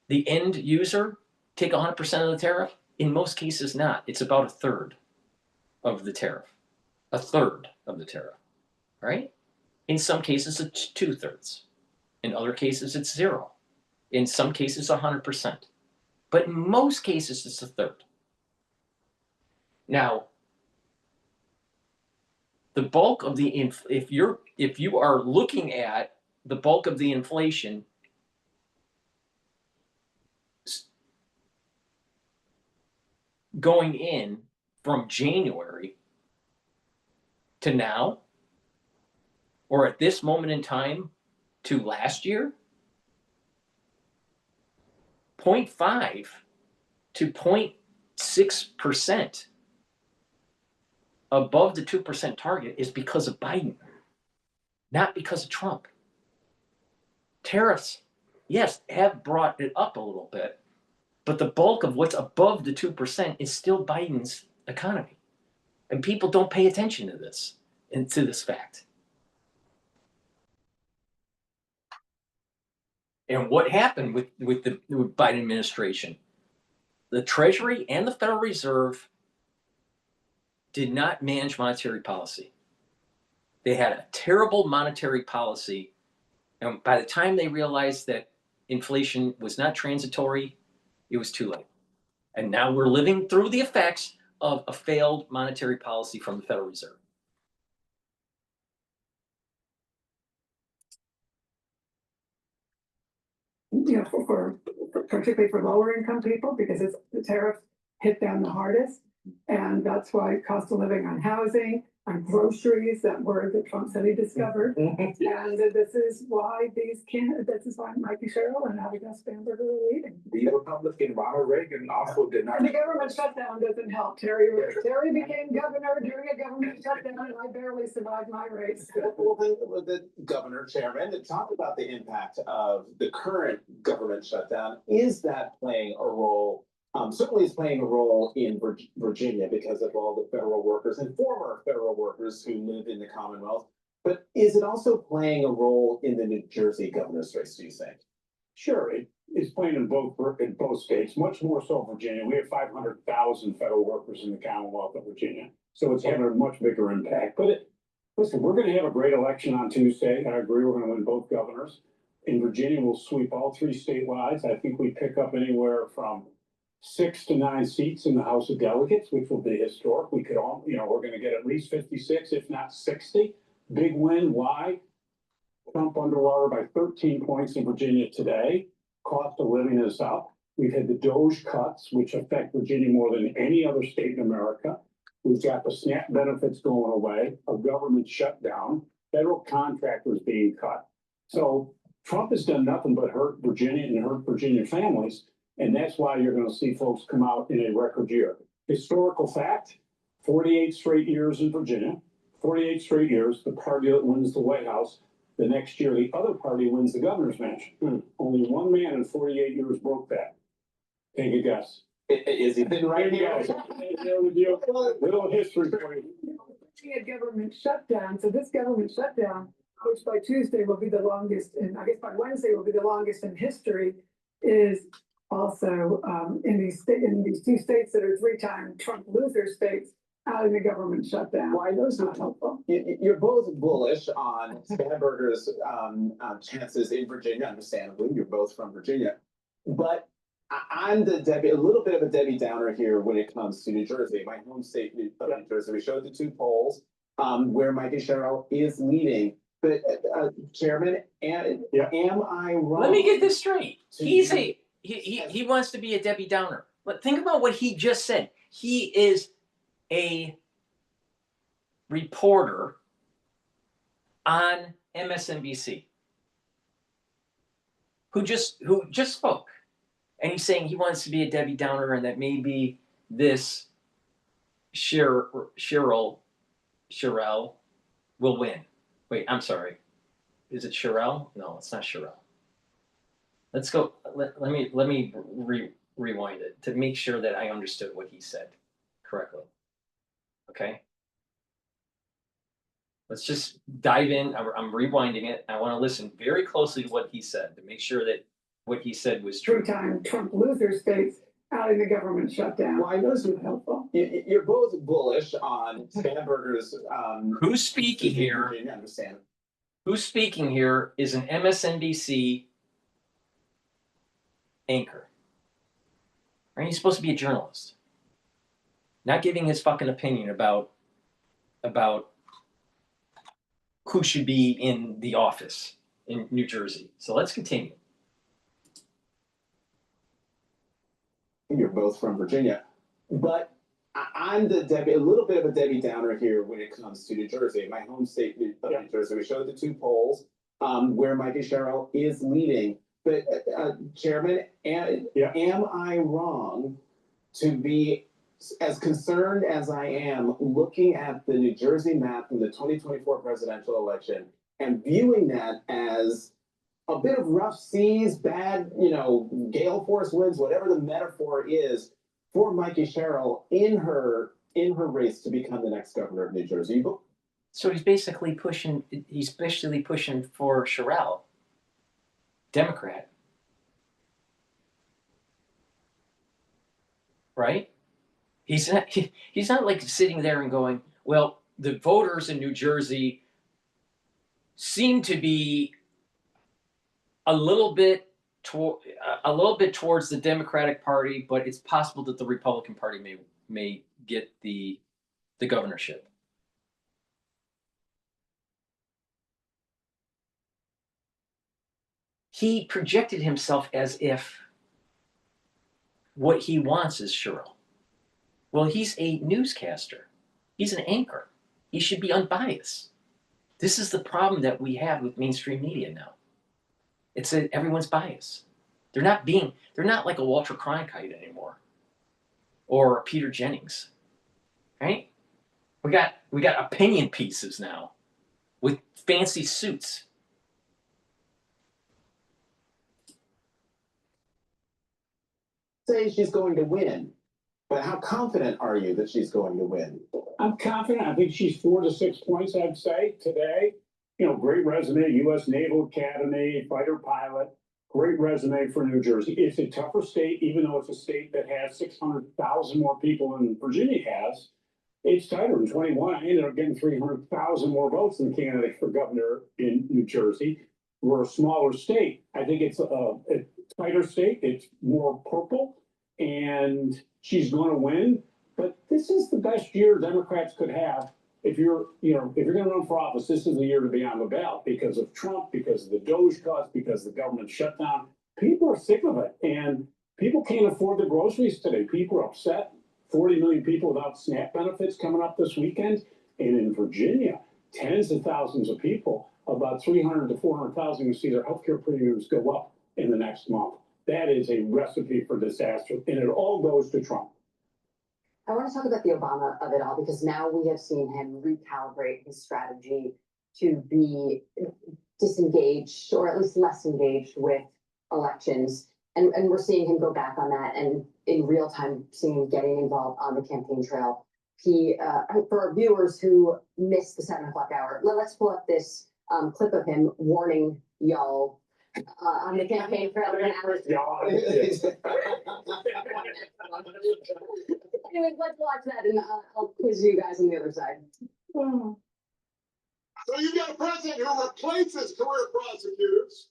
the end user, take 100% of the tariff? In most cases, not. It's about a third of the tariff. A third of the tariff, right? In some cases, it's 2/3. In other cases, it's 0. In some cases, 100%. But in most cases, it's a third. Now, the bulk of the if you are looking at the bulk of the inflation going in from January to now, or at this moment in time to last year, 0.5 to 0.6% above the 2% target is because of Biden, not because of Trump. Tariffs, yes, have brought it up a little bit, but the bulk of what's above the 2% is still Biden's economy. And people don't pay attention to this and to this fact. And what happened with the Biden administration? The Treasury and the Federal Reserve did not manage monetary policy. They had a terrible monetary policy. And by the time they realized that inflation was not transitory, it was too late. And now we're living through the effects of a failed monetary policy from the Federal Reserve. You know, for particularly for lower income people, because it's the tariffs hit them the hardest. And that's why cost of living on housing, on groceries, that word that Trump said he discovered. And this is why this is why Mikey Sherrill and Abigail Spanberger are leaving. The Republican Ronald Reagan also did not. And the government shutdown doesn't help. Terry became governor during a government shutdown, and I barely survived my race. Well, the governor, chairman, to talk about the impact of the current government shutdown, is that playing a role? Certainly is playing a role in Virginia because of all the federal workers and former federal workers who live in the Commonwealth. But is it also playing a role in the New Jersey governor's race, do you think? Sure, it is playing in both states, much more so Virginia. We have 500,000 federal workers in the Commonwealth of Virginia, so it's having a much bigger impact. But listen, we're going to have a great election on Tuesday. I agree, we're going to win both governors. In Virginia, we'll sweep all 3 statewide. I think we pick up anywhere from 6 to 9 seats in the House of Delegates, which will be historic. We could all, you know, we're going to get at least 56, if not 60. Big win. Why? Trump underwater by 13 points in Virginia today. Cost of living is up. We've had the DOGE cuts, which affect Virginia more than any other state in America. We've got the SNAP benefits going away, a government shutdown, federal contractors being cut. So Trump has done nothing but hurt Virginia and hurt Virginia families. And that's why you're going to see folks come out in a record year. Historical fact, 48 straight years in Virginia, 48 straight years, the party that wins the White House. The next year, the other party wins the governor's mansion. Only one man in 48 years broke that. Take a guess. Is he right here? Little history for you. A government shutdown. So this government shutdown, which by Tuesday will be the longest, and I guess by Wednesday will be the longest in history, is also in these 2 states that are 3-time Trump loser states out in the government shutdown. Why those not helpful? You're both bullish on Spanberger's chances in Virginia, understandably. You're both from Virginia. But I'm a little bit of a Debbie Downer here when it comes to New Jersey, my home state of New Jersey. We showed the 2 polls where Mikey Sherrill is leading. But Chairman, am I wrong? Let me get this straight. He wants to be a Debbie Downer. But think about what he just said. He is a reporter on MSNBC who just spoke. And he's saying he wants to be a Debbie Downer and that maybe this Sherrill will win. Wait, I'm sorry. Is it Sherrill? No, it's not Sherrill. Let's go. Let me rewind it to make sure that I understood what he said correctly. Okay. Let's just dive in. I'm rewinding it. I want to listen very closely to what he said to make sure that what he said was true. 3-time Trump loser states out in the government shutdown. Well, I know it's helpful. You're both bullish on Spanberger's. Who's speaking here? Who's speaking here is an MSNBC anchor. Right? He's supposed to be a journalist, not giving his fucking opinion about who should be in the office in New Jersey. So let's continue. You're both from Virginia, but I'm a little bit of a Debbie Downer here when it comes to New Jersey, my home state of New Jersey. We showed the 2 polls where Mikey Sherrill is leading. But Chairman, am I wrong to be as concerned as I am looking at the New Jersey map from the 2024 presidential election and viewing that as a bit of rough seas, bad, gale force winds, whatever the metaphor is for Mikey Sherrill in her race to become the next governor of New Jersey? So he's basically pushing for Sherrill, Democrat. right? He's not like sitting there and going, well, the voters in New Jersey seem to be a little bit towards the Democratic Party, but it's possible that the Republican Party may get the governorship. He projected himself as if what he wants is Cheryl. Well, he's a newscaster. He's an anchor. He should be unbiased. This is the problem that we have with mainstream media now. It's that everyone's biased. They're not like a Walter Cronkite anymore, or a Peter Jennings, right? We got opinion pieces now with fancy suits. Say she's going to win, but how confident are you that she's going to win? I'm confident. I think she's 4 to 6 points, I'd say, today. You know, great resume, U.S. Naval Academy, fighter pilot, great resume for New Jersey. It's a tougher state, even though it's a state that has 600,000 more people than Virginia has. It's tighter in 21. I ended up getting 300,000 more votes than the candidate for governor in New Jersey. We're a smaller state. I think it's a tighter state. It's more purple, and she's going to win. But this is the best year Democrats could have. If you're going to run for office, this is the year to be on the ballot because of Trump, because of the Doge cuts, because of the government shutdown. People are sick of it, and people can't afford the groceries today. People are upset. 40 million people without SNAP benefits coming up this weekend. And in Virginia, tens of thousands of people, about 300 to 400,000, will see their healthcare premiums go up in the next month. That is a recipe for disaster, and it all goes to Trump. I want to talk about the Obama of it all, because now we have seen him recalibrate his strategy to be disengaged, or at least less engaged with elections. And we're seeing him go back on that, and in real time, seeing him getting involved on the campaign trail. He, for viewers who missed the 7 o'clock hour, let's pull up this clip of him warning y'all on the campaign trail. Anyways, let's watch that, and I'll quiz you guys on the other side. So you've got a president who replaces career prosecutors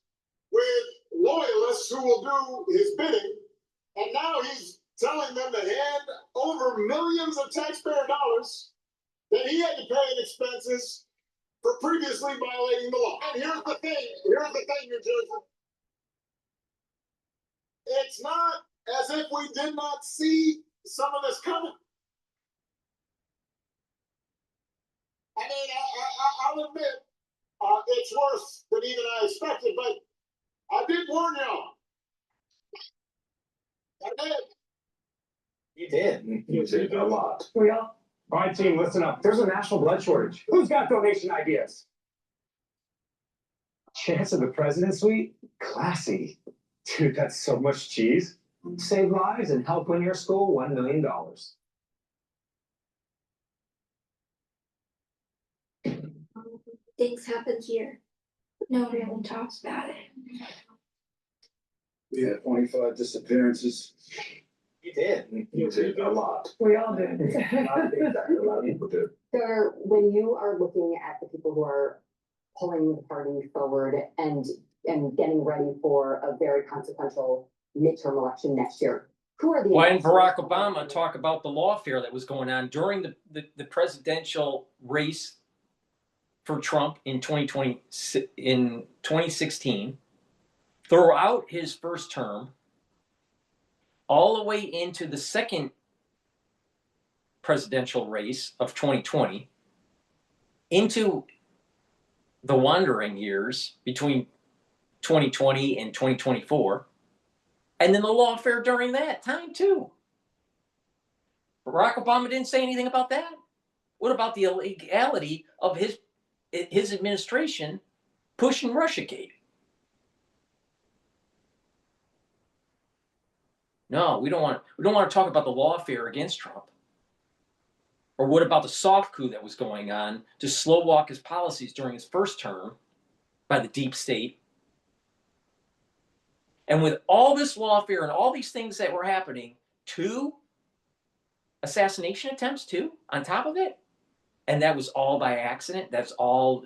with loyalists who will do his bidding, and now he's telling them to hand over millions of taxpayer dollars that he had to pay in expenses for previously violating the law. And here's the thing, New Jersey. It's not as if we did not see some of this coming. I mean, I'll admit, it's worse than even I expected, but I did warn y'all. I did. You did. You did a lot. We all. All right, team, listen up. There's a national blood shortage. Who's got donation ideas? Chance of the President's Suite? Classy. Dude, that's so much cheese. Save lives and help win your school $1 million. Things happen here. Nobody ever talks about it. We had 25 disappearances. You did. You did a lot. We all did. A lot of people did. So when you are looking at the people who are pulling the party forward and getting ready for a very consequential midterm election next year, who are the— Why didn't Barack Obama talk about the lawfare that was going on during the presidential race for Trump in 2016, throughout his first term, all the way into the second presidential race of 2020, into the wandering years between 2020 and 2024, and then the lawfare during that time too. Barack Obama didn't say anything about that. What about the illegality of his administration pushing Russiagate? No, we don't want to talk about the lawfare against Trump. Or what about the soft coup that was going on to slow walk his policies during his first term by the deep state? And with all this lawfare and all these things that were happening, 2 assassination attempts too, on top of it. And that was all by accident. That's all,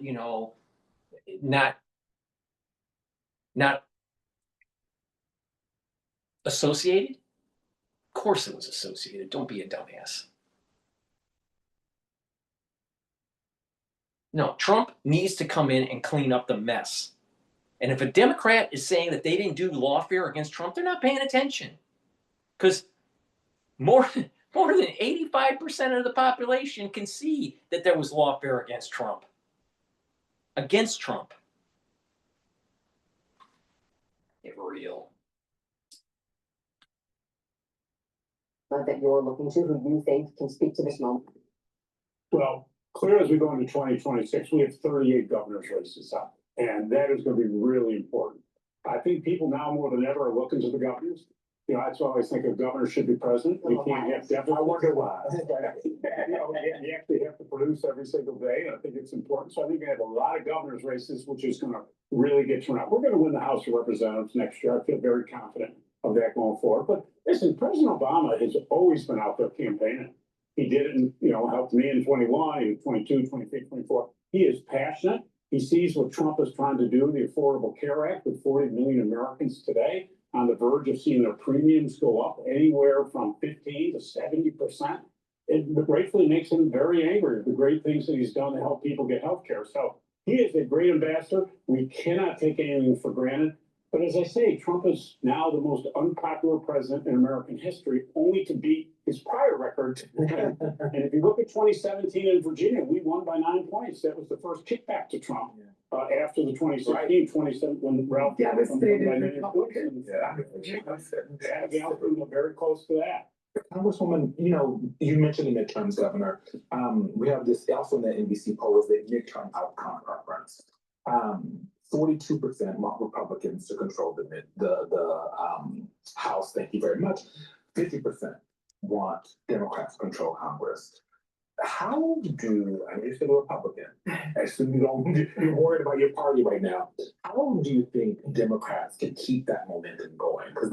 not associated. Of course it was associated. Don't be a dumbass. No, Trump needs to come in and clean up the mess. And if a Democrat is saying that they didn't do lawfare against Trump, they're not paying attention. Because more than 85% of the population can see that there was lawfare against Trump. Against Trump. Get real. That you're looking to, who you think can speak to this moment? Well, clear as we go into 2026, we have 38 governor's races up, and that is going to be really important. I think people now more than ever are looking to the governors. That's why I always think a governor should be president. You can't have deficits. I wonder why. You actually have to produce every single day, and I think it's important. So I think we have a lot of governor's races, which is going to really get turned out. We're going to win the House of Representatives next year. I feel very confident of that going forward. But listen, President Obama has always been out there campaigning. He did it, helped me in 21, he was 22, 23, 24. He is passionate. He sees what Trump is trying to do, the Affordable Care Act, with 40 million Americans today on the verge of seeing their premiums go up anywhere from 15 to 70%. It rightfully makes him very angry at the great things that he's done to help people get health care. So he is a great ambassador. We cannot take anything for granted. But as I say, Trump is now the most unpopular president in American history, only to beat his prior record. And if you look at 2017 in Virginia, we won by 9 points. That was the first kickback to Trump after the 2016, 27, when Ralph. Devastated Republicans. Yeah, we're very close to that. Congresswoman, you mentioned the midterms, Governor. We have this also in the NBC poll is the midterm outcome preference. 42% want Republicans to control the House. Thank you very much. 50% want Democrats to control Congress. How do, I mean, you're still a Republican, so you're worried about your party right now. How do you think Democrats can keep that momentum going? Because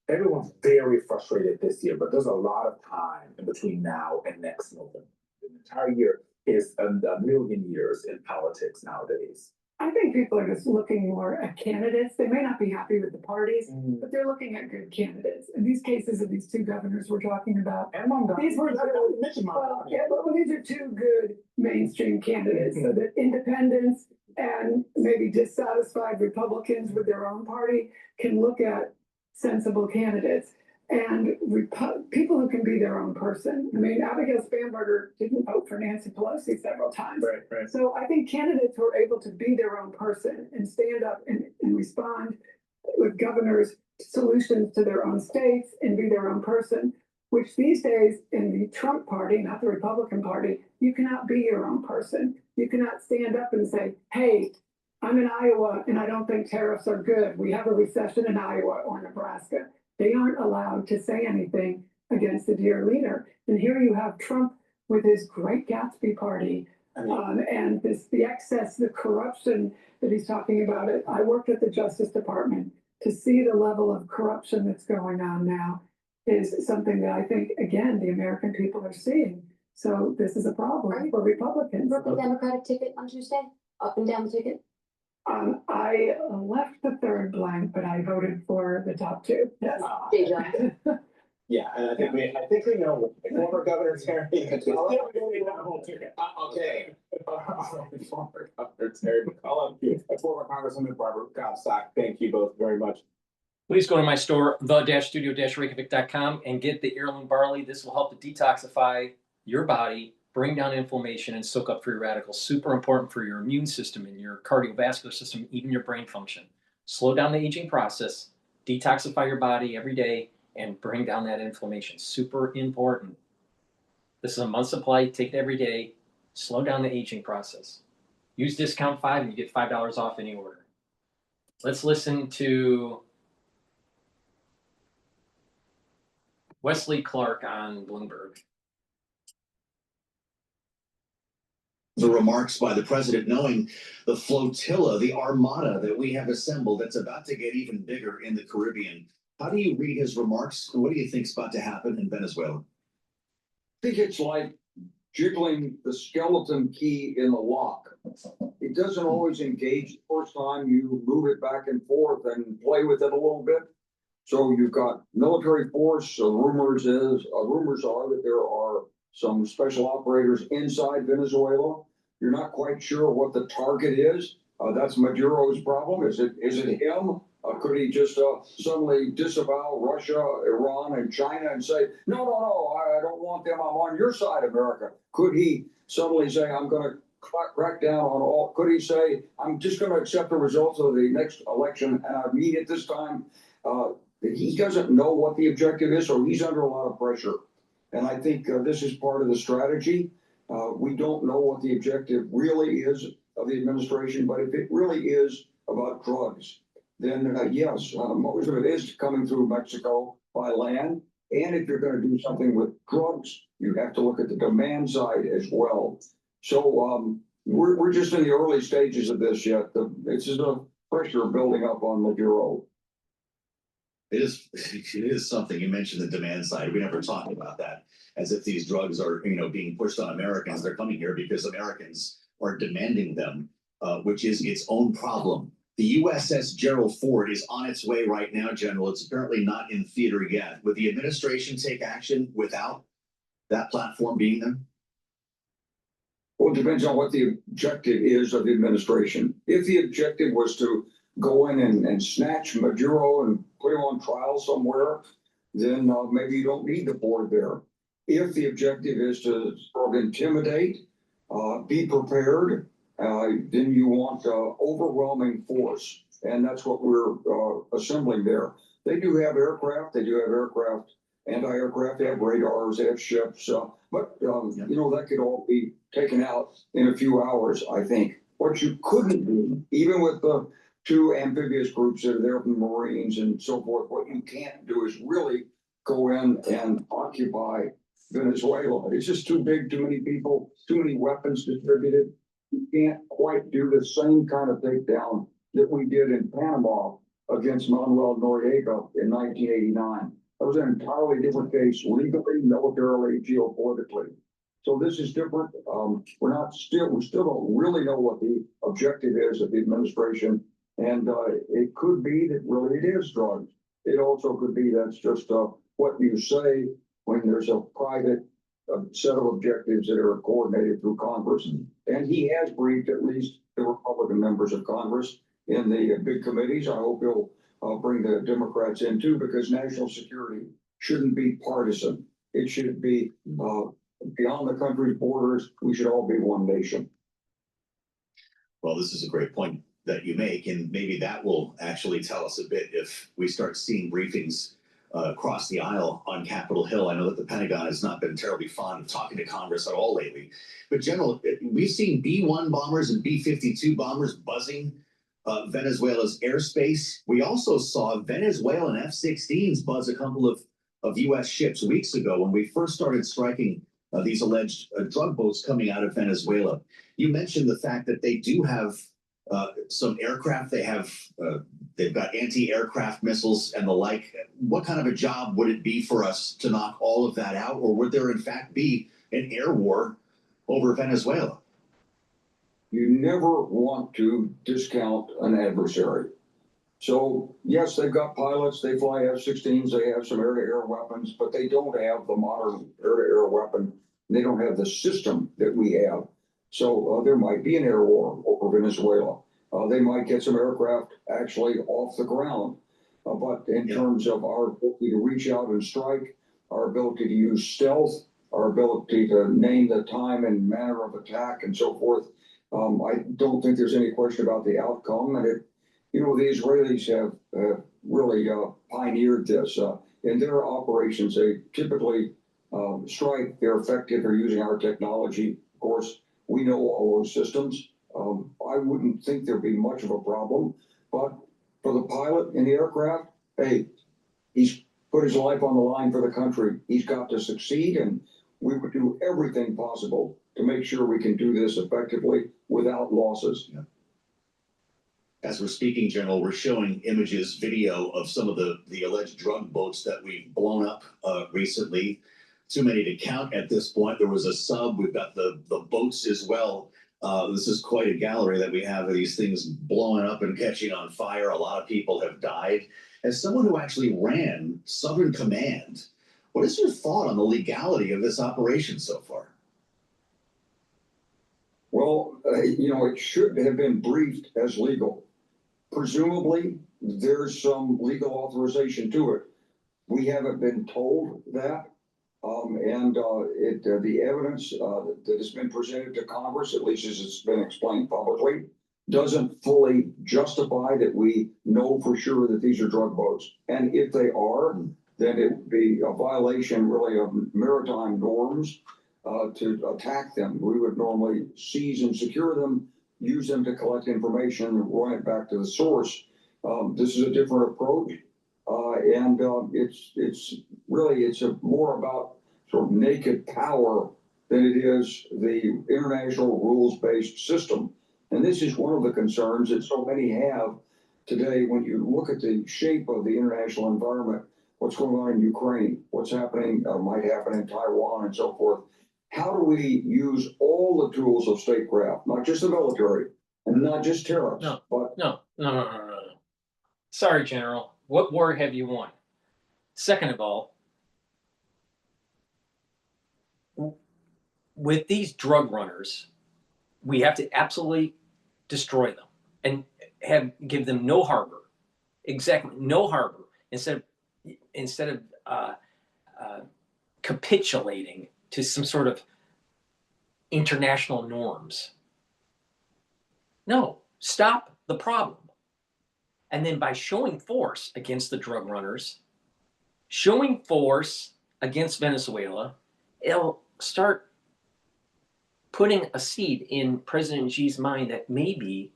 everyone's very frustrated this year, but there's a lot of time in between now and next November. The entire year is a million years in politics nowadays. I think people are just looking more at candidates. They may not be happy with the parties, but they're looking at good candidates. In these cases of these two governors we're talking about, these were these are two good mainstream candidates. So that independents and maybe dissatisfied Republicans with their own party can look at sensible candidates. And people who can be their own person. I mean, Abigail Spanberger didn't vote for Nancy Pelosi several times. Right. So I think candidates who are able to be their own person and stand up and respond with governors' solutions to their own states and be their own person, which these days in the Trump party, not the Republican party, you cannot be your own person. You cannot stand up and say, hey, I'm in Iowa and I don't think tariffs are good. We have a recession in Iowa or Nebraska. They aren't allowed to say anything against the dear leader. And here you have Trump with his Great Gatsby party and the excess, the corruption that he's talking about. I worked at the Justice Department. To see the level of corruption that's going on now is something that I think, again, the American people are seeing. So this is a problem for Republicans. Work the Democratic ticket on Tuesday? Up and down the ticket? I left the third blank, but I voted for the top two. Yes. Yeah, and I think we know former Governor Terry. Okay. Former Governor Terry McCollum and former Congresswoman Barbara Comstock. Thank you both very much. Please go to my store, the-studio-reykjavik.com, and get the heirloom barley. This will help to detoxify your body, bring down inflammation, and soak up free radicals. Super important for your immune system and your cardiovascular system, even your brain function. Slow down the aging process, detoxify your body every day, and bring down that inflammation. Super important. This is a month supply. Take it every day. Slow down the aging process. Use discount 5 and you get $5 off any order. Let's listen to Wesley Clark on Bloomberg. The remarks by the president, knowing the flotilla, the armada that we have assembled that's about to get even bigger in the Caribbean. How do you read his remarks? And what do you think's about to happen in Venezuela? think it's like jiggling the skeleton key in the lock. It doesn't always engage the first time you move it back and forth and play with it a little bit. So you've got military force. Rumors are that there are some special operators inside Venezuela. You're not quite sure what the target is. That's Maduro's problem. Is it him? Could he just suddenly disavow Russia, Iran, and China and say, no, I don't want them. I'm on your side, America? Could he suddenly say, I'm going to crack down on all? Could he say, I'm just going to accept the results of the next election and I mean it this time? He doesn't know what the objective is, so he's under a lot of pressure. And I think this is part of the strategy. We don't know what the objective really is of the administration, but if it really is about drugs, then yes, most of it is coming through Mexico by land. And if you're going to do something with drugs, you have to look at the demand side as well. So we're just in the early stages of this yet. It's just a pressure building up on Maduro. It is something. You mentioned the demand side. We never talk about that as if these drugs are, being pushed on Americans. They're coming here because Americans are demanding them, which is its own problem. The USS Gerald Ford is on its way right now, General. It's apparently not in theater yet. Would the administration take action without that platform being there? Well, it depends on what the objective is of the administration. If the objective was to go in and snatch Maduro and put him on trial somewhere, then maybe you don't need the board there. If the objective is to sort of intimidate, be prepared, then you want overwhelming force. And that's what we're assembling there. They do have aircraft. Anti-aircraft, they have radars, they have ships. But that could all be taken out in a few hours, I think. What you couldn't do, even with the two amphibious groups that are there from the Marines and so forth, what you can't do is really go in and occupy Venezuela. It's just too big, too many people, too many weapons distributed. You can't quite do the same kind of takedown that we did in Panama against Manuel Noriega in 1989. That was an entirely different case, legally, militarily, geopolitically. So this is different. We still don't really know what the objective is of the administration. And it could be that really it is drugs. It also could be that's just what you say when there's a private set of objectives that are coordinated through Congress. And he has briefed at least the Republican members of Congress in the big committees. I hope he'll bring the Democrats in too, because national security shouldn't be partisan. It should be beyond the country's borders. We should all be one nation. Well, this is a great point that you make, and maybe that will actually tell us a bit if we start seeing briefings across the aisle on Capitol Hill. I know that the Pentagon has not been terribly fond of talking to Congress at all lately. But General, we've seen B-1 bombers and B-52 bombers buzzing Venezuela's airspace. We also saw Venezuelan F-16s buzz a couple of U.S. ships weeks ago when we first started striking these alleged drug boats coming out of Venezuela. You mentioned the fact that they do have some aircraft. They've got anti-aircraft missiles and the like. What kind of a job would it be for us to knock all of that out? Or would there in fact be an air war over Venezuela? You never want to discount an adversary. So yes, they've got pilots, they fly F-16s, they have some air-to-air weapons, but they don't have the modern air-to-air weapon. They don't have the system that we have. So there might be an air war over Venezuela. They might get some aircraft actually off the ground. But in terms of our ability to reach out and strike, our ability to use stealth, our ability to name the time and manner of attack and so forth, I don't think there's any question about the outcome. And the Israelis have really pioneered this. In their operations, they typically strike. They're effective. They're using our technology. Of course, we know all those systems. I wouldn't think there'd be much of a problem. But for the pilot in the aircraft, hey, he's put his life on the line for the country. He's got to succeed, and we would do everything possible to make sure we can do this effectively without losses. Yeah. As we're speaking, General, we're showing images, video of some of the alleged drug boats that we've blown up recently. too many to count at this point. There was a sub. We've got the boats as well. This is quite a gallery that we have of these things blowing up and catching on fire. A lot of people have died. As someone who actually ran Southern Command, what is your thought on the legality of this operation so far? Well, it should have been briefed as legal. Presumably, there's some legal authorization to it. We haven't been told that. The evidence that has been presented to Congress, at least as it's been explained publicly, doesn't fully justify that we know for sure that these are drug boats. And if they are, then it would be a violation really of maritime norms to attack them. We would normally seize and secure them, use them to collect information and run it back to the source. This is a different approach. It's more about sort of naked power than it is the international rules-based system. And this is one of the concerns that so many have today when you look at the shape of the international environment, what's going on in Ukraine, what's happening, might happen in Taiwan and so forth. How do we use all the tools of statecraft, not just the military and not just tariffs? No. Sorry, General. What war have you won? Second of all, with these drug runners, we have to absolutely destroy them and give them no harbor. Exactly, no harbor. Instead of capitulating to some sort of international norms. No, stop the problem. And then by showing force against the drug runners, showing force against Venezuela, it'll start putting a seed in President Xi's mind that maybe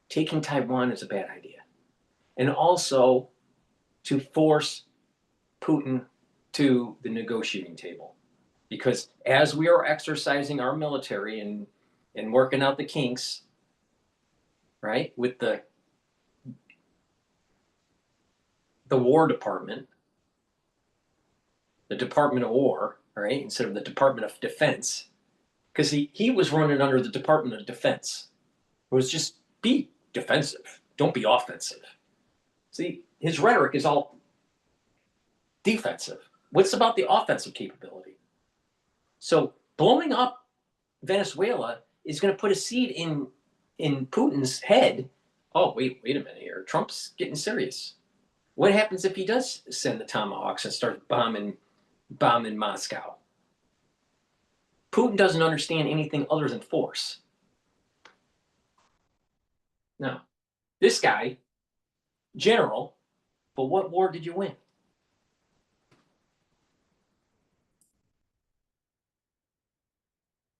taking Taiwan is a bad idea. And also to force Putin to the negotiating table. Because as we are exercising our military and working out the kinks, right, with the War Department, the Department of War, right, instead of the Department of Defense, because he was running under the Department of Defense. It was just be defensive, don't be offensive. See, his rhetoric is all defensive. What's about the offensive capability? So blowing up Venezuela is going to put a seed in Putin's head. Oh, wait a minute here. Trump's getting serious. What happens if he does send the Tomahawks and start bombing Moscow? Putin doesn't understand anything other than force. No. This guy, general, but what war did you win?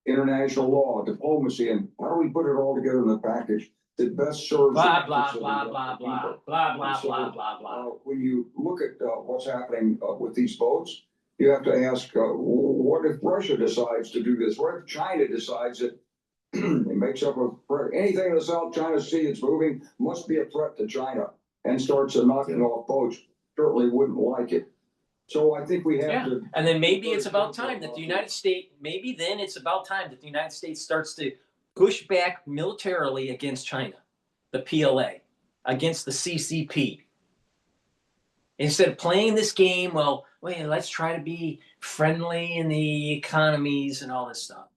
International law, diplomacy, and how do we put it all together in the package that best serves blah blah blah blah blah blah blah blah blah blah. When you look at what's happening with these boats, you have to ask, what if Russia decides to do this? What if China decides that it makes up anything in the South China Sea that's moving must be a threat to China and starts knocking off boats? Certainly wouldn't like it. So I think we have to. And then maybe it's about time that the United States, starts to push back militarily against China, the PLA, against the CCP. Instead of playing this game, well, wait, let's try to be friendly in the economies and all this stuff.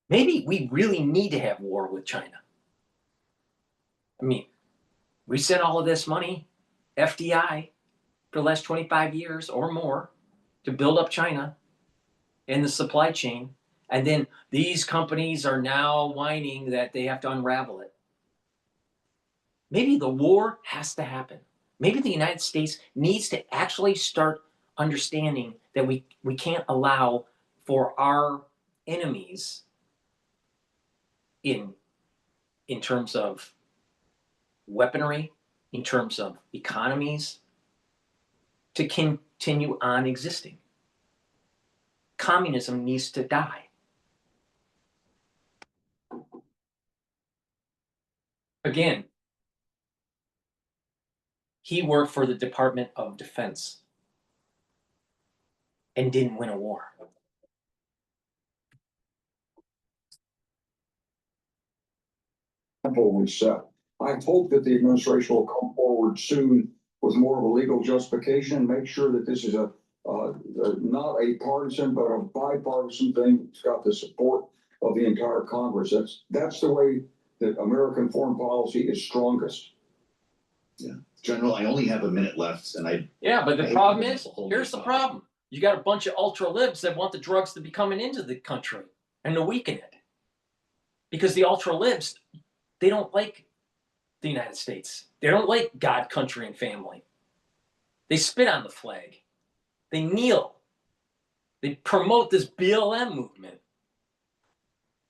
Maybe we really need to have war with China. I mean, we sent all of this money, FDI, for the last 25 years or more to build up China and the supply chain. And then these companies are now whining that they have to unravel it. Maybe the war has to happen. Maybe the United States needs to actually start understanding that we can't allow for our enemies in terms of weaponry, in terms of economies, to continue on existing. Communism needs to die. Again, he worked for the Department of Defense and didn't win a war. we set. I hope that the administration will come forward soon with more of a legal justification, make sure that this is not a partisan, but a bipartisan thing. It's got the support of the entire Congress. That's the way that American foreign policy is strongest. Yeah, General, I only have a minute left, and Yeah, but I the hate problem to is, hold here's this the up. problem. You got a bunch of ultra libs that want the drugs to be coming into the country and to weaken it. Because the ultra libs, they don't like the United States. They don't like God, country, and family. They spit on the flag. They kneel. They promote this BLM movement.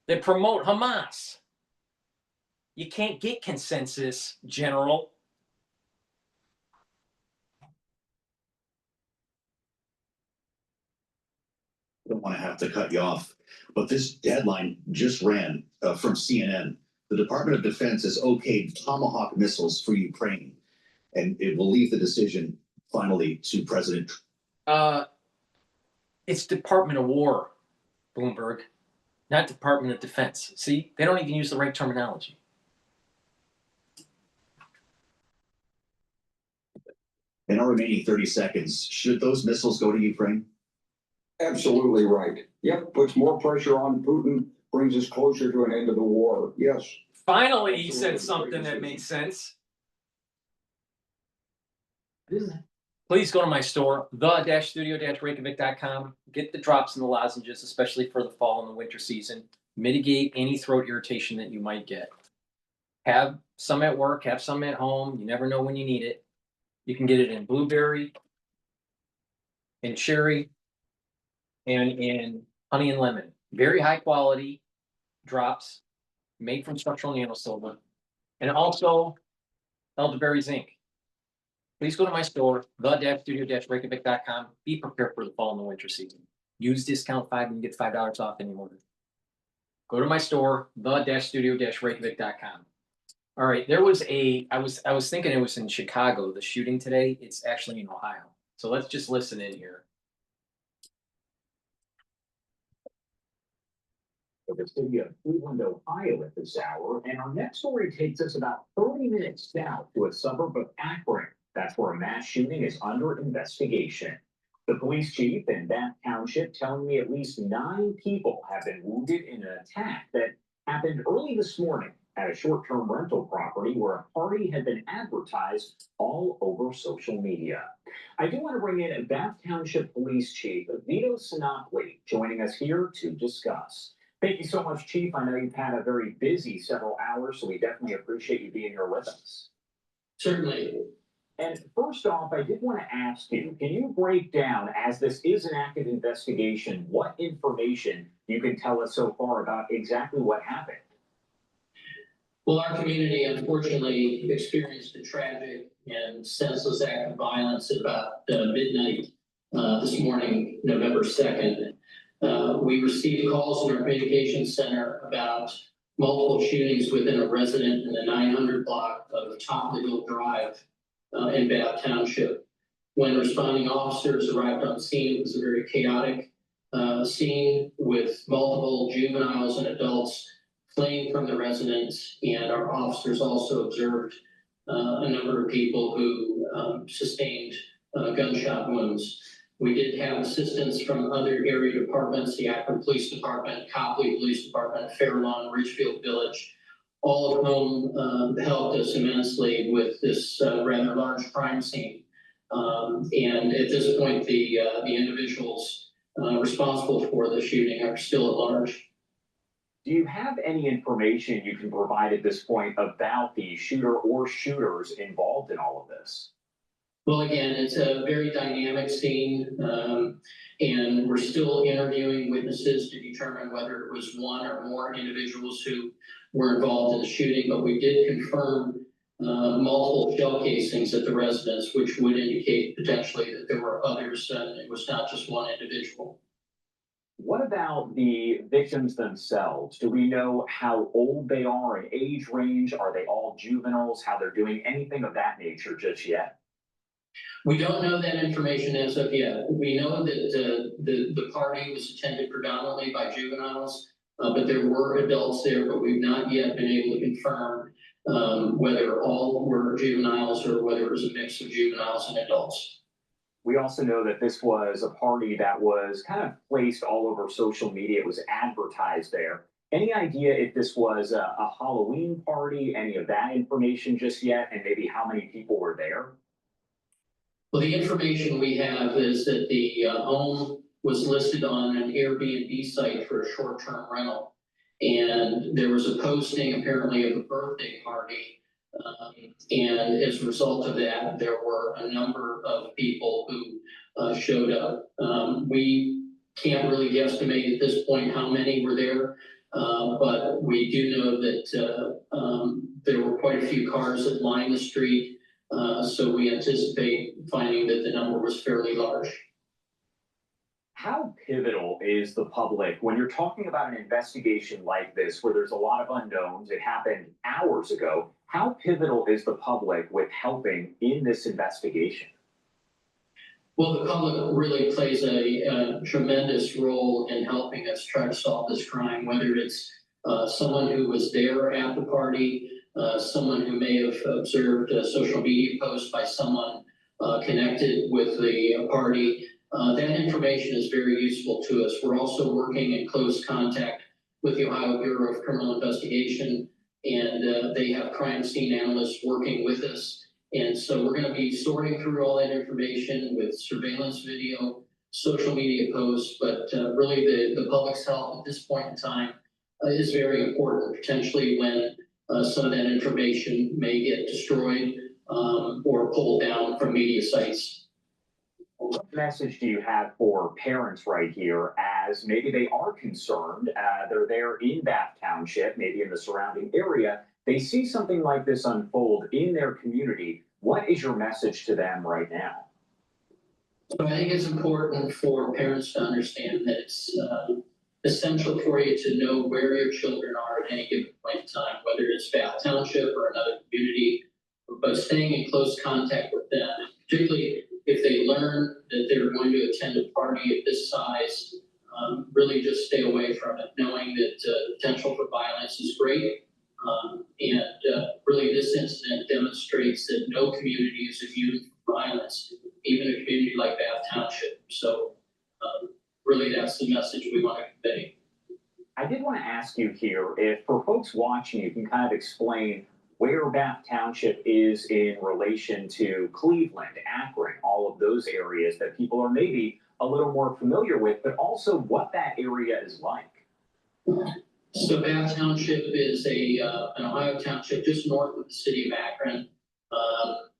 They promote Hamas. You can't get consensus, General. I don't want to have to cut you off, but this headline just ran from CNN. The Department of Defense has okayed Tomahawk missiles for Ukraine, and it will leave the decision finally to President. It's Department of War, Bloomberg, not Department of Defense. See, they don't even use the right terminology. In our remaining 30 seconds, should those missiles go to Ukraine? Absolutely right. Yep, puts more pressure on Putin, brings us closer to an end of the war. Yes. Finally, he Absolutely. said something that makes sense. Please go to my store, the-studio-reykjavik.com. Get the drops and the lozenges, especially for the fall and the winter season. Mitigate any throat irritation that you might get. Have some at work, have some at home. You never know when you need it. You can get it in blueberry, in cherry, and in honey and lemon. Very high quality drops made from structural nanosilver. And also elderberry zinc. Please go to my store, the-studio-reykjavik.com. Be prepared for the fall and the winter season. Use discount 5 and you get $5 off any order. Go to my store, the-studio-reykjavik.com. All right, there was I was thinking it was in Chicago, the shooting today. It's actually in Ohio. So let's just listen in here. The city of Cleveland, Ohio at this hour, and our next story takes us about 30 minutes south to a suburb of Akron. That's where a mass shooting is under investigation. The police chief in Bath Township telling me at least 9 people have been wounded in an attack that happened early this morning at a short-term rental property where a party had been advertised all over social media. I do want to bring in a Bath Township Police Chief Vito Sinopoli joining us here to discuss. Thank you so much, Chief. I know you've had a very busy several hours, so we definitely appreciate you being here with us. Certainly. And first off, I did want to ask you, can you break down, as this is an active investigation, what information you can tell us so far about exactly what happened? Well, our community unfortunately experienced a tragic and senseless act of violence at about midnight this morning, November 2nd. We received calls in our communications center about multiple shootings within a resident in the 900 block of Toplerville Drive in Bath Township. When responding officers arrived on scene, it was a very chaotic scene with multiple juveniles and adults fleeing from the residence, and our officers also observed a number of people who sustained gunshot wounds. We did have assistance from other area departments, the Akron Police Department, Copley Police Department, Fairlawn, Ridgefield Village, all of whom helped us immensely with this rather large crime scene. And at this point, the individuals responsible for the shooting are still at large. Do you have any information you can provide at this point about the shooter or shooters involved in all of this? Well, again, it's a very dynamic scene, and we're still interviewing witnesses to determine whether it was one or more individuals who were involved in the shooting, but we did confirm multiple shell casings at the residence, which would indicate potentially that there were others, and it was not just one individual. What about the victims themselves? Do we know how old they are in age range? Are they all juveniles? How they're doing? Anything of that nature just yet? We don't know that information as of yet. We know that the party was attended predominantly by juveniles, but there were adults there, but we've not yet been able to confirm whether all were juveniles or whether it was a mix of juveniles and adults. We also know that this was a party that was kind of placed all over social media. It was advertised there. Any idea if this was a Halloween party, any of that information just yet, and maybe how many people were there? Well, the information we have is that the home was listed on an Airbnb site for a short-term rental. And there was a posting apparently of a birthday party. And as a result of that, there were a number of people who showed up. We can't really guesstimate at this point how many were there, but we do know that there were quite a few cars that lined the street. So we anticipate finding that the number was fairly large. How pivotal is the public when you're talking about an investigation like this, where there's a lot of unknowns? It happened hours ago. How pivotal is the public with helping in this investigation? Well, the public really plays a tremendous role in helping us try to solve this crime, whether it's someone who was there at the party, someone who may have observed a social media post by someone connected with the party. That information is very useful to us. We're also working in close contact with the Ohio Bureau of Criminal Investigation, and they have crime scene analysts working with us. And so we're going to be sorting through all that information with surveillance video, social media posts, but really the public's help at this point in time is very important, potentially when some of that information may get destroyed or pulled down from media sites. What message do you have for parents right here as maybe they are concerned, they're there in Bath Township, maybe in the surrounding area, they see something like this unfold in their community? What is your message to them right now? So I think it's important for parents to understand that it's essential for you to know where your children are at any given point in time, whether it's Bath Township or another community, but staying in close contact with them, particularly if they learn that they're going to attend a party of this size, really just stay away from it, knowing that potential for violence is great. Really this incident demonstrates that no community is immune from violence, even a community like Bath Township. So really that's the message we want to convey. I did want to ask you here, if for folks watching, you can kind of explain where Bath Township is in relation to Cleveland, Akron, all of those areas that people are maybe a little more familiar with, but also what that area is like. So Bath Township is an Ohio township just north of the city of Akron, and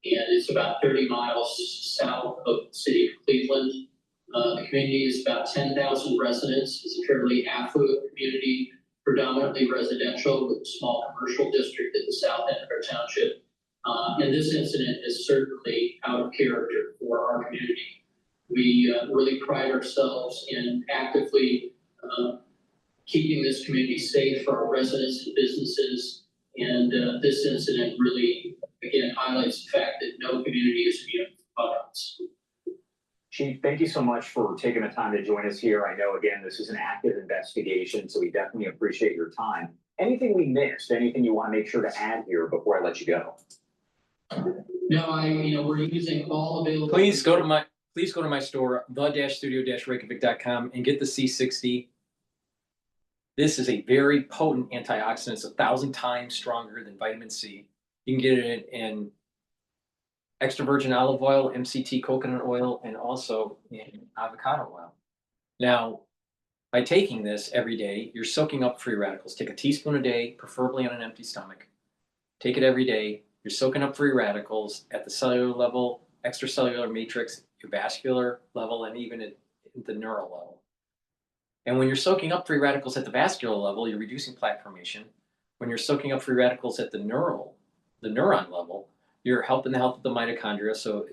it's about 30 miles south of the city of Cleveland. The community is about 10,000 residents. It's a fairly affluent community, predominantly residential with a small commercial district at the south end of our township. And this incident is certainly out of character for our community. We really pride ourselves in actively keeping this community safe for our residents and businesses. And this incident really, again, highlights the fact that no community is immune from violence. Chief, thank you so much for taking the time to join us here. I know, again, this is an active investigation, so we definitely appreciate your time. Anything we missed, anything you want to make sure to add here before I let you go? No, we're using all available. Please go to my store, the-studio-reykjavik.com, and get the C60. This is a very potent antioxidant. It's 1,000 times stronger than vitamin C. You can get it in extra virgin olive oil, MCT coconut oil, and also in avocado oil. Now, by taking this every day, you're soaking up free radicals. Take a teaspoon a day, preferably on an empty stomach. Take it every day. You're soaking up free radicals at the cellular level, extracellular matrix, your vascular level, and even at the neural level. And when you're soaking up free radicals at the vascular level, you're reducing plaque formation. When you're soaking up free radicals at the neuron level, you're helping the health of the mitochondria. So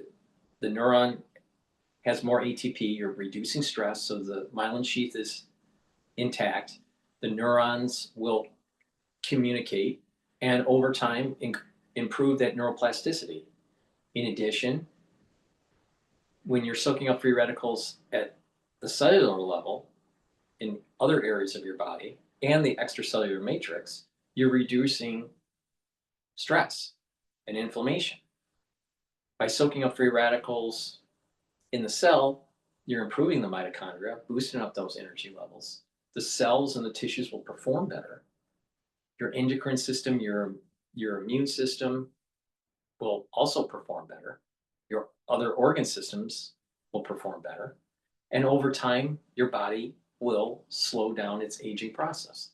the neuron has more ATP. You're reducing stress, so the myelin sheath is intact. The neurons will communicate, and over time improve that neuroplasticity. In addition, when you're soaking up free radicals at the cellular level in other areas of your body and the extracellular matrix, you're reducing stress and inflammation. By soaking up free radicals in the cell, you're improving the mitochondria, boosting up those energy levels. The cells and the tissues will perform better. Your endocrine system, your immune system will also perform better. Your other organ systems will perform better. And over time, your body will slow down its aging process.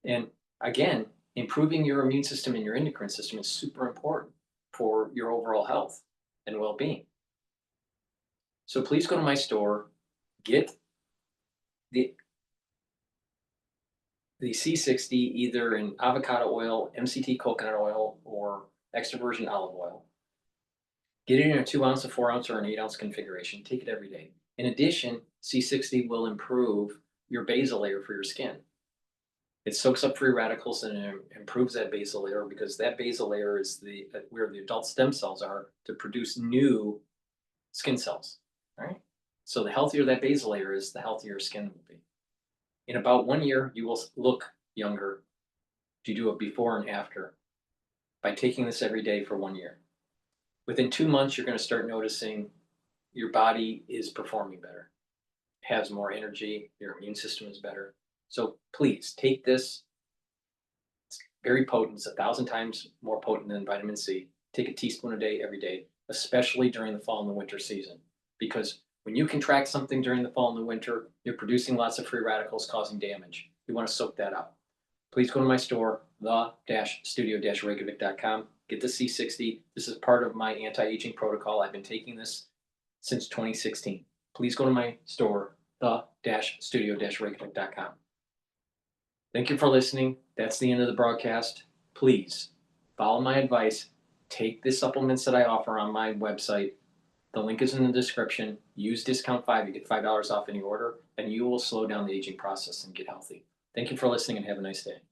And again, improving your immune system and your endocrine system is super important for your overall health and well-being. So please go to my store, get the C60 either in avocado oil, MCT coconut oil, or extra virgin olive oil. Get it in a 2 ounce, a 4 ounce, or an 8 ounce configuration. Take it every day. In addition, C60 will improve your basal layer for your skin. It soaks up free radicals and it improves that basal layer, because that basal layer is where the adult stem cells are to produce new skin cells, right? So the healthier that basal layer is, the healthier your skin will be. In about 1 year, you will look younger if you do it before and after by taking this every day for 1 year. Within 2 months, you're going to start noticing your body is performing better, has more energy, your immune system is better. So please take this. It's very potent. It's 1,000 times more potent than vitamin C. Take a teaspoon a day, every day, especially during the fall and the winter season. Because when you contract something during the fall and the winter, you're producing lots of free radicals causing damage. You want to soak that up. Please go to my store, the-studio-reykjavik.com. Get the C60. This is part of my anti-aging protocol. I've been taking this since 2016. Please go to my store, the-studio-reykjavik.com. Thank you for listening. That's the end of the broadcast. Please follow my advice. Take the supplements that I offer on my website. The link is in the description. Use discount 5. You get $5 off any order, and you will slow down the aging process and get healthy. Thank you for listening and have a nice day.